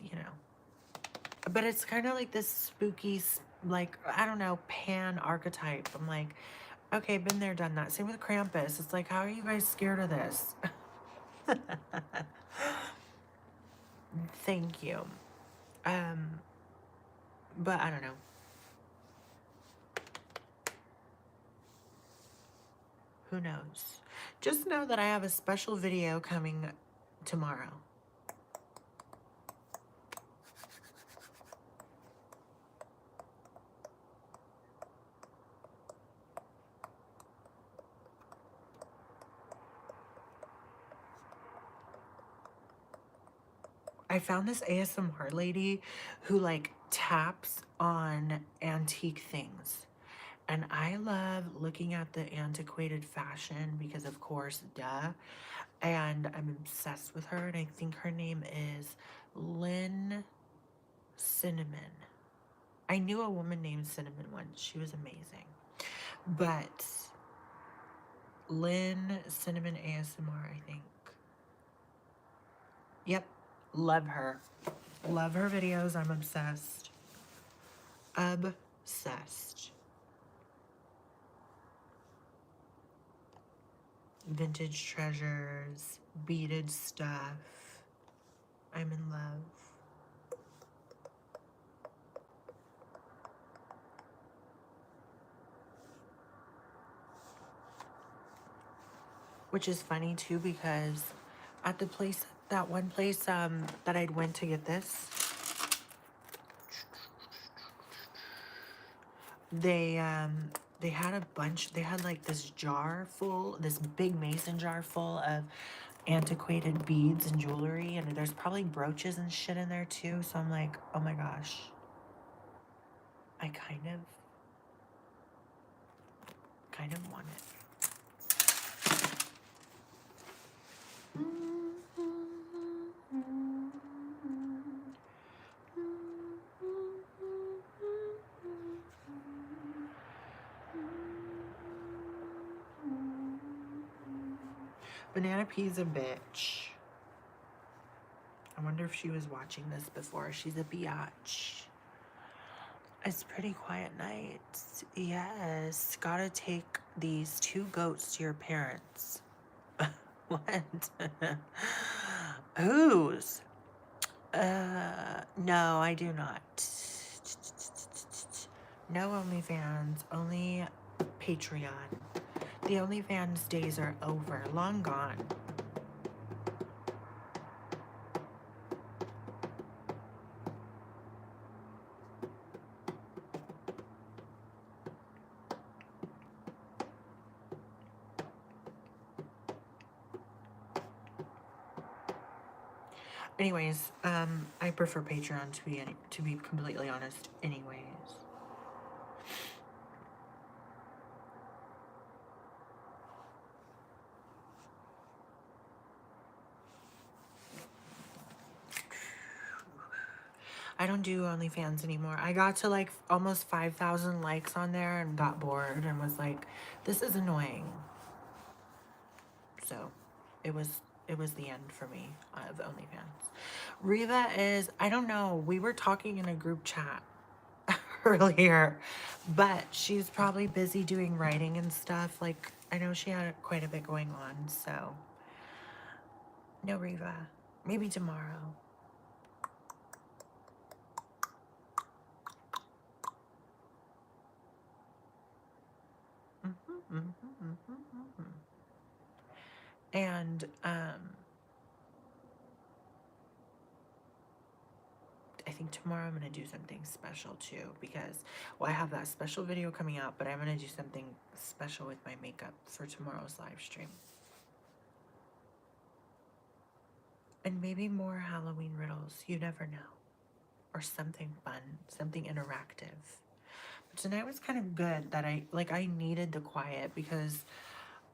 you know. But it's kind of like this spooky, like, I don't know, pan archetype. I'm like, okay, been there, done that. Same with Krampus. It's like, how are you guys scared of this? Thank you. But I don't know. Who knows? Just know that I have a special video coming tomorrow. I found this ASMR lady who like taps on antique things. And I love looking at the antiquated fashion because of course, duh. And I'm obsessed with her. And I think her name is Lynn Cinnamon. I knew a woman named Cinnamon once. She was amazing. But Lynn Cinnamon ASMR, I think. Yep. Love her. Love her videos. I'm obsessed. Obsessed. Vintage treasures, beaded stuff. I'm in love. Which is funny too because at the place, that one place that I'd went to get this, they had a bunch, they had like this jar full, this big mason jar full of antiquated beads and jewelry, and there's probably brooches and shit in there too. So I'm like, oh my gosh, I kind of want it. Banana Pea's a bitch. I wonder if she was watching this before. She's a biatch. It's pretty quiet night. Yes. Gotta take these 2 goats to your parents. What? Whose? No, I do not. No OnlyFans, only Patreon. The OnlyFans days are over, long gone. Anyways, I prefer Patreon to be completely honest. Anyways. I don't do OnlyFans anymore. I got to like almost 5,000 likes on there and got bored and was like, this is annoying. So it was the end for me of OnlyFans. Riva is, I don't know, we were talking in a group chat earlier, but she's probably busy doing writing and stuff. Like, I know she had quite a bit going on, so no Riva. Maybe tomorrow. And I think tomorrow I'm going to do something special too, because, well, I have that special video coming out, but I'm going to do something special with my makeup for tomorrow's live stream. And maybe more Halloween riddles. You never know. Or something fun, something interactive. But tonight was kind of good that I needed the quiet, because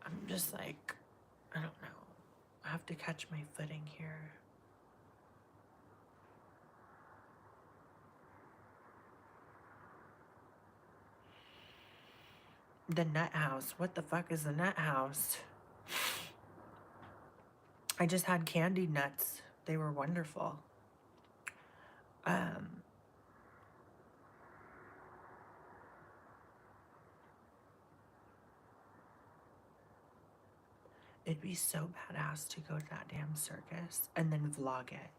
I'm just like, I don't know. I have to catch my footing here. The nut house. What the fuck is the nut house? I just had candied nuts. They were wonderful. It'd be so badass to go to that damn circus and then vlog it.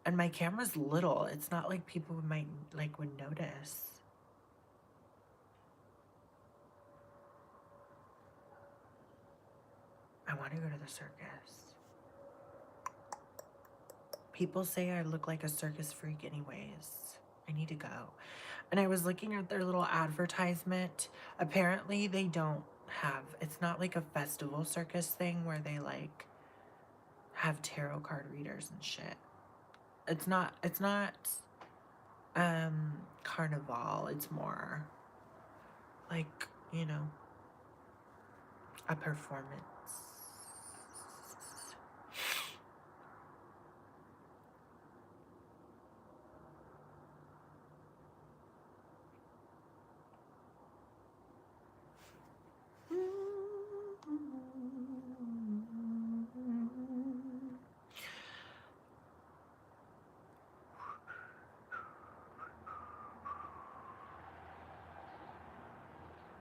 And my camera's little. It's not like people might would notice. I want to go to the circus. People say I look like a circus freak anyways. I need to go. And I was looking at their little advertisement. Apparently they don't have, it's not like a festival circus thing where they like have tarot card readers and shit. It's not carnival. It's more like, you know, a performance.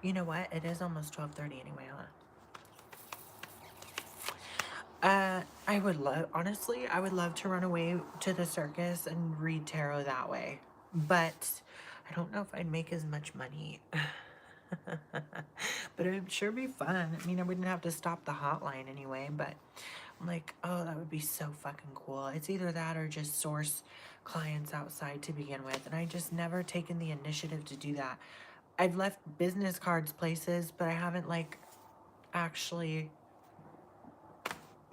You know what? It is almost 12:30 anyway, huh? I would love, honestly, I would love to run away to the circus and read tarot that way. But I don't know if I'd make as much money. But it would sure be fun. I mean, I wouldn't have to stop the hotline anyway, but I'm like, oh, that would be so fucking cool. It's either that or just source clients outside to begin with. And I just never taken the initiative to do that. I've left business cards places, but I haven't like actually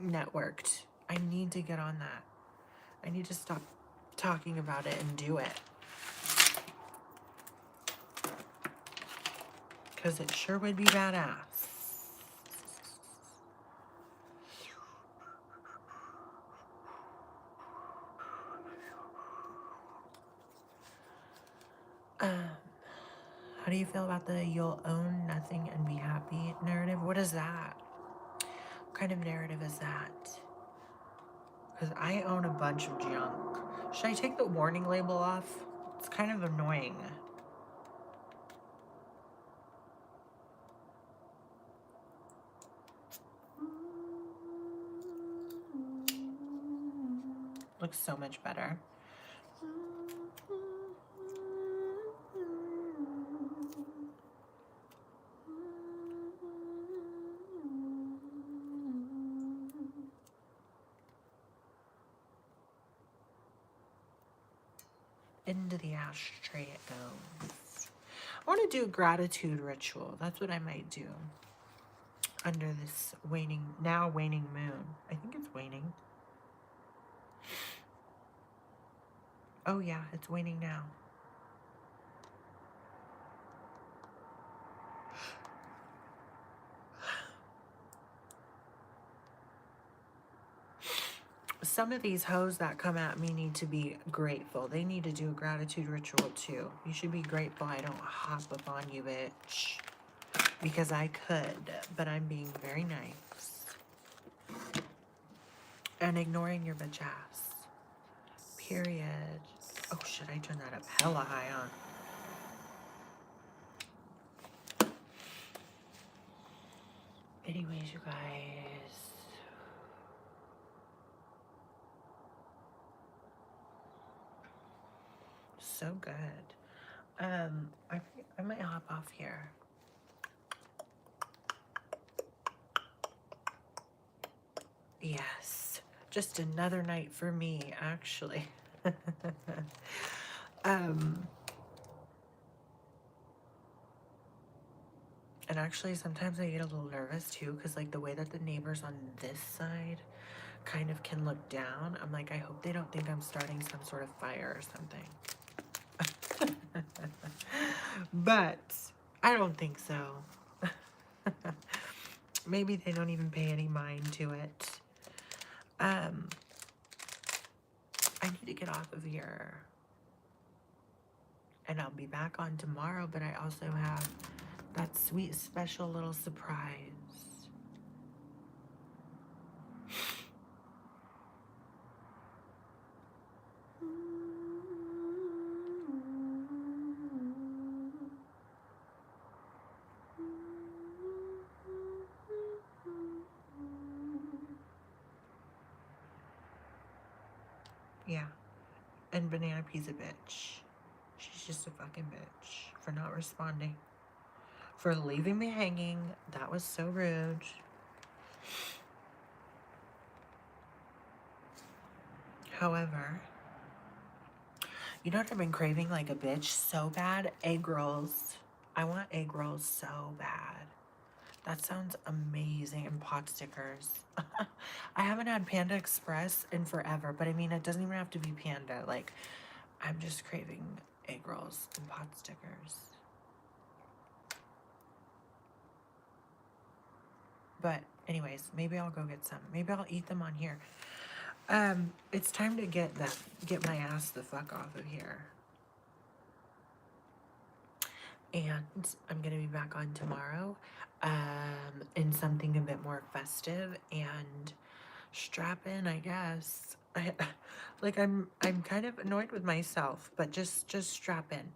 networked. I need to get on that. I need to stop talking about it and do it. Because it sure would be badass. How do you feel about the you'll own nothing and be happy narrative? What is that? What kind of narrative is that? Because I own a bunch of junk. Should I take the warning label off? It's kind of annoying. Looks so much better. Into the ashtray it goes. I want to do a gratitude ritual. That's what I might do under this waning moon. I think it's waning. Oh yeah, it's waning now. Some of these hoes that come at me need to be grateful. They need to do a gratitude ritual too. You should be grateful I don't hop up on you, bitch. Because I could, but I'm being very nice. And ignoring your bitch ass. Period. Oh shit, I turned that up hella high on. Anyways, you guys. So good. I might hop off here. Yes. Just another night for me, actually. And actually, sometimes I get a little nervous too, because like the way that the neighbors on this side kind of can look down, I'm like, I hope they don't think I'm starting some sort of fire or something. But I don't think so. Maybe they don't even pay any mind to it. I need to get off of here. And I'll be back on tomorrow, but I also have that sweet special little surprise. Yeah. And Banana Pea's a bitch. She's just a fucking bitch for not responding. For leaving me hanging. That was so rude. However, you know what I've been craving like a bitch so bad? Egg rolls. I want egg rolls so bad. That sounds amazing. And pot stickers. I haven't had Panda Express in forever, but I mean, it doesn't even have to be Panda. Like, I'm just craving egg rolls and pot stickers. But anyways, maybe I'll go get some. Maybe I'll eat them on here. It's time to get my ass the fuck off of here. And I'm gonna be back on tomorrow, in something a bit more festive and strap in, I guess. I'm kind of annoyed with myself, but just strap in.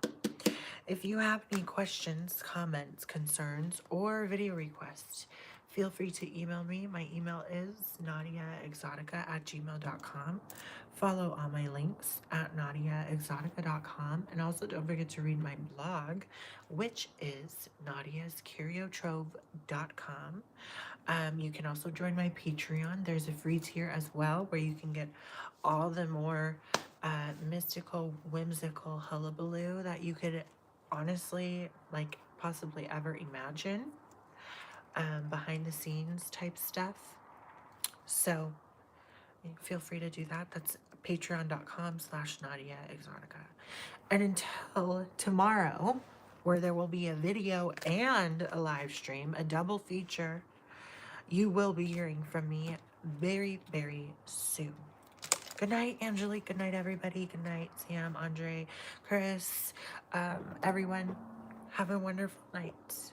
If you have any questions, comments, concerns, or video requests, feel free to email me. My email is naudiaexotica@gmail.com. Follow all my links at naudiaexotica.com. And also don't forget to read my blog, which is naudiascuriotrove.com. You can also join my Patreon. There's a free tier as well where you can get all the more mystical, whimsical hullabaloo that you could honestly, like, possibly ever imagine. Behind the scenes type stuff. So feel free to do that. That's patreon.com/NaudiaExotica. And until tomorrow, where there will be a video and a live stream, a double feature, you will be hearing from me very, very soon. Good night, Angelique. Good night, everybody. Good night, Sam, Andre, Chris, everyone. Have a wonderful night.